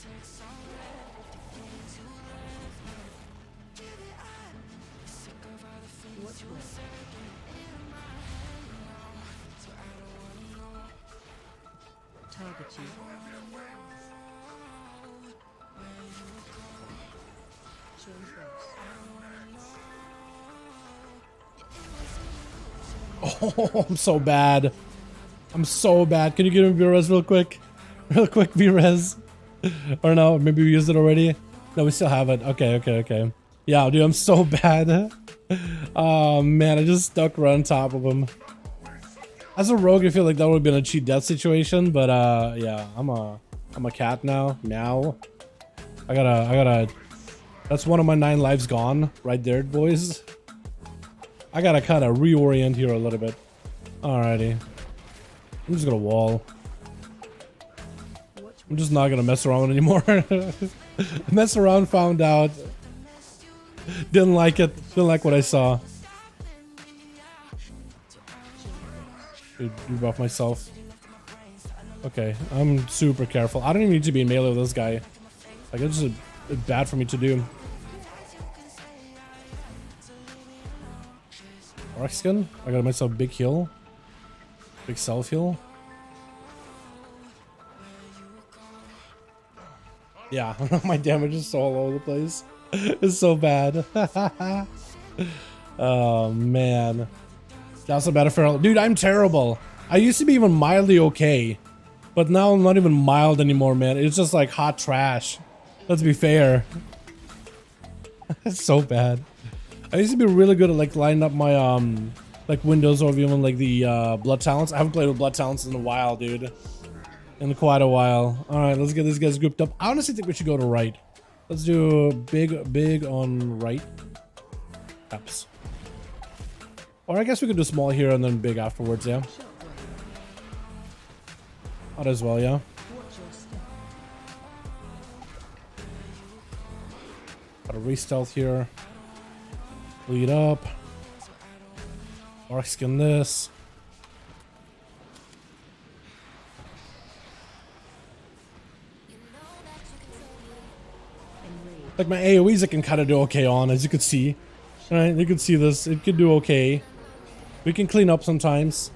Oh, I'm so bad. I'm so bad. Can you give me B-Res real quick? Real quick, B-Res. Or no, maybe we used it already. No, we still have it. Okay. Yeah, dude, I'm so bad. Oh, man, I just stuck right on top of him. As a rogue, I feel like that would have been a cheat death situation, but yeah, I'm a cat now. Meow. I gotta. That's one of my 9 lives gone right there, boys. I gotta kind of reorient here a little bit. Alrighty. I'm just gonna wall. I'm just not gonna mess around anymore. Mess around, found out. Didn't like it. Didn't like what I saw. Rebuff myself. Okay, I'm super careful. I don't even need to be in melee with this guy. Like, it's just bad for me to do. Skin. I got myself a big heal. Big self heal. Yeah, my damage is so all over the place. It's so bad. Oh man. That's a better feral. Dude, I'm terrible. I used to be even mildly okay. But now I'm not even mild anymore, man. It's just like hot trash. Let's be fair. It's so bad. I used to be really good at like lining up my like windows or even like the blood talents. I haven't played with blood talents in a while, dude. In quite a while. Alright, let's get these guys grouped up. I honestly think we should go to right. Let's do big on right. Perhaps. Or I guess we could do small here and then big afterwards, yeah. Might as well, yeah. Got a re-stealth here. Lead up. Mark skin this. Like my AoEs I can kind of do okay on, as you could see. Alright, you can see this. It could do okay. We can clean up sometimes.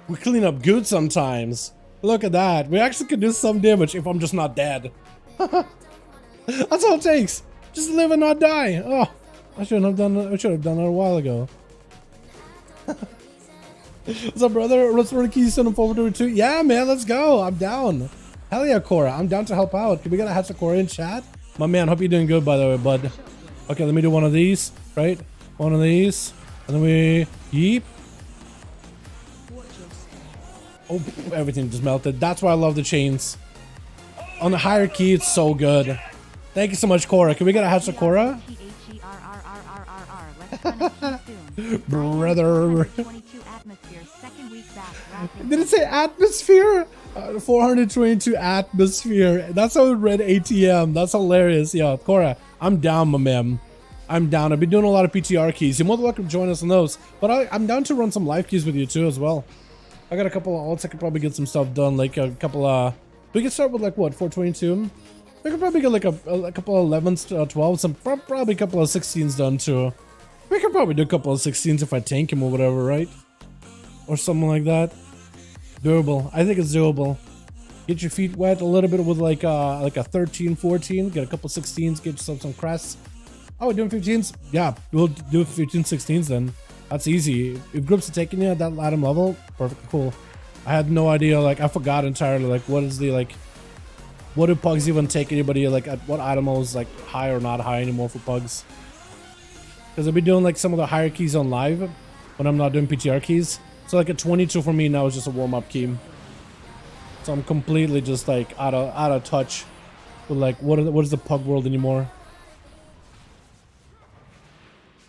We clean up good sometimes. Look at that. We actually can do some damage if I'm just not dead. That's all it takes. Just live and not die. Oh, I shouldn't have done that. I should have done it a while ago. What's up, brother? Let's run the keys, send them forward to it too. Yeah, man, let's go. I'm down. Hell yeah, Cora. I'm down to help out. Can we get a hatch of Cora in chat? My man, hope you're doing good, by the way, bud. Okay, let me do one of these, right? One of these. And then we yeep. Oh, everything just melted. That's why I love the chains. On the higher key, it's so good. Thank you so much, Cora. Can we get a hatch of Cora? Brother. Did it say atmosphere? 422 atmosphere. That's how it read ATM. That's hilarious. Yeah, Cora, I'm down, my man. I'm down. I've been doing a lot of PTR keys. You're more than welcome to join us on those. But I'm down to run some live keys with you too as well. I got a couple of alts. I could probably get some stuff done. Like a couple of... We could start with like what? 422? We could probably get like a couple of 11s, 12s. Some, probably a couple of 16s done too. We could probably do a couple of 16s if I tank him or whatever, right? Or something like that. Doable. I think it's doable. Get your feet wet a little bit with like a 13, 14. Get a couple 16s. Get yourself some crests. Oh, we're doing 15s? Yeah, we'll do 15, 16s then. That's easy. If groups are taking you at that atom level, perfect, cool. I had no idea, like, I forgot entirely, like, what is the, like, what do pugs even take anybody, like, at what item is, like, high or not high anymore for pugs? Because I've been doing, like, some of the higher keys on live when I'm not doing PTR keys. So, like, a 22 for me now is just a warm-up key. So I'm completely just, like, out of touch with, like, what is the pug world anymore?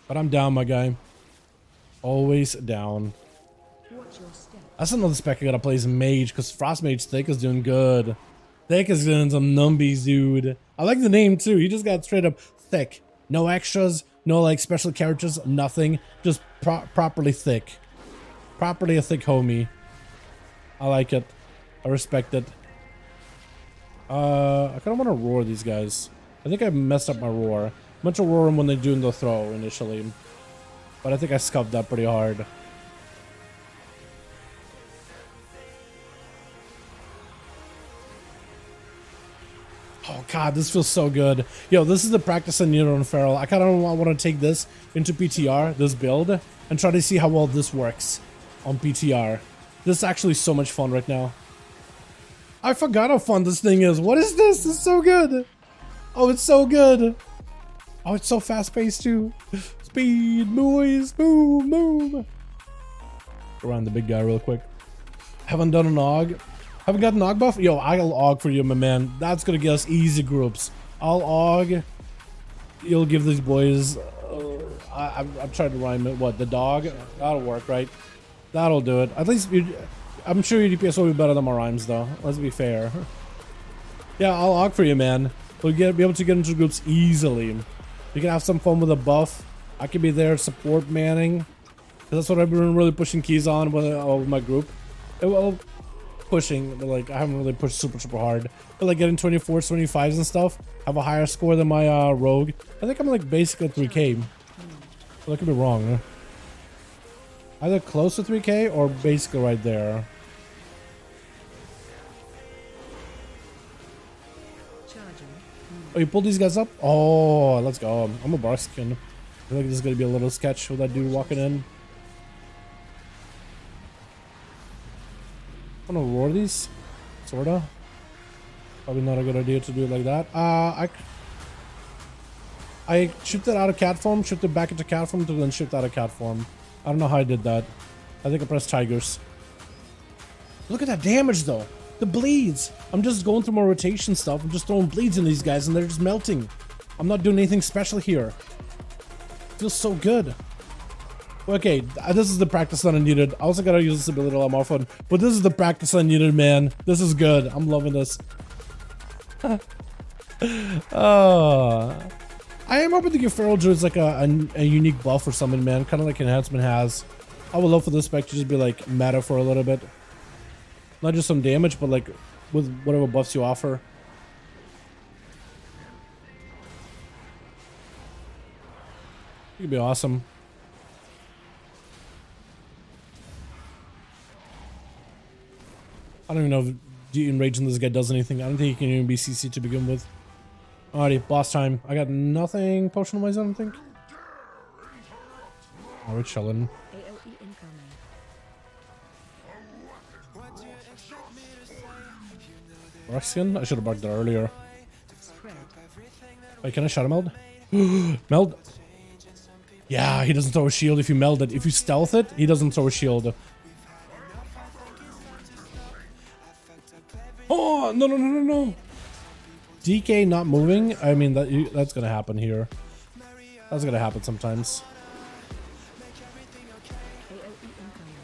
But I'm down, my guy. Always down. That's another spec I gotta play is Mage, because Frost Mage Thick is doing good. Thick is doing some numbies, dude. I like the name too. He just got straight up thick. No extras, no like special characters, nothing. Just properly thick. Properly a thick homie. I like it. I respect it. I kinda wanna roar these guys. I think I messed up my roar. I meant to roar them when they're doing the throw initially. But I think I scuffed that pretty hard. Oh god, this feels so good. Yo, this is the practice I need on Feral. I kind of want to take this into PTR, this build, and try to see how well this works on PTR. This is actually so much fun right now. I forgot how fun this thing is. What is this? It's so good. Oh, it's so good. Oh, it's so fast-paced too. Speed, boys, boom, boom. Go around the big guy real quick. Haven't done an AUG. Haven't got an AUG buff? Yo, I'll AUG for you, my man. That's gonna get us easy groups. I'll AUG. You'll give these boys... I'm trying to rhyme it. What, the dog? That'll work, right? That'll do it. At least... I'm sure your DPS will be better than my rhymes, though. Let's be fair. Yeah, I'll AUG for you, man. We'll be able to get into groups easily. You can have some fun with a buff. I can be there support manning. That's what I've been really pushing keys on with my group. Well, pushing, but like I haven't really pushed super hard. But like getting 24s, 25s and stuff. Have a higher score than my rogue. I think I'm like basically 3k. Well, I could be wrong. Huh? Either close to 3k or basically right there. Oh, you pulled these guys up? Oh, let's go. I'm a Barskin. I feel like this is gonna be a little sketch with that dude walking in. I'm gonna roar these, sorta. Probably not a good idea to do it like that. I shifted out of cat form, shifted back into cat form, to then shift out of cat form. I don't know how I did that. I think I pressed tigers. Look at that damage though. The bleeds. I'm just going through my rotation stuff. I'm just throwing bleeds in these guys and they're just melting. I'm not doing anything special here. Feels so good. Okay, this is the practice that I needed. I also gotta use this ability a lot more fun, but this is the practice I needed, man. This is good. I'm loving this. Oh, I am hoping to give Feral Druids like a unique buff or something, man. Kind of like Enhancement has. I would love for this spec to just be like meta for a little bit. Not just some damage, but like with whatever buffs you offer. It could be awesome. I don't even know if enraging this guy does anything. I don't think he can even be CC to begin with. Alrighty, boss time. I got nothing potion-wise, I don't think. Oh, we're chilling. AOE incoming. Roxkin? I should have barked that earlier. Spread. Wait, can I shut him out? Meld? Yeah, he doesn't throw a shield if you meld it. If you stealth it, he doesn't throw a shield. Oh, no, no, no, no, no. DK not moving? I mean, that's gonna happen here. That's gonna happen sometimes. AOE incoming.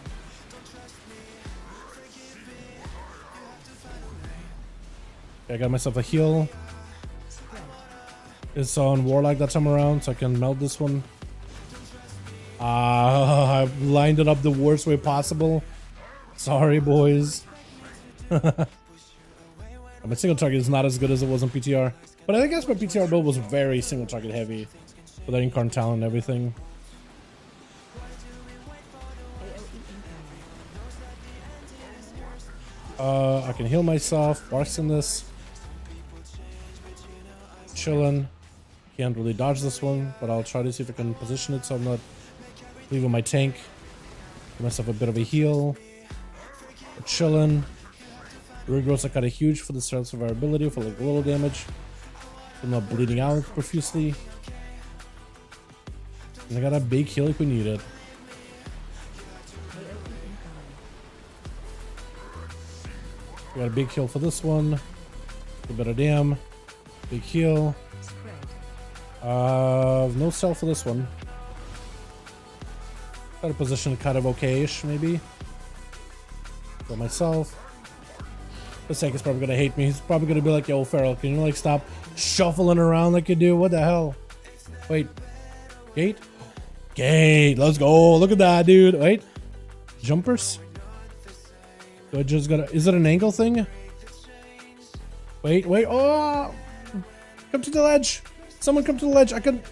Okay, I got myself a heal. Spread. It's on Warlock that time around, so I can meld this one. I lined it up the worst way possible. Sorry, boys. My single target is not as good as it was on PTR. But I guess my PTR build was very single target heavy. With that Incarn Talent and everything. I can heal myself. Barks in this. Chillin'. Can't really dodge this one, but I'll try to see if I can position it so I'm not leaving my tank. Give myself a bit of a heal. Chillin'. Regrowths are kind of huge for the strength survivability for like a little damage. I'm not bleeding out profusely. And I got a big heal if we need it. We got a big heal for this one. A bit of damn. Big heal. No stealth for this one. Got a position kind of okay-ish, maybe. For myself. This tank is probably gonna hate me. He's probably gonna be like, yo, Feral, can you like stop shuffling around like you do? What the hell? Wait. Gate? Gate. Let's go. Look at that, dude. Wait. Jumpers? Do I just gotta... Is it an angle thing? Wait, wait. Oh! Come to the ledge. Someone come to the ledge. I can...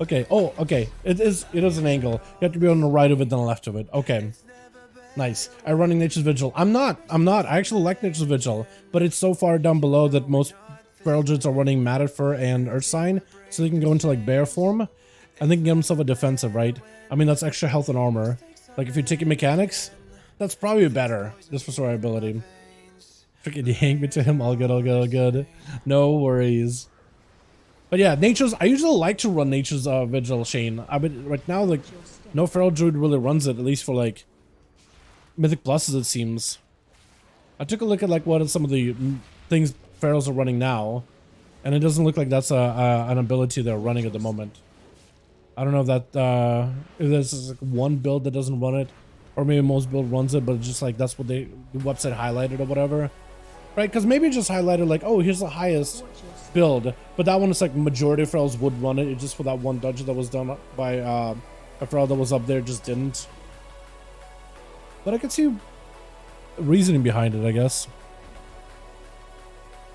Okay. Oh, okay. It is an angle. You have to be on the right of it than the left of it. Okay. Nice. I'm running Nature's Vigil. I'm not. I actually like Nature's Vigil, but it's so far down below that most Feral Druids are running Matted Fur and Earth Sign, so they can go into like bear form, and they can get themselves a defensive, right? I mean, that's extra health and armor. Like if you're taking mechanics, that's probably better, just for survivability. Freaking hang me to him. All good, all good, all good. No worries. But yeah, Nature's. I usually like to run Nature's Vigil, Shane. I mean, right now, like, no Feral Druid really runs it, at least for like Mythic Pluses, it seems. I took a look at like what some of the things Ferals are running now, and it doesn't look like that's an ability they're running at the moment. I don't know if that if there's like one build that doesn't run it, or maybe most build runs it, but it's just like that's what the website highlighted or whatever, right? Because maybe it just highlighted like, oh, here's the highest build, but that one is like majority of Ferals would run it. It's just for that one dungeon that was done by a Feral that was up there just didn't. But I could see reasoning behind it, I guess.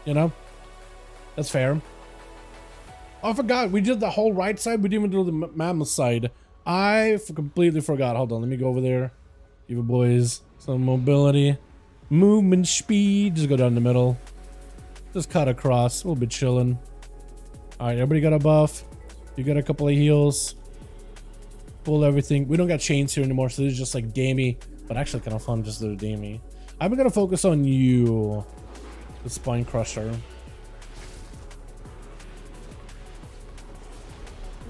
You know? That's fair. Oh, I forgot. We did the whole right side. We didn't even do the mammoth side. I completely forgot. Hold on. Let me go over there. Give you boys some mobility. movement speed. Just go down the middle. Just cut across. We'll be chilling. All right, everybody got a buff. You got a couple of heals. Pull everything. We don't got chains here anymore, so this is just like dammy, but actually kind of fun just to do dammy. I'm gonna focus on you, the Spine Crusher.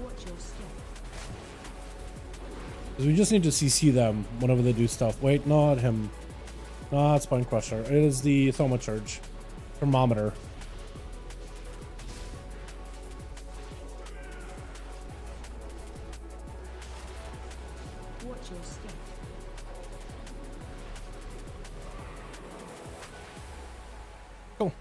Watch your step. Because we just need to CC them whenever they do stuff. Wait, not him. Not Spine Crusher. It is the Thaumaturge. Thermometer. Watch your step. Cool.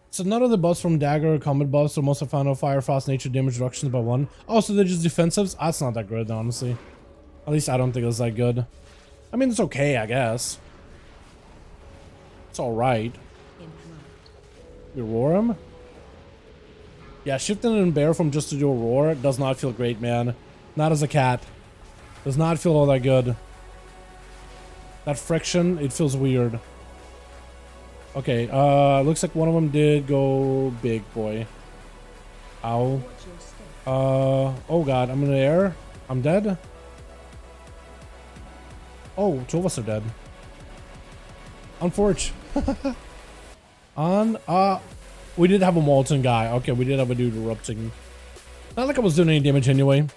So none of the buffs from Dagger or combat buffs are most found on Fire, Frost, Nature, damage reductions by 1. Oh, so they're just defensives? That's not that good, honestly. At least I don't think it's that good. I mean, it's okay, I guess. It's alright. You roar him? Yeah, shifting and bear from just to do a roar does not feel great, man. Not as a cat. Does not feel all that good. That friction, it feels weird. Okay, looks like one of them did go big, boy. Ow. Watch your step. Oh god, I'm in the air. I'm dead. Oh, 2 of us are dead. Unfortunate. We did have a molten guy. Okay, we did have a dude erupting. Not like I was doing any damage anyway.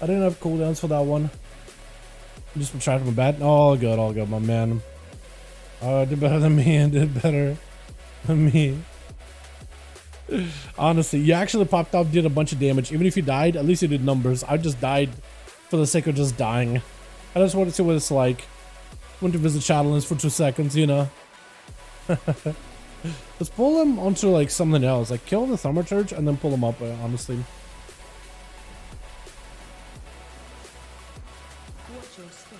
I didn't have cooldowns for that one. Just retracted my bat. All good, my man. Did better than me and did better than me. Honestly, you actually popped up, did a bunch of damage. Even if you died, at least you did numbers. I just died for the sake of just dying. I just wanted to see what it's like. Went to visit Shadowlands for 2 seconds, you know. Let's pull him onto like something else. Like kill the Thaumaturge and then pull him up, honestly. Watch your step.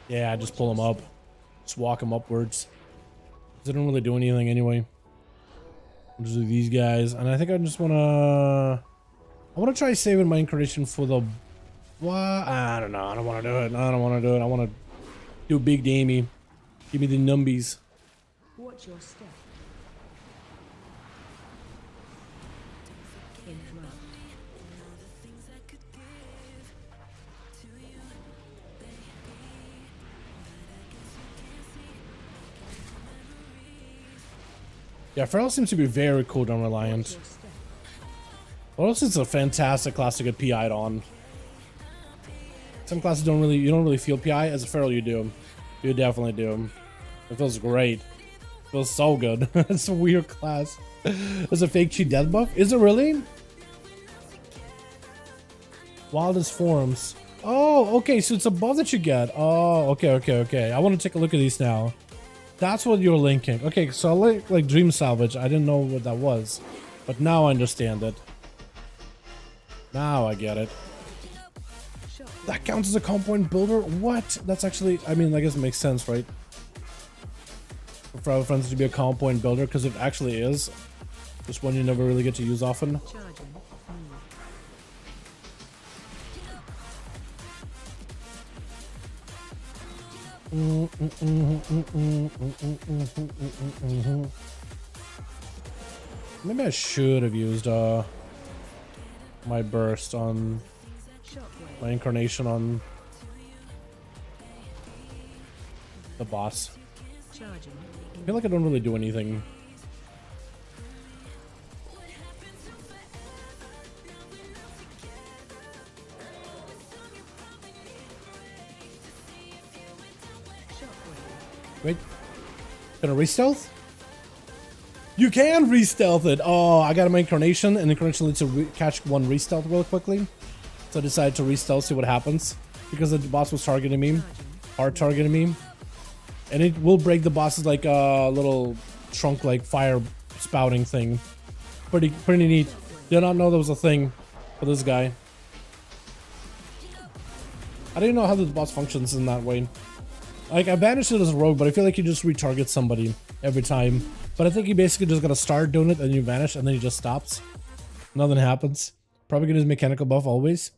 Yeah, just pull him up. Just walk him upwards. They don't really do anything anyway. I'll just do these guys. And I think I just wanna try saving my incarnation for the what? I don't know. I don't wanna do it. I wanna do big dammy. Give me the numbies. Watch your step. Interrupt. Yeah, Feral seems to be very cooldown Watch reliant. your step. Well, this is a fantastic class to get PI'd on. Some classes you don't really feel PI. As a Feral, you do. You definitely do. It feels great. It feels so good. It's a weird class. There's a fake cheat death buff. Is it really? Wildest forms. Oh, okay. So it's a buff that you get. Oh, okay. I want to take a look at these now. That's what you're linking. Okay, so I like Dream Salvage. I didn't know what that was, but now I understand it. Now I get it. That counts as a comp point builder? What? That's actually, I mean, I guess it makes sense, right? For our friends to be a comp point builder, because it actually is. Just one you never really get to use often. Charging. Maybe I should have used my burst on Shockwave. my incarnation on the boss. Charging. I feel like I don't really do anything. Shockwave. Wait, gonna re-stealth? You can re-stealth it. Oh, I got my incarnation, and incarnation lets you catch one re-stealth real quickly. So I decided to re-stealth, see what happens, because the boss was targeting me, hard targeting me, and it will break the boss's like little trunk like fire spouting thing. Pretty neat. Did not know there was a thing for this guy. I don't know how the boss functions in that way. Like, I banished it as a rogue, but I feel like you just retarget somebody every time. But I think you basically just gotta start doing it, and you vanish, and then he just stops. Nothing happens. Probably get his mechanical buff always.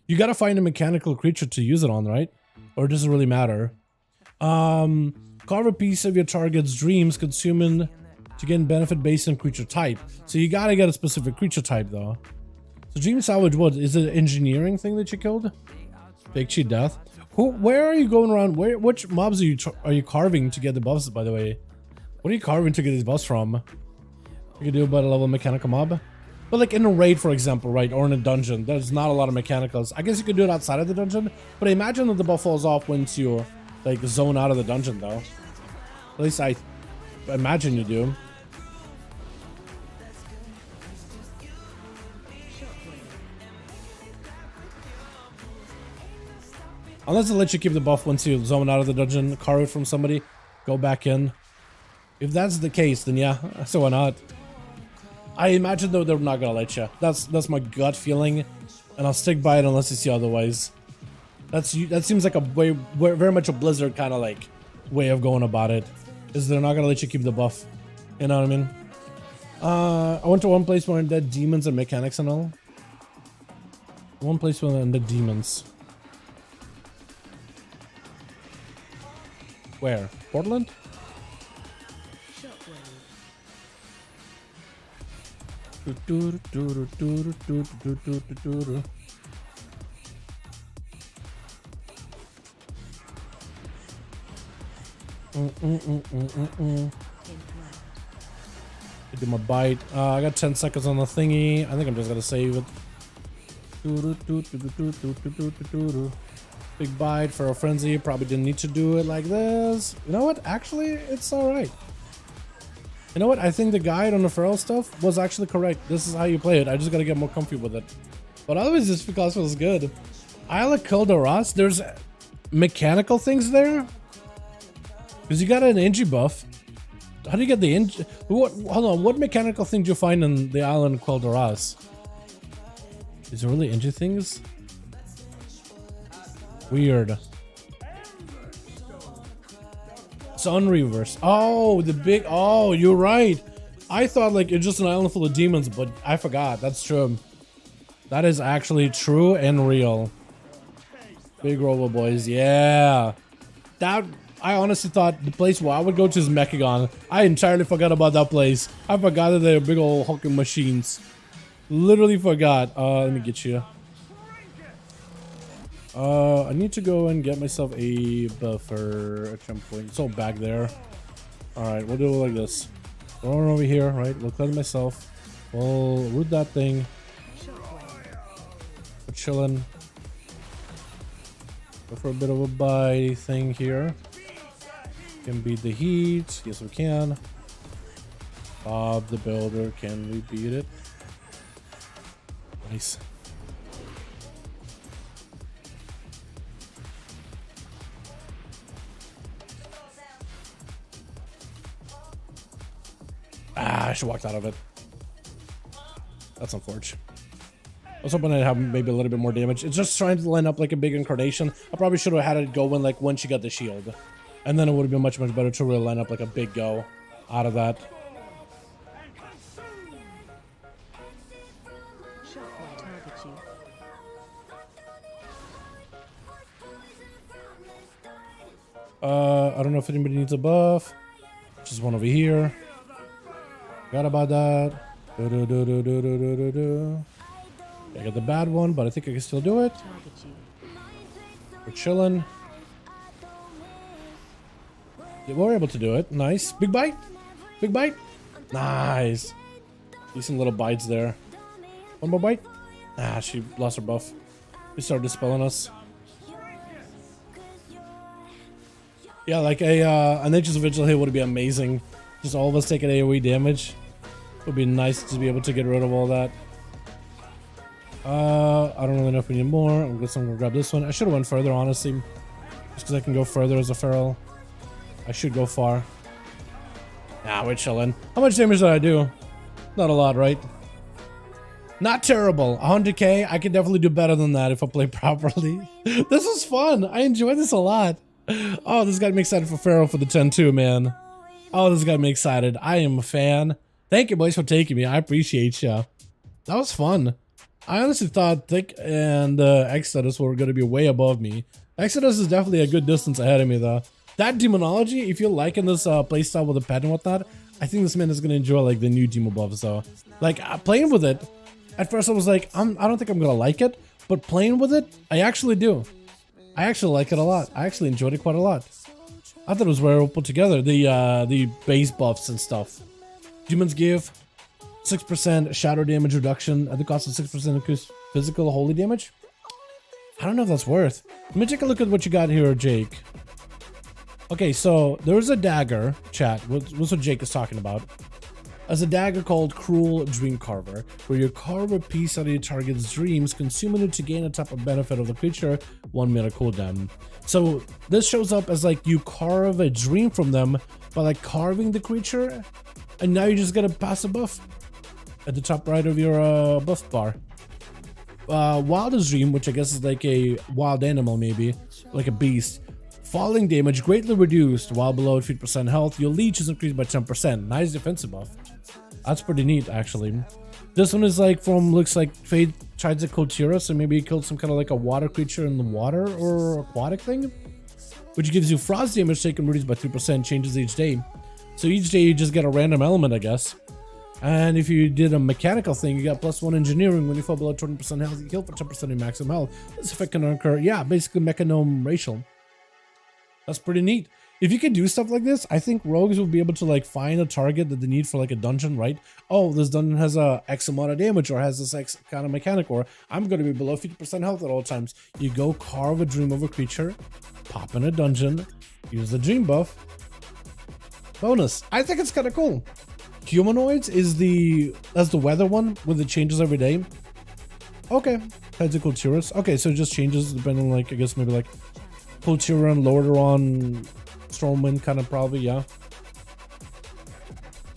You gotta find a mechanical creature to use it on, right? Or does it really matter? Carve a piece of your target's dreams, consuming to gain benefit based on creature type. So you gotta get a specific creature type, though. So Dream Salvage, what? Is it an engineering thing that you killed? Fake cheat death. Where are you going around? Which mobs are you carving to get the buffs, by the way? What are you carving to get these buffs from? You can do about a level mechanical mob. But like in a raid, for example, right? Or in a dungeon, there's not a lot of mechanicals. I guess you could do it outside of the dungeon, but I imagine that the buff falls off once you like zone out of the dungeon, though. At least I imagine you do. Unless it lets you keep the buff once you zone out of the dungeon, carve it from somebody, go back in. If that's the case, then yeah, so why not? I imagine though they're not gonna let you. That's my gut feeling, and I'll stick by it unless you see otherwise. That seems like a very much a Blizzard kind of like way of going about it. Is they're not gonna let you keep the buff. You know what I mean? I went to one place where undead demons and mechanics and all. One place where undead demons. Where? Portland? I do my bite. I got 10 seconds on the thingy. I think I'm just gonna save it. Big bite for a frenzy. Probably didn't need to do it like this. You know what? Actually, it's alright. You know what? I think the guide on the feral stuff was actually correct. This is how you play it. I just gotta get more comfy with it. But otherwise, this because feels good. Isle of Kel'Doras. There's mechanical things there? Because you got an Engie buff. How do you get the Engie? Hold on. What mechanical thing do you find in the island of Kel'Doras? Is there really Engie things? Weird. Sun Reverse. Oh, the big. Oh, you're right. I thought like it's just an island full of demons, but I forgot. That's true. That is actually true and real. Big robo boys. Yeah. That. I honestly thought the place where I would go to is Mechagon. I entirely forgot about that place. I forgot that they're big old hulking machines. Literally forgot. Let me get you. I need to go and get myself a buffer at some point. It's all back there. Alright, we'll do it like this. Going over here, right? We'll cleanse myself. We'll root that thing. We're chilling. Go for a bit of a bite thing here. Can beat the heat. Yes, we can. Bob the Builder. Can we beat it? Nice. I should walk out of it. That's unfortunate. I was hoping I'd have maybe a little bit more damage. It's just trying to line up like a big incarnation. I probably should have had it go in like when she got the shield. And then it would have been much better to really line up like a big go out of that. I don't know if anybody needs a buff. Just one over here. Forgot about that. I got the bad one, but I think I can still do it. We're chilling. Yeah, we're able to do it. Nice. Big bite. Big bite. Nice. Decent little bites there. One more bite. Ah, she lost her buff. She started dispelling us. Yeah, like a Nature's Vigil hit would be amazing. Just all of us taking AoE damage. Would be nice to be able to get rid of all that. I don't really know if we need more. I'm gonna grab this one. I should have went further, honestly. Just because I can go further as a feral. I should go far. Nah, we're chilling. How much damage did I do? Not a lot, right? Not terrible. 100k. I could definitely do better than that if I play properly. This was fun. I enjoyed this a lot. Oh, this got me excited for Pharaoh for the 10-2, man. Oh, this got me excited. I am a fan. Thank you, boys, for taking me. I appreciate ya. That was fun. I honestly thought Thick and Exodus were going to be way above me. Exodus is definitely a good distance ahead of me, though. That demonology, if you're liking this playstyle with the pet and whatnot, I think this man is going to enjoy like the new demo buffs, though. Like, playing with it, at first I was like, I don't think I'm going to like it, but playing with it, I actually do. I actually like it a lot. I actually enjoyed it quite a lot. I thought it was very well put together. The base buffs and stuff. Demons give 6% shadow damage reduction at the cost of 6% increased physical holy damage. I don't know if that's worth. Let me take a look at what you got here, Jake. Okay, so there's a dagger, chat. What's what Jake is talking about? As a dagger called Cruel Dream Carver, where you carve a piece out of your target's dreams, consuming it to gain a type of benefit of the creature, 1 minute cooldown. So this shows up as like you carve a dream from them by like carving the creature, and now you just get a passive buff at the top right of your buff bar. Wildest Dream, which I guess is like a wild animal, maybe like a beast. Falling damage greatly reduced while below 50% health. Your leech is increased by 10%. Nice defensive buff. That's pretty neat, actually. This one is like from, looks like Fate tried to Kotira, so maybe he killed some kind of like a water creature in the water or aquatic thing, which gives you frost damage taken reduced by 3%, changes each day. So each day you just get a random element, I guess. And if you did a mechanical thing, you got +1 engineering. When you fall below 20% health, you heal for 10% of your maximum health. This effect can occur, yeah, basically mechanome racial. That's pretty neat. If you could do stuff like this, I think rogues will be able to like find a target that they need for like a dungeon, right? Oh, this dungeon has a X amount of damage or has this X kind of mechanic, or I'm going to be below 50% health at all times. You go carve a dream of a creature, pop in a dungeon, use the dream buff. Bonus. I think it's kind of cool. Humanoids is that's the weather one with it changes every day. Okay. Heads of Kulturus. Okay, so it just changes depending on like, I guess maybe like Kulturan, Lordaeron, Stormwind kind of probably, yeah.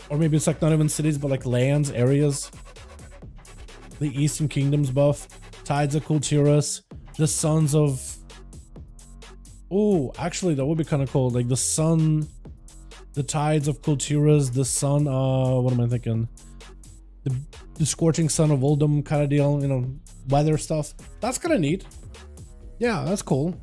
Or maybe it's like not even cities, but like lands, areas. The Eastern Kingdoms buff. Tides of Kulturus. The Sons of... Oh, actually that would be kind of cool. Like the Sun... The Tides of Kulturus, the Sun, what am I thinking? The Scorching Sun of Uldum kind of deal, you know, weather stuff. That's kind of neat. Yeah, that's cool.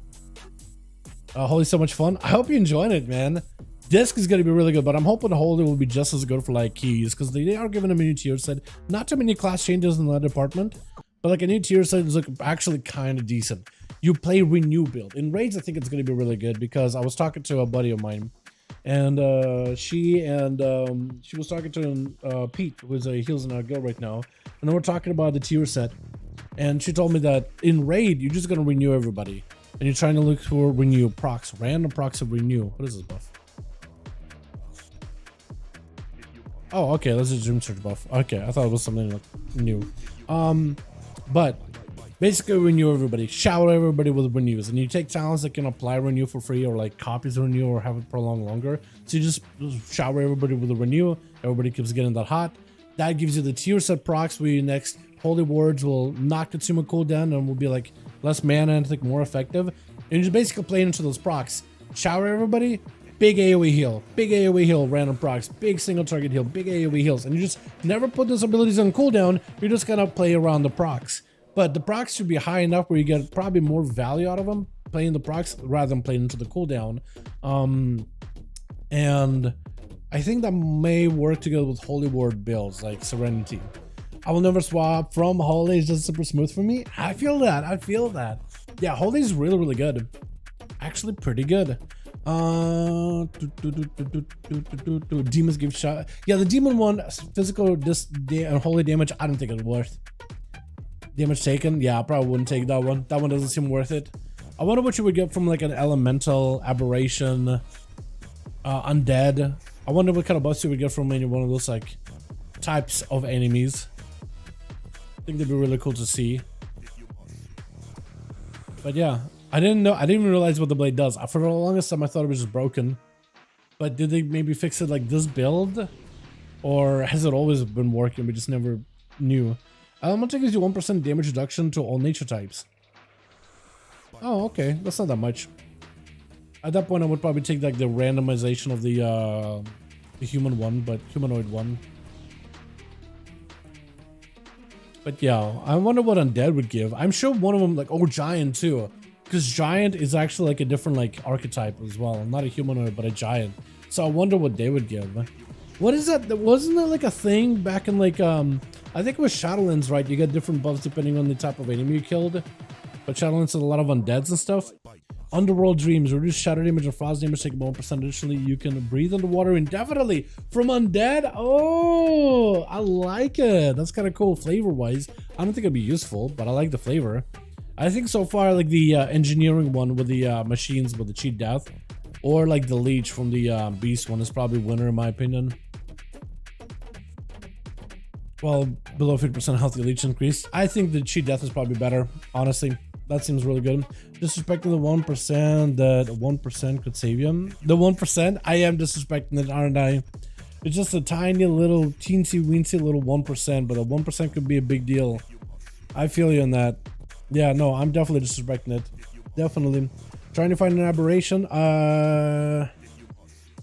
Holy, so much fun. I hope you enjoyed it, man. Disc is going to be really good, but I'm hoping Holy will be just as good for like keys, because they are giving a new tier set. Not too many class changes in that department, but like a new tier set is like actually kind of decent. You play Renew build. In raids, I think it's going to be really good, because I was talking to a buddy of mine, and she was talking to Pete, who's a heals in our guild right now, and then we're talking about the tier set, and she told me that in raid you're just gonna renew everybody, and you're trying to look for renew procs, random procs of renew. What is this buff? Oh, okay, that's a dream search buff. Okay, I thought it was something like new. But basically renew everybody, shower everybody with renews, and you take talents that can apply renew for free, or like copies of renew, or have it prolong longer. So you just shower everybody with a renew. Everybody keeps getting that hot. That gives you the tier set procs, where your next holy wards will not consume a cooldown and will be like less mana and I think more effective. And you basically play into those procs. Shower everybody, big AoE heal, random procs, big single target heal, big AoE heals, and you just never put those abilities on cooldown. You're just gonna play around the procs. But the procs should be high enough where you get probably more value out of them playing the procs rather than playing into the cooldown. And I think that may work together with Holy Ward builds like Serenity. I will never swap from Holy. It's just super smooth for me. I feel that. I feel that. Yeah, Holy is really, really good. Actually, pretty good. Demons give shot. Yeah, the demon one, physical holy damage. I don't think it's worth. Damage taken, yeah, I probably wouldn't take that one. That one doesn't seem worth it. I wonder what you would get from like an elemental, aberration, undead. I wonder what kind of buffs you would get from any one of those like types of enemies. I think they'd be really cool to see. But yeah, I didn't even realize what the blade does. For the longest time I thought it was just broken. But did they maybe fix it like this build? Or has it always been working, we just never knew? Elemental gives you 1% damage reduction to all nature types. Oh, okay. That's not that much. At that point, I would probably take like the randomization of the human one, but humanoid one. But yeah, I wonder what undead would give. I'm sure one of them, like, oh, giant too, because giant is actually like a different like archetype as well. Not a humanoid, but a giant. So I wonder what they would give. What is that? Wasn't that like a thing back in like I think it was Shadowlands, right? You get different buffs depending on the type of enemy you killed. But Shadowlands has a lot of undeads and stuff. Underworld Dreams, reduce shatter damage and frost damage, take 1%. Additionally, you can breathe underwater indefinitely from undead. Oh, I like it. That's kind of cool flavor wise. I don't think it'd be useful, but I like the flavor. I think so far, like the engineering one with the machines with the cheat death, or like the leech from the beast one is probably winner in my opinion. Well, below 50% healthy leech increase. I think the cheat death is probably better, honestly. That seems really good. Disrespecting the 1% that 1% could save you. The 1%? I am disrespecting it, aren't I? It's just a tiny little teensy weensy little 1%, but a 1% could be a big deal. I feel you on that. Yeah, no, I'm definitely disrespecting it. Definitely. Trying to find an aberration. I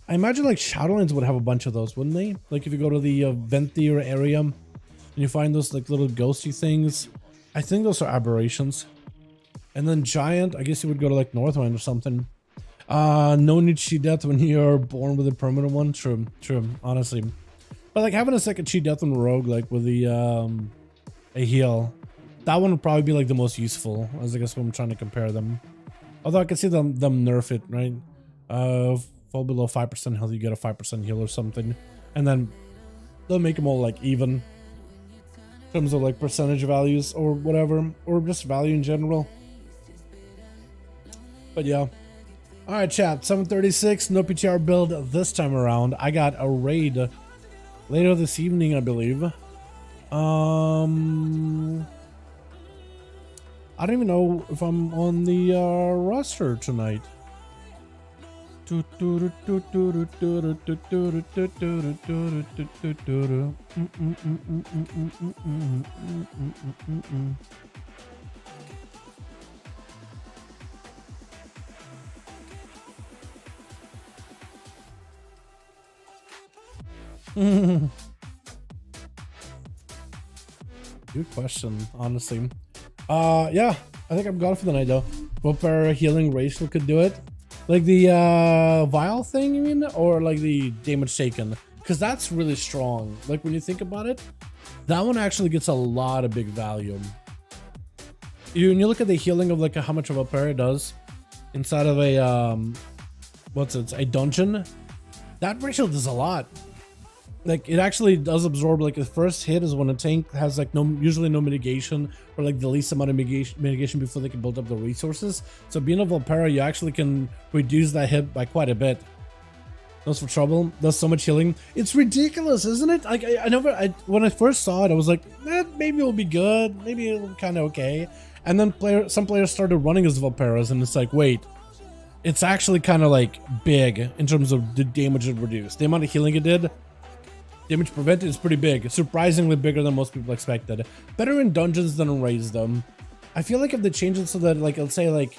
imagine like Shadowlands would have a bunch of those, wouldn't they? Like if you go to the Venthyr area and you find those like little ghosty things. I think those are aberrations. And then giant, I guess you would go to like Northwind or something. No need cheat death when you're born with a permanent one. True, honestly. But like having a second cheat death on rogue, like with the a heal, that one would probably be like the most useful, as I guess when I'm trying to compare them. Although I can see them nerf it, right? Fall below 5% health, you get a 5% heal or something. And then they'll make them all like even in terms of like percentage values or whatever, or just value in general. But yeah. Alright, chat. 736, no PTR build this time around. I got a raid later this evening, I believe. I don't even know if I'm on the roster tonight. Good question, honestly. Yeah, I think I'm gone for the night though. What our healing racial could do it? Like the vial thing, you mean? Or like the damage taken? Because that's really strong. Like when you think about it, that one actually gets a lot of big value. When you look at the healing of like how much of a pair it does inside of a a dungeon, that ratio does a lot. Like it actually does absorb, like the first hit is when a tank has like usually no mitigation, or like the least amount of mitigation before they can build up the resources. So being a Volpera, you actually can reduce that hit by quite a bit. Those for trouble, does so much healing. It's ridiculous, isn't it? Like when I first saw it, I was like, maybe it'll be good, maybe it'll be kind of okay. And then some players started running as Volperas, and it's like, wait, it's actually kind of like big in terms of the damage it reduced. The amount of healing it did. Damage prevented is pretty big, surprisingly bigger than most people expected. Better in dungeons than in raids though. I feel like if they change it so that, like, let's say like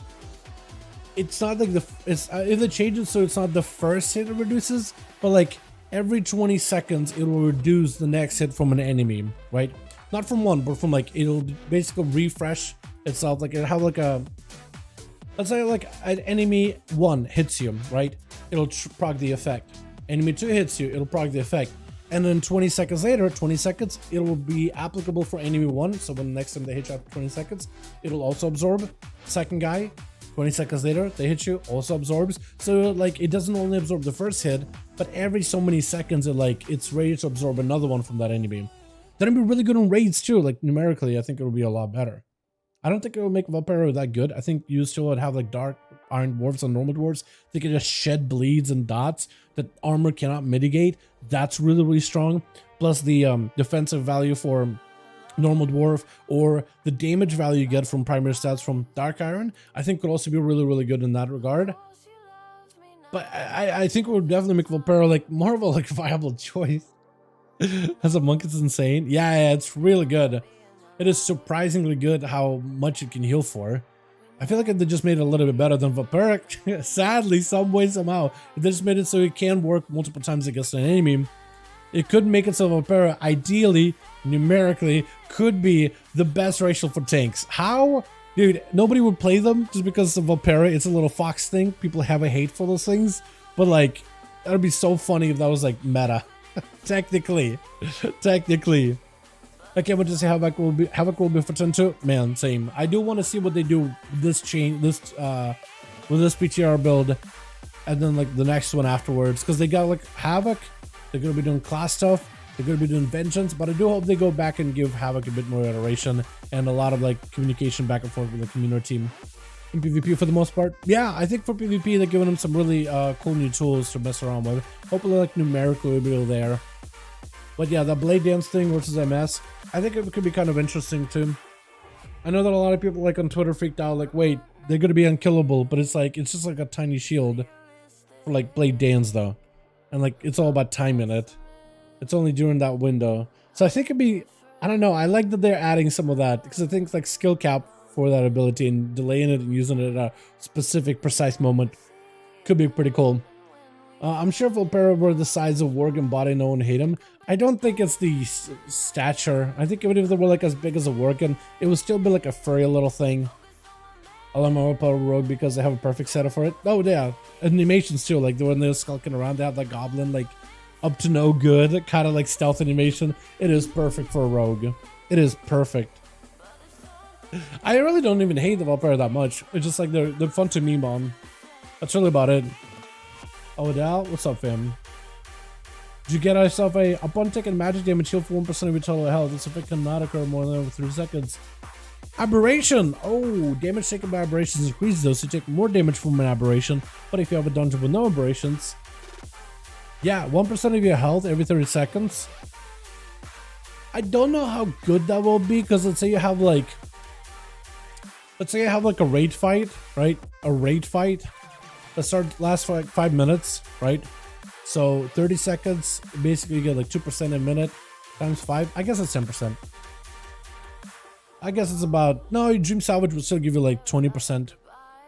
it's not like if they change it so it's not the first hit it reduces, but like every 20 seconds it will reduce the next hit from an enemy, right? Not from one, but from like, it'll basically refresh itself. Like it'll have like a, let's say like an enemy 1 hits you, right? It'll proc the effect. Enemy 2 hits you, it'll proc the effect. And then 20 seconds later, 20 seconds, it will be applicable for enemy 1. So when the next time they hit you after 20 seconds, it'll also absorb. Second guy, 20 seconds later, they hit you, also absorbs. So like it doesn't only absorb the first hit, but every so many seconds, it's ready to absorb another one from that enemy. That'll be really good in raids too. Like numerically, I think it'll be a lot better. I don't think it will make Volpera that good. I think you still would have like dark iron dwarves and normal dwarves. They can just shed bleeds and dots that armor cannot mitigate. That's really, really strong. Plus the defensive value for normal dwarf, or the damage value you get from primary stats from dark iron, I think could also be really, really good in that regard. But I think it would definitely make Volpera like more of a like viable choice. As a monk, it's insane. Yeah, it's really good. It is surprisingly good how much it can heal for. I feel like if they just made it a little bit better than Vampiric, sadly, some way, somehow, if they just made it so it can work multiple times against an enemy, it could make it so Vampiric, ideally, numerically, could be the best racial for tanks. How? Dude, nobody would play them just because of Vampiric. It's a little fox thing. People have a hate for those things. But, like, that would be so funny if that was, like, meta. Technically. Technically. I can't wait to see Havoc will be for turn 2. Man, same. I do want to see what they do with this with this PTR build, and then like the next one afterwards, because they got like Havoc, they're gonna be doing class stuff, they're gonna be doing vengeance, but I do hope they go back and give Havoc a bit more iteration and a lot of like communication back and forth with the community team in PvP for the most part. Yeah, I think for PvP they're giving them some really cool new tools to mess around with. Hopefully like numerically will be there. But yeah, the blade dance thing versus MS, I think it could be kind of interesting too. I know that a lot of people like on Twitter freaked out, like, wait, they're gonna be unkillable, but it's like, it's just like a tiny shield for like blade dance though. And like, it's all about timing it. It's only during that window. So I think it'd be, I don't know, I like that they're adding some of that, because I think like skill cap for that ability and delaying it and using it at a specific, precise moment could be pretty cool. I'm sure if Vampiric were the size of Worgen body, no one would hate him. I don't think it's the stature. I think even if they were like as big as a Worgen, it would still be like a furry little thing. I love my overpowered rogue because they have a perfect setup for it. Oh yeah, animations too. Like when they're skulking around, they have that goblin like up to no good, kind of like stealth animation. It is perfect for a rogue. It is perfect. I really don't even hate the Vampire that much. It's just like they're fun to meme on. That's really about it. Oh, Dal, what's up, fam? Did you get yourself upon taking magic damage heal for 1% of your total health? This effect cannot occur more than over 3 seconds. Aberration! Oh, damage taken by aberrations increases though, so you take more damage from an aberration. But if you have a dungeon with no aberrations, yeah, 1% of your health every 30 seconds. I don't know how good that will be, because let's say you have like, a raid fight, right? A raid fight that lasts for like 5 minutes, right? So 30 seconds, basically you get like 2% a minute times 5. I guess it's 10%. I guess it's about, no, Dream Salvage would still give you like 20%.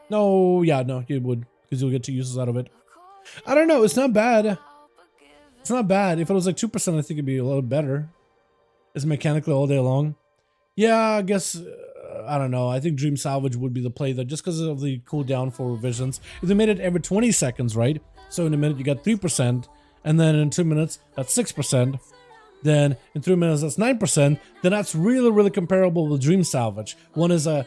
No, yeah, no, it would, because you'll get 2 uses out of it. I don't know, it's not bad. It's not bad. If it was like 2%, I think it'd be a little better. It's mechanically all day long. Yeah, I guess, I don't know. I think Dream Salvage would be the play though, just because of the cooldown for revisions. If they made it every 20 seconds, right? So in a minute you got 3%, and then in 2 minutes that's 6%. Then in 3 minutes that's 9%. Then that's really, really comparable with Dream Salvage. One is a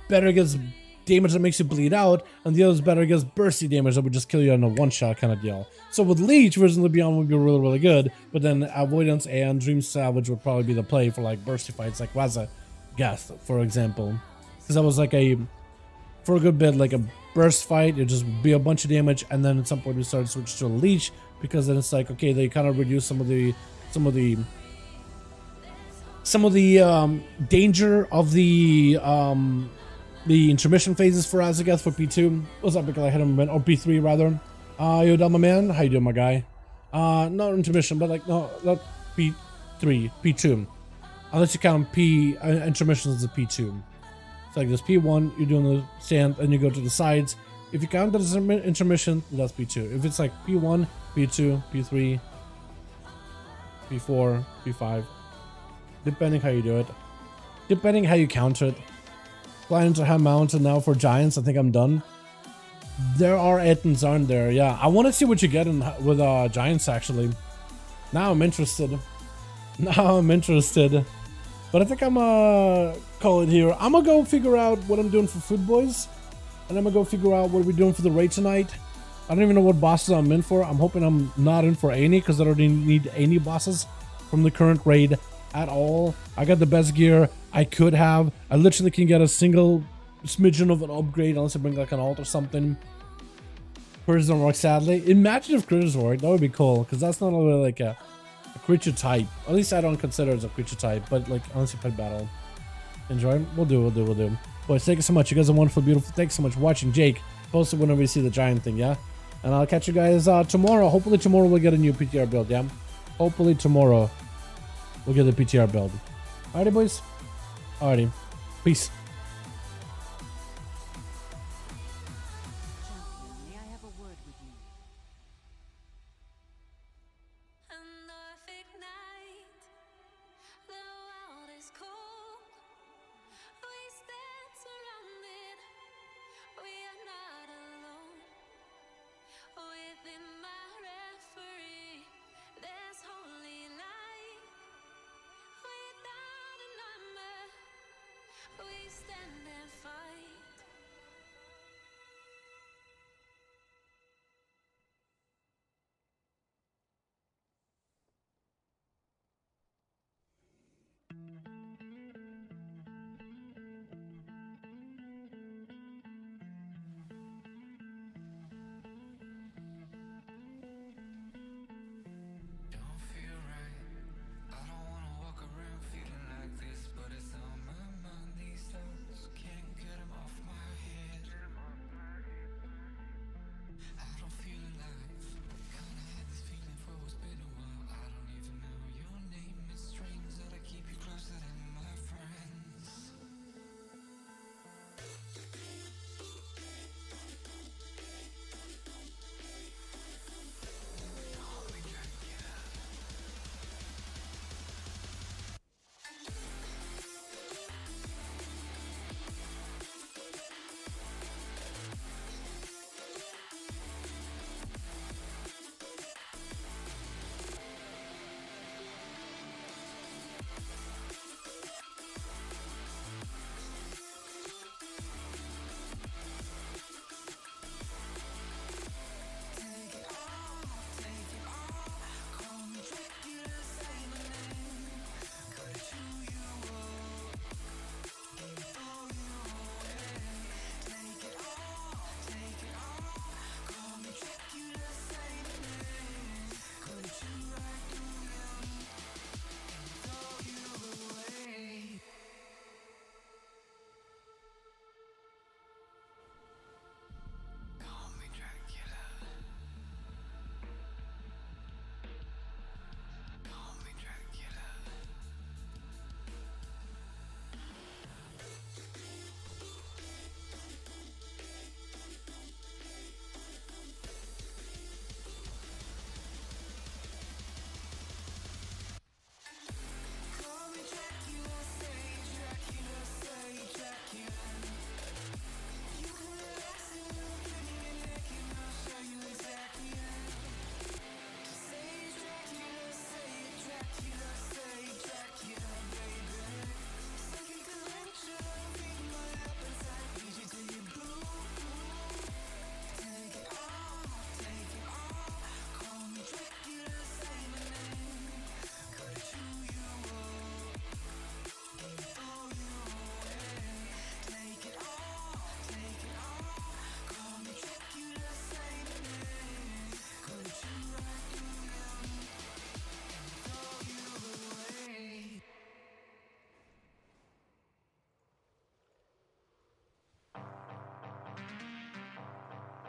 better against damage that makes you bleed out, and the other is better against bursty damage that would just kill you in a one-shot kind of deal. So with Leech, Risen Beyond would be really, really good, but then Avoidance and Dream Salvage would probably be the play for like bursty fights, like Waza Geth, for example. Because that was like for a good bit, like a burst fight, it'd just be a bunch of damage, and then at some point we started to switch to a Leech, because then it's like, okay, they kind of reduce some of the danger of the intermission phases for Azageth for P2. What's up, because I hit him, or P3 rather. Yo, Delma man, how you doing, my guy? Not intermission, but like, no, not P3, P2. Unless you count intermissions as a P2. It's like this P1, you're doing the stand, and you go to the sides. If you count that as an intermission, that's P2. If it's like P1, P2, P3, P4, P5, depending how you do it, depending how you count it. Flying to High Mountain now for Giants, I think I'm done. There are addons, aren't there? Yeah, I want to see what you get with Giants actually. Now I'm interested. But I think I'm call it here. I'm gonna go figure out what I'm doing for Food Boys, and I'm gonna go figure out what we're doing for the raid tonight. I don't even know what bosses I'm in for. I'm hoping I'm not in for any, because I don't need any bosses from the current raid at all. I got the best gear I could have. I literally can get a single smidgen of an upgrade unless I bring like an alt or something. Critters don't work, sadly. Imagine if critters work. That would be cool, because that's not really like a creature type. At least I don't consider it as a creature type, but like unless you play battle. Enjoy? We'll do. Boys, thank you so much. You guys are wonderful, beautiful. Thanks so much for watching. Jake, post it whenever you see the giant thing, yeah? And I'll catch you guys tomorrow. Hopefully tomorrow we'll get a new PTR build, yeah? Hopefully tomorrow we'll get the PTR build. Alrighty, boys. Alrighty. Peace.